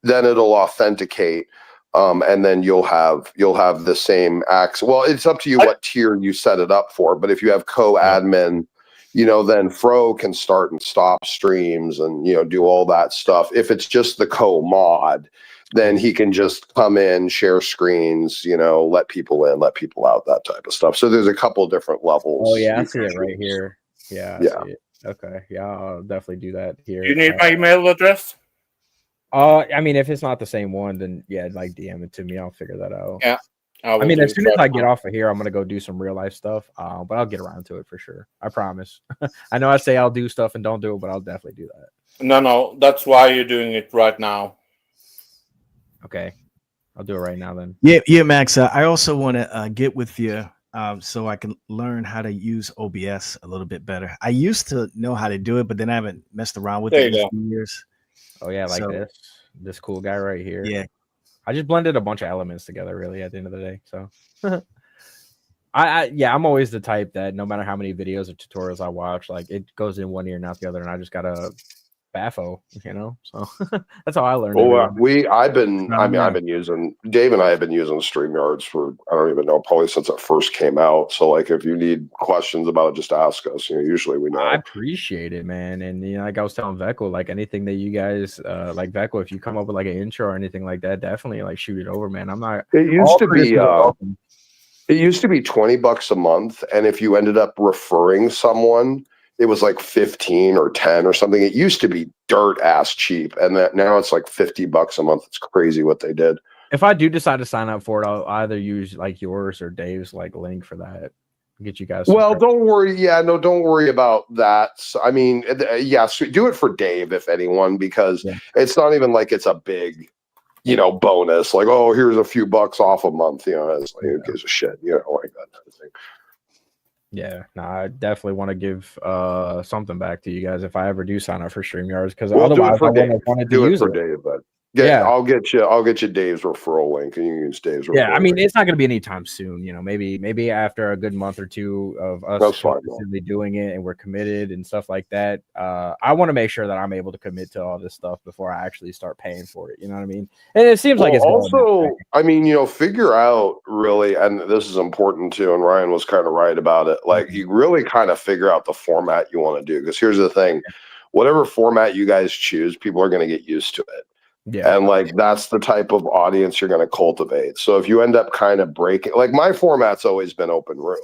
then it'll authenticate, and then you'll have the same access. Well, it's up to you what tier you set it up for. But if you have co-admin, then Fro can start and stop streams and do all that stuff. If it's just the co-mod, then he can just come in, share screens, let people in, let people out, that type of stuff. So there's a couple of different levels. Oh yeah, I see it right here. Yeah. I see it. Okay. Yeah, I'll definitely do that here. You need my email address? I mean, if it's not the same one, then yeah, like DM it to me. I'll figure that out. Yeah. I mean, as soon as I get off of here, I'm gonna go do some real life stuff. But I'll get around to it for sure. I promise. I know I say I'll do stuff and don't do it, but I'll definitely do that. No, that's why you're doing it right now. Okay, I'll do it right now then. Yeah, Max. I also want to get with you so I can learn how to use OBS a little bit better. I used to know how to do it, but then I haven't messed around with it in a few years. Oh yeah, like this cool guy right here. Yeah, I just blended a bunch of elements together. Really, at the end of the day, so. I'm always the type that no matter how many videos or tutorials I watch, like it goes in one ear and out the other, and I just gotta baffo, so that's how I learned. I've been using Dave and I have been using StreamYards for I don't even know, probably since it first came out. So like if you need questions about it, just ask us. Usually we know. I appreciate it, man. And like I was telling Vecco, like anything that you guys like Vecco, if you come up with like an intro or anything like that, definitely like shoot it over, man. I'm not it used to be $20 a month, and if you ended up referring someone, it was like 15 or 10 or something. It used to be dirt ass cheap, and that now it's like $50 a month. It's crazy what they did. If I do decide to sign up for it, I'll either use like yours or Dave's like link for that. Get you guys. Well, don't worry. Yeah, no, don't worry about that. So, I mean, do it for Dave if anyone, because it's not even like it's a big, bonus. Like, oh, here's a few bucks off a month. It's like who gives a shit. Like that type of thing. Yeah, no, I definitely want to give something back to you guys if I ever do sign up for StreamYards, because otherwise I want to do it use for Dave. But I'll get you Dave's referral link, and you can use Dave's referral. Yeah, I mean it's not going to be anytime soon. Maybe after a good month or two of us consistently doing it and we're committed and stuff like that. I want to make sure that I'm able to commit to all this stuff before I actually start paying for it. You know what I mean? And it seems like it's also. I mean, figure out really, and this is important too. And Ryan was kind of right about it. Like you really kind of figure out the format you want to do, because here's the thing: whatever format you guys choose, people are going to get used to it. Yeah. And like that's the type of audience you're going to cultivate. So if you end up kind of breaking, like my format's always been open room.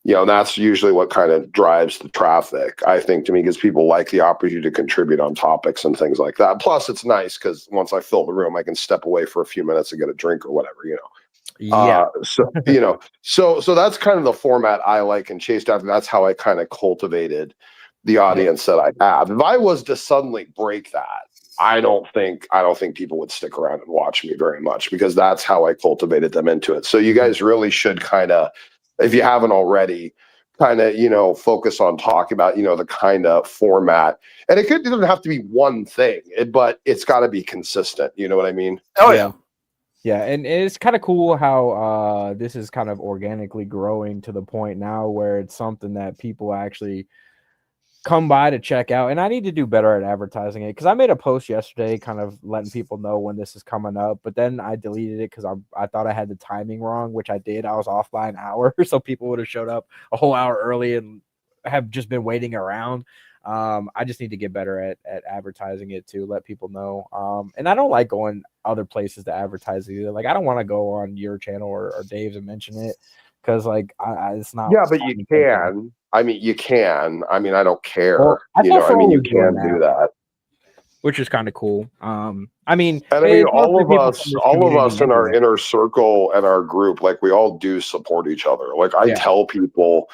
That's usually what kind of drives the traffic, I think, to me, because people like the opportunity to contribute on topics and things like that. Plus, it's nice because once I fill the room, I can step away for a few minutes and get a drink or whatever, Yeah. So that's kind of the format I like and chased after. That's how I kind of cultivated the audience that I have. If I was to suddenly break that, I don't think people would stick around and watch me very much, because that's how I cultivated them into it. So you guys really should kind of, if you haven't already, kind of, focus on talking about, the kind of format. And it doesn't have to be one thing, but it's got to be consistent. You know what I mean? Oh, yeah. Yeah, and it's kind of cool how this is kind of organically growing to the point now where it's something that people actually come by to check out. And I need to do better at advertising it, because I made a post yesterday kind of letting people know when this is coming up, but then I deleted it because I thought I had the timing wrong, which I did. I was off by an hour, so people would have showed up a whole hour early and have just been waiting around. I just need to get better at advertising it to let people know. And I don't like going other places to advertise either. Like I don't want to go on your channel or Dave's and mention it because like it's not. Yeah, but you can. I mean, you can. I mean, I don't care. Well, you know, I mean, you can do that, which is kind of cool. I mean, and I mean, all of us in our inner circle and our group, like we all do support each other. Like I tell people,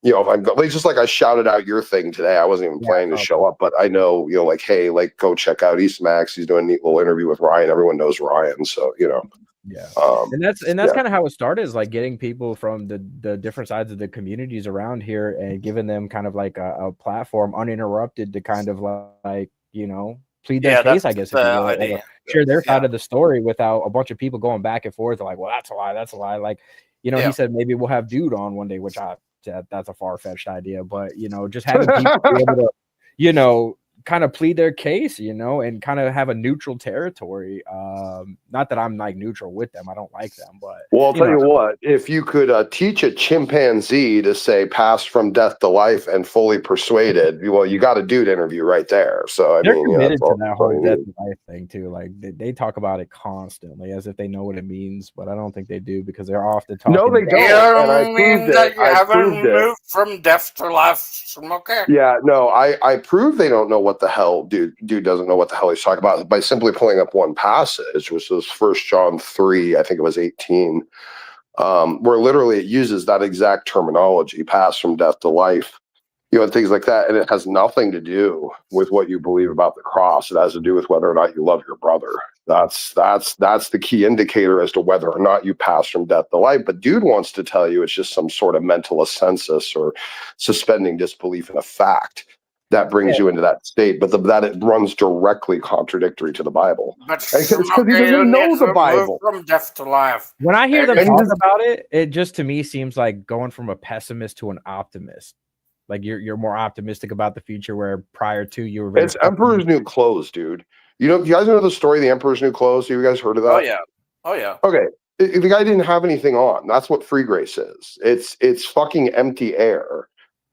you know, if I'm like, just like I shouted out your thing today, I wasn't even planning to show up, but I know, you know, like, hey, like go check out East Max. He's doing a neat little interview with Ryan. Everyone knows Ryan, so you know. Yeah, and that's kind of how it started, is like getting people from the different sides of the communities around here and giving them kind of like a platform uninterrupted to kind of like, you know, plead their case, I guess, if you will, or share their side of the story without a bunch of people going back and forth like, well, that's a lie. Like, you know, he said maybe we'll have Dude on one day, which that's a far-fetched idea, but you know, just having people be able to, you know, kind of plead their case, you know, and kind of have a neutral territory. Not that I'm like neutral with them, I don't like them, but well, I'll tell you what, if you could teach a chimpanzee to say pass from death to life and fully persuaded, well, you got a Dude interview right there. So they're committed to that whole death to life thing too. Like they talk about it constantly as if they know what it means, but I don't think they do because they're often talking. No, they don't. And I proved it. You haven't moved from death to life. Okay. Yeah, no, I proved they don't know what the hell Dude doesn't know what the hell he's talking about by simply pulling up one passage, which was 1 John 3, I think it was 18, where literally it uses that exact terminology, pass from death to life, you know, and things like that. And it has nothing to do with what you believe about the cross. It has to do with whether or not you love your brother. That's the key indicator as to whether or not you pass from death to life. But Dude wants to tell you it's just some sort of mental assensus or suspending disbelief in a fact that brings you into that state, but that it runs directly contradictory to the Bible. But it's because he doesn't know the Bible. From death to life. When I hear them talk about it, it just to me seems like going from a pessimist to an optimist. Like you're more optimistic about the future, where prior to you were. It's Emperor's New Clothes, dude. You know, you guys know the story of the Emperor's New Clothes? Have you guys heard of that? Oh yeah. Okay. The guy didn't have anything on. That's what free grace is. It's fucking empty air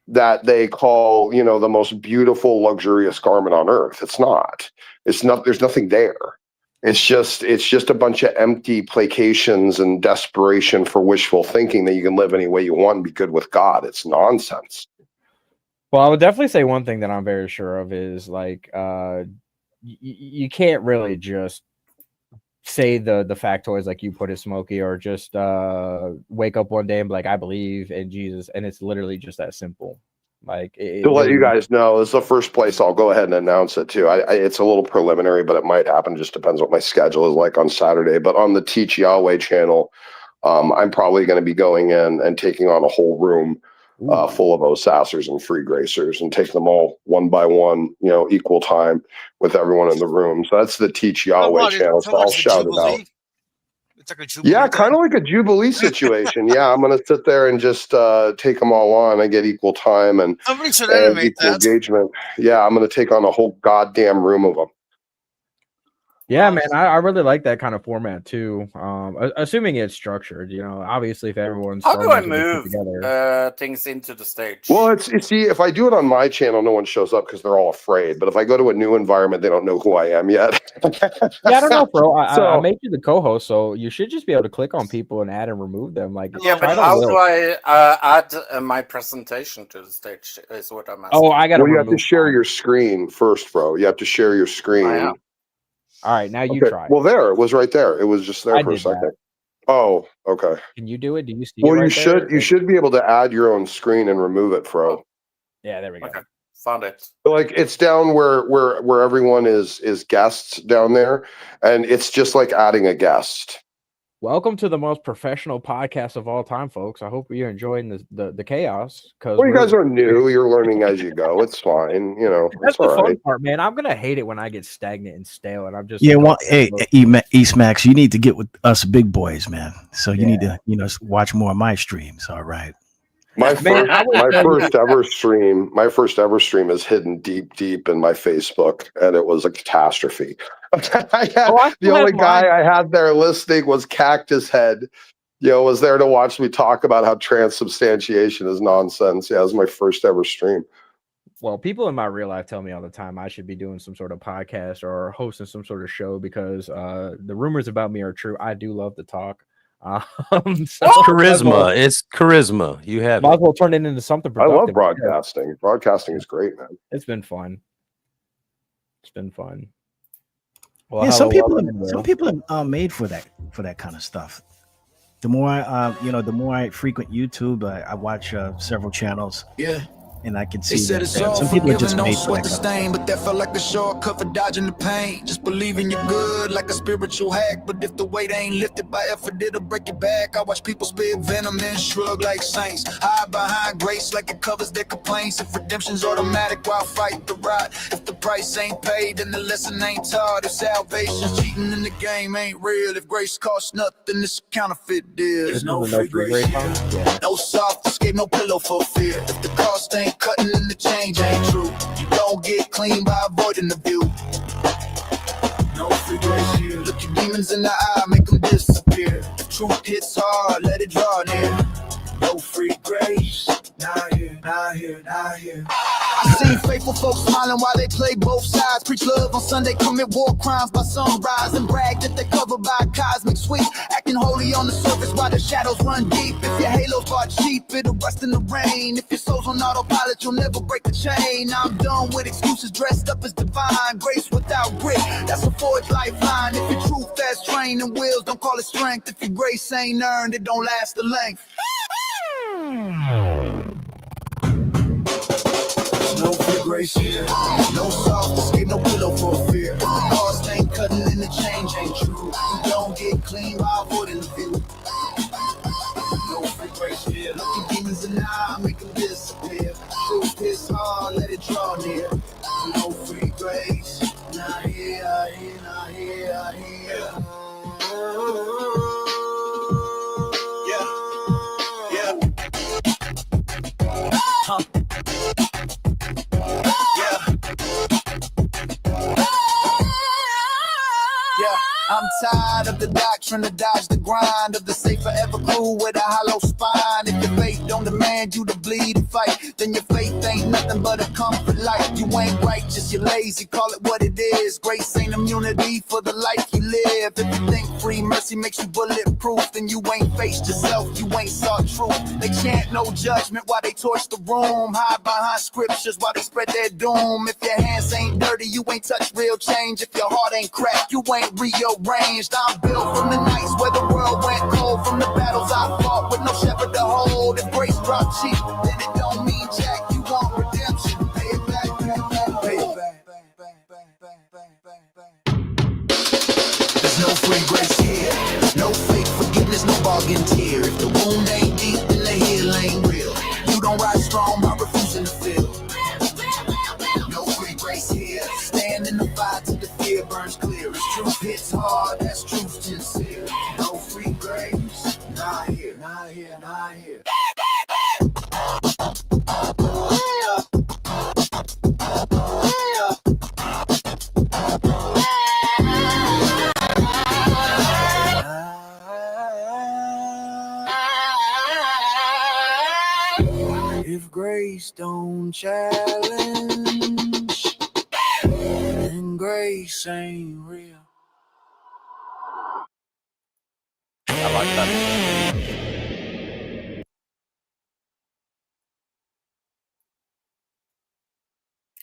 that they call, you know, the most beautiful, luxurious garment on earth. It's not. It's not. There's nothing there. It's just a bunch of empty placations and desperation for wishful thinking that you can live any way you want and be good with God. It's nonsense. Well, I would definitely say one thing that I'm very sure of is like you can't really just say the factoids like you put it, Smokey, or just wake up one day and be like, I believe in Jesus, and it's literally just that simple. Like to let you guys know, this is the first place I'll go ahead and announce it too. It's a little preliminary, but it might happen. It just depends what my schedule is like on Saturday. But on the Teach Yahweh channel, I'm probably going to be going in and taking on a whole room full of Osassers and free gracers and take them all one by one, you know, equal time with everyone in the room. So that's the Teach Yahweh channel. So I'll shout it out. It's like a Jubilee. Yeah, kind of like a Jubilee situation. Yeah, I'm going to sit there and just take them all on. I get equal time and somebody should animate equal that. engagement. Yeah, I'm going to take on a whole goddamn room of them. Yeah, man, I really like that kind of format too. Assuming it's structured, you know, obviously if everyone's how do I move things into the stage? Well, see, if I do it on my channel, no one shows up because they're all afraid. But if I go to a new environment, they don't know who I am yet. Yeah, I don't know, bro. I made you the co-host, so you should just be able to click on people and add and remove them. Like, yeah, but how do I add my presentation to the stage? Is what I'm asking. Oh, I got. Well, you have to share your screen first, bro. You have to share your screen. All right, now you try. Well, there it was right there. It was just there for a second. That. Oh, okay. Can you do it? Do you see? Well, it right you should be able to add your own screen and remove it, Fro. Yeah, there we go. Okay. Found it. Like it's down where everyone is guests down there, and it's just like adding a guest. Welcome to the most professional podcast of all time, folks. I hope you're enjoying the chaos. Well, you guys are new. You're learning as you go. It's fine. You know, that's the fun part, man. I'm gonna hate it when I get stagnant and stale, and I'm just hey, East Max, you need to get with us big boys, man. So you need to, you know, watch more of my streams. All right. My first ever stream is hidden deep in my Facebook, and it was a catastrophe. The only guy I had there listening was Cactus Head. You know, was there to watch me talk about how transubstantiation is nonsense. Yeah, it was my first ever stream. Well, people in my real life tell me all the time I should be doing some sort of podcast or hosting some sort of show because the rumors about me are true. I do love to talk. So It's charisma. It's charisma. You have might as well turn it into something I productive. love broadcasting. Broadcasting is great, man. It's been fun. It's been fun. Well, Yeah, hello, some people are made for that kind of stuff. The more the more I frequent YouTube, I watch several channels. Yeah. And I can see They said that it's all some people are just forgiven, don't made for sweat that the kind of stain, but that felt like a shortcut for dodging the pain. Just believing you're good, like a spiritual hack. But if the weight ain't lifted by effort, it'll break your back. I watch people spit venom and shrug like saints. Hide behind grace like it covers their complaints. If redemption's automatic, why fight the ride? If the price ain't paid, then the lesson ain't taught. If salvation's cheating in the game ain't real. If grace costs nothing, it's a counterfeit deal. There's no free grace here. No soft escape, no pillow for fear. If the cost ain't cutting and the change ain't true, you don't get clean by avoiding the view. No free grace here. Look your demons in the eye, make them disappear. If truth hits hard, let it draw near. No free grace. Not here, not here, not here. I seen faithful folks smiling while they play both sides. Preach love on Sunday, commit war crimes by sunrise, and brag that they covered by a cosmic sweep. Acting holy on the surface while the shadows run deep. If your halo's bought cheap, it'll rust in the rain. If your soul's on autopilot, you'll never break the chain. I'm done with excuses dressed up as divine. Grace without grit, that's a forged lifeline. If your truth has training wheels, don't call it strength. If your grace ain't earned, it don't last the length. No free grace here. No soft escape, no pillow for fear. If the cost ain't cutting and the change ain't true, you don't get clean by avoiding the view. No free grace here. Look your demons in the eye, make them disappear. Truth is hard, let it draw near. No free grace. Not here, not here, not here, not here. Huh. I'm tired of the doctrine to dodge the grind of the safe forever crew with a hollow spine. If your faith don't demand you to bleed and fight, then your faith ain't nothing but a comfort light. You ain't righteous, you're lazy, call it what it is. Grace ain't immunity for the life you live. If you think free mercy makes you bulletproof, then you ain't faced yourself, you ain't saw truth. They chant no judgment while they torch the room, hide behind scriptures while they spread their doom. If your hands ain't dirty, you ain't touched real change. If your heart ain't cracked, you ain't rearranged. I'm built from the nights where the world went cold, from the battles I fought with no shepherd to hold. If grace dropped cheap, then it don't mean jack. You want redemption, pay it back, pay it back. There's no free grace here, no fake forgiveness, no bargain tier. If the wound ain't deep, then the heel ain't real. You don't rise strong by refusing to feel. No free grace here, stand in the fire till the fear burns clear. As truth hits hard, that's truth sincere. No free grace, not here, not here, not here. If grace don't challenge, then grace ain't real. I like that.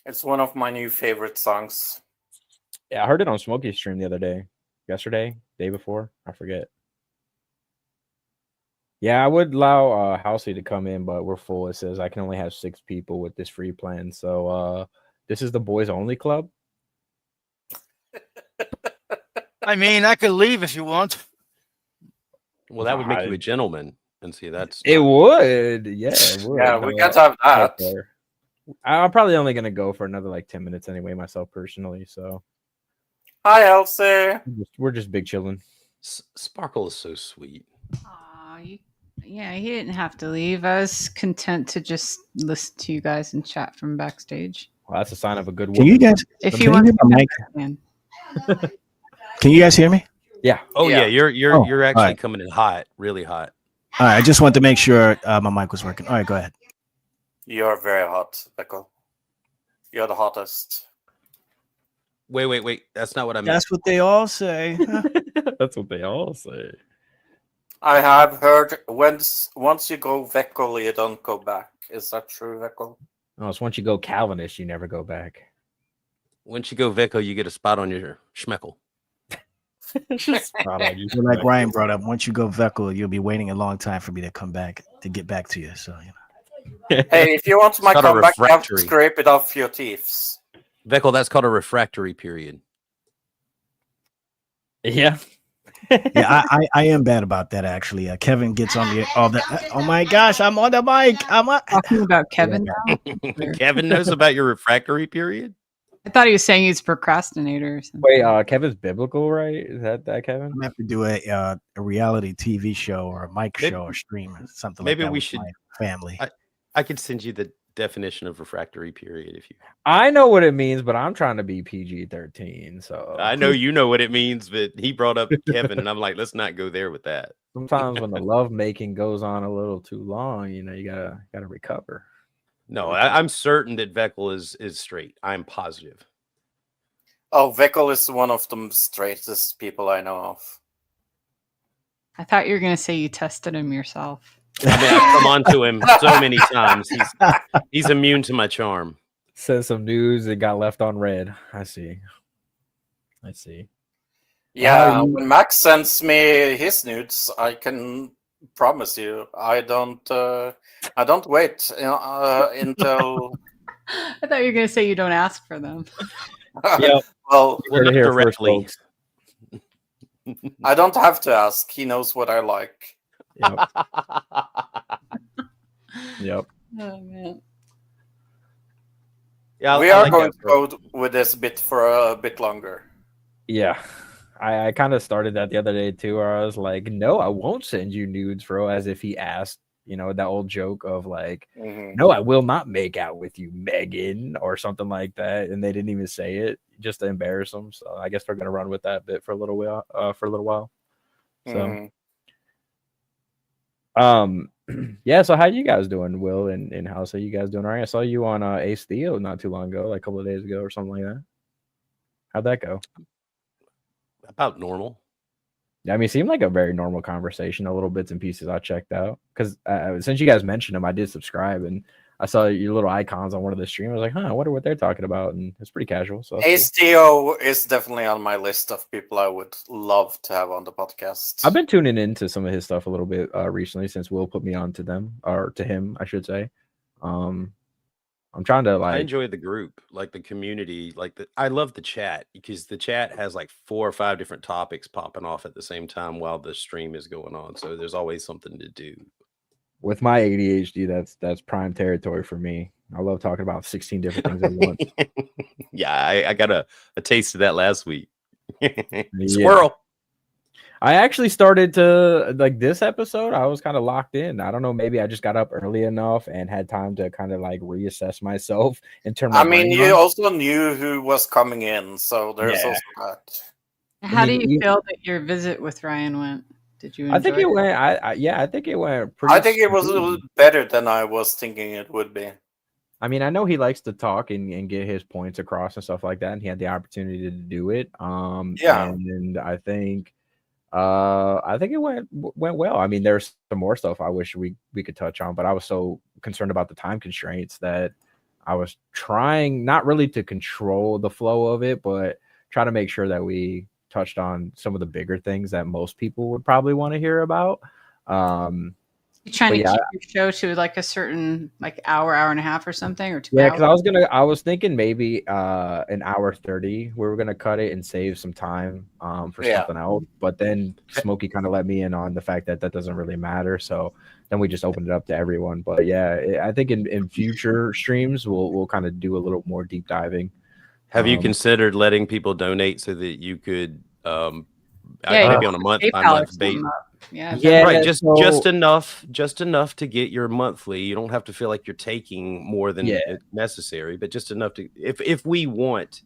It's one of my new favorite songs. Yeah, I heard it on Smokey's stream the other day. Yesterday, day before, I forget. Yeah, I would allow Housey to come in, but we're full. It says I can only have 6 people with this free plan. So this is the boys only club. I mean, I could leave if you want. Well, that would make you a gentleman. And see, that's it would. Yeah, it would. Yeah, we can't have that. I'm probably only gonna go for another like 10 minutes anyway, myself personally. So hi, Elsie. We're just big chilling. Sparkle is so sweet. Yeah, he didn't have to leave. I was content to just listen to you guys and chat from backstage. Well, that's a sign of a good woman. Can you guys? If you want to Can you guys hear me? Yeah. Oh yeah, you're actually right. coming in hot, really hot. All right, I just want to make sure my mic was working. All right, go ahead. You're very hot, Becco. You're the hottest. Wait. That's not what I meant. That's what they all say. That's what they all say. I have heard once you go Vekkel, you don't go back. Is that true, Vekkel? No, it's once you go Calvinist, you never go back. Once you go Vico, you get a spot on your schmeckle. Like Ryan brought up, once you go Vekkel, you'll be waiting a long time for me to come back to get back to you. So Hey, if you want my It's called a comeback, you have to refractory. scrape it off your teeth. Veckel, that's called a refractory period. Yeah. yeah, I am bad about that actually. Kevin gets on me all the. Oh my gosh, I'm on the mic. I'm talking about Kevin now. Kevin knows about your refractory period. I thought he was saying he's a procrastinator or something. Wait, Kevin's biblical, right? Is that Kevin? I'm gonna have to do a reality TV show or a mic show or stream or something. Maybe like that we with should. my family. I could send you the definition of refractory period if you. I know what it means, but I'm trying to be PG-13. So I know you know what it means, but he brought up Kevin, and I'm like, let's not go there with that. Sometimes when the love making goes on a little too long, you know, you gotta recover. No, I'm certain that Veckel is straight. I'm positive. Oh, Vekkel is one of the straightest people I know of. I thought you were going to say you tested him yourself. I mean, I've come on to him so many times. He's immune to my charm. Said some news that got left on red. I see. Yeah, when Max sends me his nudes, I can promise you, I don't wait until. I thought you were going to say you don't ask for them. Yeah. Well, not directly. I don't have to ask. He knows what I like. Yep. Yep. Oh man. Yeah, we are going to go with this bit for a bit longer. Yeah. I kind of started that the other day too, where I was like, no, I won't send you nudes, bro, as if he asked, you know, that old joke of like, no, I will not make out with you, Megan, or something like that. And they didn't even say it just to embarrass them. So I guess they're gonna run with that bit for a little while. So yeah, so how you guys doing, Will and House? Are you guys doing all right? I saw you on Ace Theo not too long ago, like a couple of days ago or something like that. How'd that go? About normal. I mean, it seemed like a very normal conversation. A little bits and pieces I checked out because since you guys mentioned them, I did subscribe and I saw your little icons on one of the streams. I was like, I wonder what they're talking about, and it's pretty casual. So Ace Theo is definitely on my list of people I would love to have on the podcast. I've been tuning into some of his stuff a little bit recently since Will put me on to them, or to him, I should say. I'm trying to I enjoy the group, like the community, I love the chat because the chat has like 4 or 5 different topics popping off at the same time while the stream is going on. So there's always something to do. With my ADHD, that's prime territory for me. I love talking about 16 different things at once. Yeah, I got a taste of that last week. Squirrel. I actually started to like this episode. I was kind of locked in. I don't know. Maybe I just got up early enough and had time to kind of like reassess myself and turn. I mean, you also knew who was coming in, so there's also that. How do you feel that your visit with Ryan went? Did you enjoy I think it went. I think it went pretty. I think it was a little better than I was thinking it would be. I mean, I know he likes to talk and get his points across and stuff like that, and he had the opportunity to do it. Yeah, and I think it went well. I mean, there's some more stuff I wish we could touch on, but I was so concerned about the time constraints that I was trying not really to control the flow of it, but try to make sure that we touched on some of the bigger things that most people would probably want to hear about. You're trying to keep your show to like a certain like hour and a half or something, or 2 hours? Yeah, because I was thinking maybe an hour 30. We were gonna cut it and save some time for something else. But then Smokey kind of let me in on the fact that doesn't really matter. So then we just opened it up to everyone. But yeah, I think in future streams we'll kind of do a little more deep diving. Have you considered letting people donate so that you could maybe on a month basis? Yeah, right. Just enough to get your monthly. You don't have to feel like you're taking more than necessary, but just enough to if we want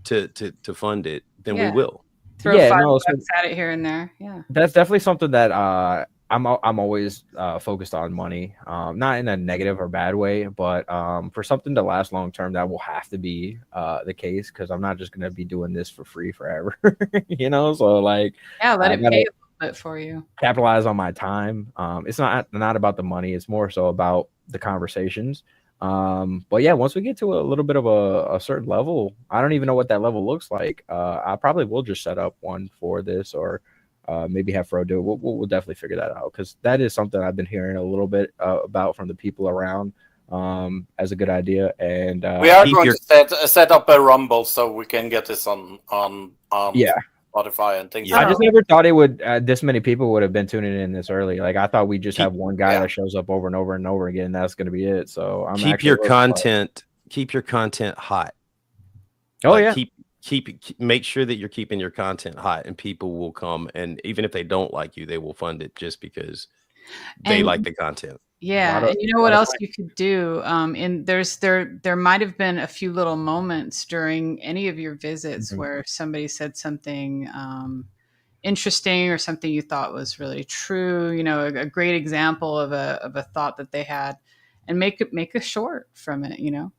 to fund it, then we will. Throw $5 at it here and there. Yeah, that's definitely something that I'm always focused on money, not in a negative or bad way, but for something to last long term, that will have to be the case, because I'm not just gonna be doing this for free forever, you know. So like, Yeah, let I it gotta pay a little bit for you. capitalize on my time. It's not about the money; it's more so about the conversations. But yeah, once we get to a little bit of a certain level, I don't even know what that level looks like. I probably will just set up one for this, or maybe have Fro do it. We'll definitely figure that out, because that is something I've been hearing a little bit about from the people around, as a good idea. And we are going to set up a Rumble so we can get this on yeah, Spotify and things. I just never thought it would this many people would have been tuning in this early. Like, I thought we just have one guy that shows up over and over and over again, and that's going to be it. So I'm keep your content hot. Oh, like, yeah. Make sure that you're keeping your content hot, and people will come, and even if they don't like you, they will fund it just because they like the content. Yeah, and you know what else you could do? And there might have been a few little moments during any of your visits where somebody said something interesting, or something you thought was really true. You know, a great example of a thought that they had, and make a short from it. You know.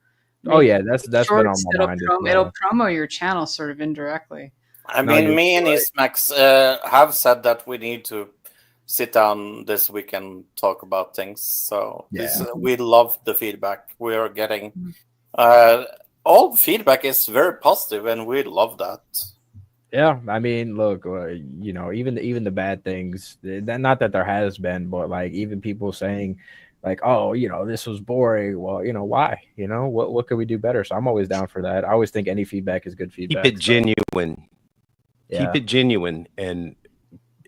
Oh yeah, that's been on my mind. It'll promo your channel sort of indirectly. I mean, me and Ismax have said that we need to sit down this week and talk about things. So we love the feedback we are getting. All feedback is very positive, and we love that. Yeah, I mean, look, you know, even the bad things. Not that there has been, but like even people saying, like, oh, you know, this was boring. Well, you know, why? You know, what could we do better? So I'm always down for that. I always think any feedback is good feedback. Keep it genuine. Yeah. Keep it genuine, and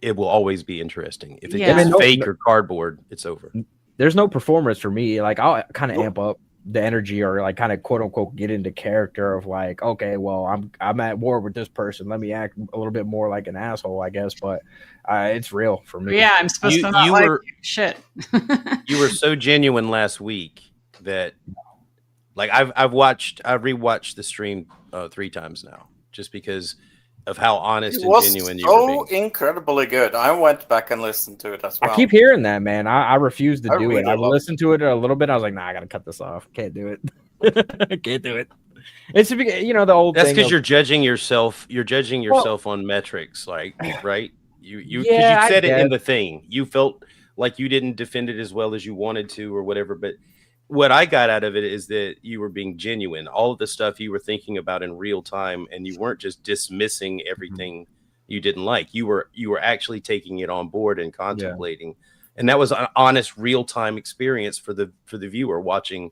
it will always be interesting. If it's fake or cardboard, it's over. There's no performance for me. Like, I'll kind of amp up the energy, or like kind of quote unquote get into character of like, okay, well, I'm at war with this person. Let me act a little bit more like an asshole, I guess. But it's real for me. Yeah, I'm supposed to not like shit. You were so genuine last week that, like, I've rewatched the stream 3 times now, just because of how honest and genuine you were being. So incredibly good. I went back and listened to it as well. I keep hearing that, man. I refuse to do it. I've listened to it a little bit. I was like, nah, I gotta cut this off. Can't do it. Can't do it. It's, you know, the old. That's because you're judging yourself. You're judging yourself on metrics, like, right? You said it in the thing. You felt like you didn't defend it as well as you wanted to, or whatever. But what I got out of it is that you were being genuine. All of the stuff you were thinking about in real time, and you weren't just dismissing everything you didn't like. You were actually taking it on board and contemplating. And that was an honest, real time experience for the viewer watching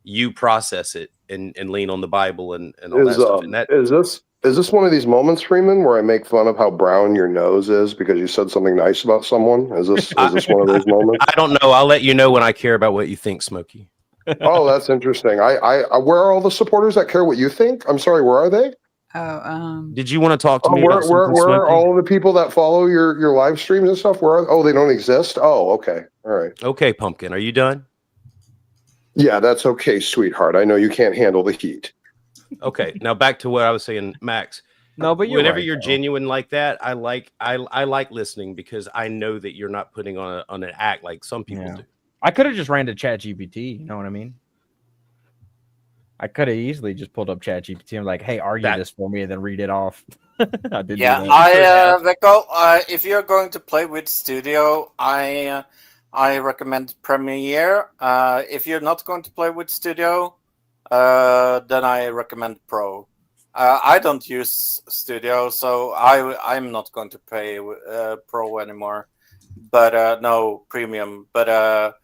you process it and lean on the Bible and all that stuff. And that is this one of these moments, Freeman, where I make fun of how brown your nose is because you said something nice about someone? Is this one of those moments? I don't know. I'll let you know when I care about what you think, Smokey. Oh, that's interesting. I where are all the supporters that care what you think? I'm sorry, where are they? Did you want to talk to me about where are all the people that follow your live streams and stuff? They don't exist? Oh, okay. All right. Okay, Pumpkin, are you done? Yeah, that's okay, sweetheart. I know you can't handle the heat. Okay, now back to what I was saying, Max. No, but whenever you're genuine like that, I like listening, because I know that you're not putting on an act like some people do. I could have just ran to ChatGPT. You know what I mean? I could have easily just pulled up ChatGPT and like, hey, argue this for me, and then read it off. I did. Yeah, Veko, if you're going to play with Studio, I recommend Premiere. If you're not going to play with Studio, then I recommend Pro. I don't use Studio, so I'm not going to pay Pro anymore. But no Premium. But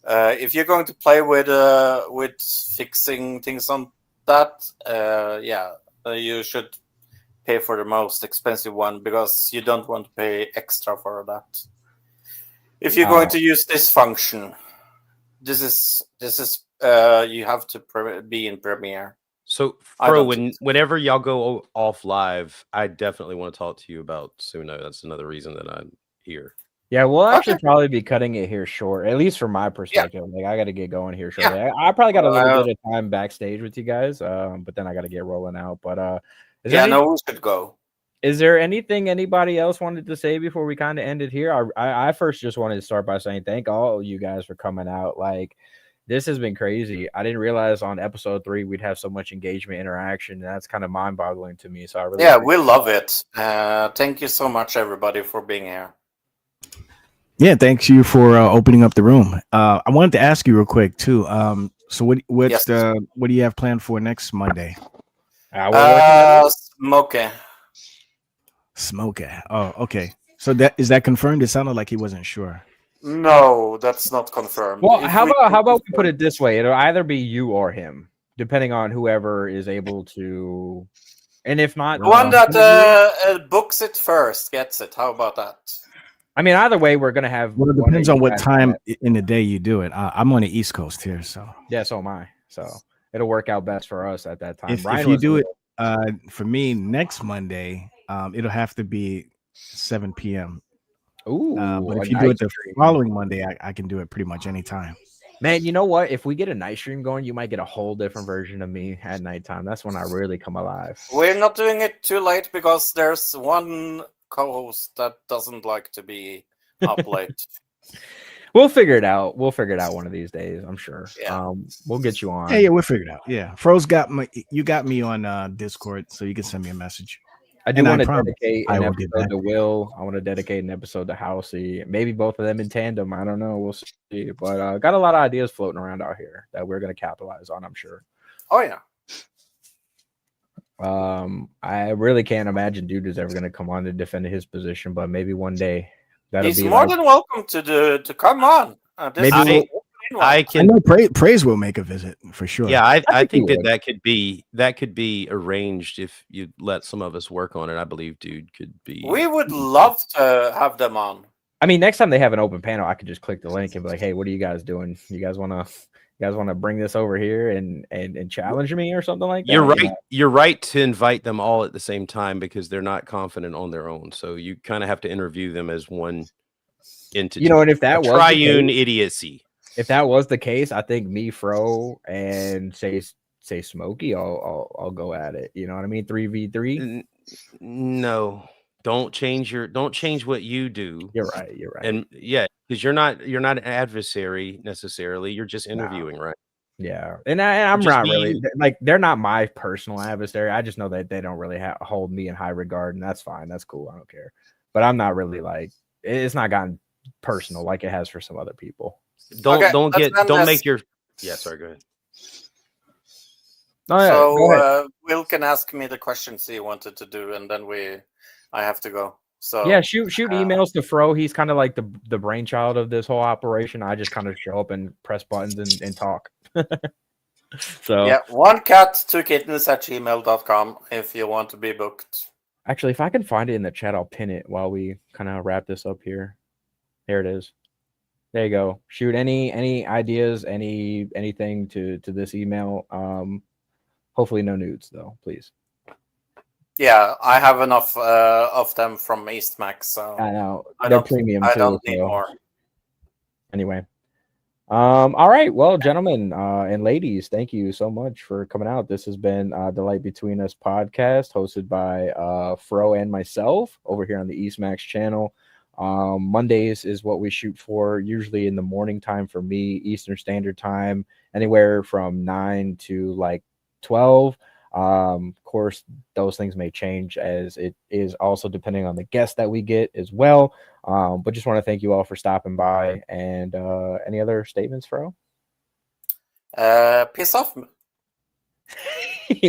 if you're going to play with fixing things on that, you should pay for the most expensive one, because you don't want to pay extra for that. If you're going to use this function, this is you have to be in Premiere. So, Fro, whenever y'all go off live, I definitely want to talk to you about Suno. That's another reason that I'm here. Yeah, we'll actually probably be cutting it here short, at least from my perspective. Like, I got to get going here shortly. I probably got a little bit of time backstage with you guys, but then I got to get rolling out. But we should go. Is there anything anybody else wanted to say before we kind of ended here? I first just wanted to start by saying thank all of you guys for coming out. Like, this has been crazy. I didn't realize on episode 3 we'd have so much engagement, interaction. That's kind of mind-boggling to me. So I really we love it. Thank you so much, everybody, for being here. Yeah, thanks you for opening up the room. I wanted to ask you real quick too. So what do you have planned for next Monday? Smokey. Oh, okay. So is that confirmed? It sounded like he wasn't sure. No, that's not confirmed. Well, how about we put it this way? It'll either be you or him, depending on whoever is able to. And if not, the one that books it first gets it. How about that? I mean, either way, we're gonna have. Well, it depends on what time in the day you do it. I'm on the East Coast here, so yeah, so am I. So it'll work out best for us at that time. If you do it for me next Monday, it'll have to be 7 p.m. Ooh, but if you do it the following Monday, I can do it pretty much anytime. Man, you know what? If we get a night stream going, you might get a whole different version of me at nighttime. That's when I really come alive. We're not doing it too late because there's one co-host that doesn't like to be up late. We'll figure it out. We'll figure it out one of these days, I'm sure. Yeah. We'll get you on. Yeah, we'll figure it out. Yeah. Fro's you got me on Discord, so you can send me a message. I do want to dedicate an episode to Will. I want to dedicate an episode to Housey. Maybe both of them in tandem. I don't know. We'll see. But got a lot of ideas floating around out here that we're going to capitalize on, I'm sure. Oh, yeah. I really can't imagine Dude is ever going to come on to defend his position, but maybe one day. He's more than welcome to come on. Maybe I know Praise will make a visit for sure. Yeah, I think that could be arranged if you let some of us work on it. I believe Dude could be. We would love to have them on. I mean, next time they have an open panel, I could just click the link and be like, "Hey, what are you guys doing? You guys want to bring this over here and challenge me or something like that?" You're right. You're right to invite them all at the same time because they're not confident on their own. So you kind of have to interview them as one entity. You know, and if that was triune idiocy. If that was the case, I think me, Fro, and say Smokey, I'll go at it. You know what I mean? 3v3. No, don't change what you do. You're right. And yeah, because you're not an adversary necessarily. You're just interviewing, right? Yeah, and I'm not really like they're not my personal adversary. I just know that they don't really hold me in high regard, and that's fine. That's cool. I don't care. But I'm not really like it's not gotten personal like it has for some other people. Don't make your sorry, go ahead. So Will can ask me the questions he wanted to do, and then I have to go. So yeah, shoot emails to Fro. He's kind of like the brainchild of this whole operation. I just kind of show up and press buttons and talk. So yeah, onecattwokittens@gmail.com if you want to be booked. Actually, if I can find it in the chat, I'll pin it while we kind of wrap this up here. There it is. There you go. Shoot any ideas, anything to this email. Hopefully no nudes though, please. Yeah, I have enough of them from Eastmax, so I know they're premium. I don't need more. Anyway, all right. Well, gentlemen and ladies, thank you so much for coming out. This has been the Light Between Us podcast, hosted by Fro and myself over here on the Eastmax channel. Mondays is what we shoot for, usually in the morning time for me, Eastern Standard Time, anywhere from 9 to like 12. Of course, those things may change as it is also depending on the guest that we get as well. But just want to thank you all for stopping by. And any other statements, Fro? Piss off.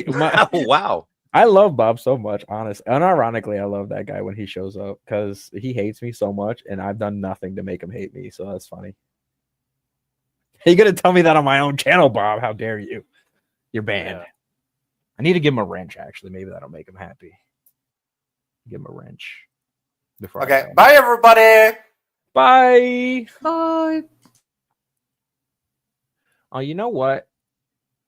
Wow. I love Bob so much, honestly. Unironically, I love that guy when he shows up because he hates me so much, and I've done nothing to make him hate me. So that's funny. You're gonna tell me that on my own channel, Bob? How dare you? You're banned. Yeah. I need to give him a wrench. Actually, maybe that'll make him happy. Give him a wrench. Okay. Bye, everybody. Bye. Bye. Oh, you know what?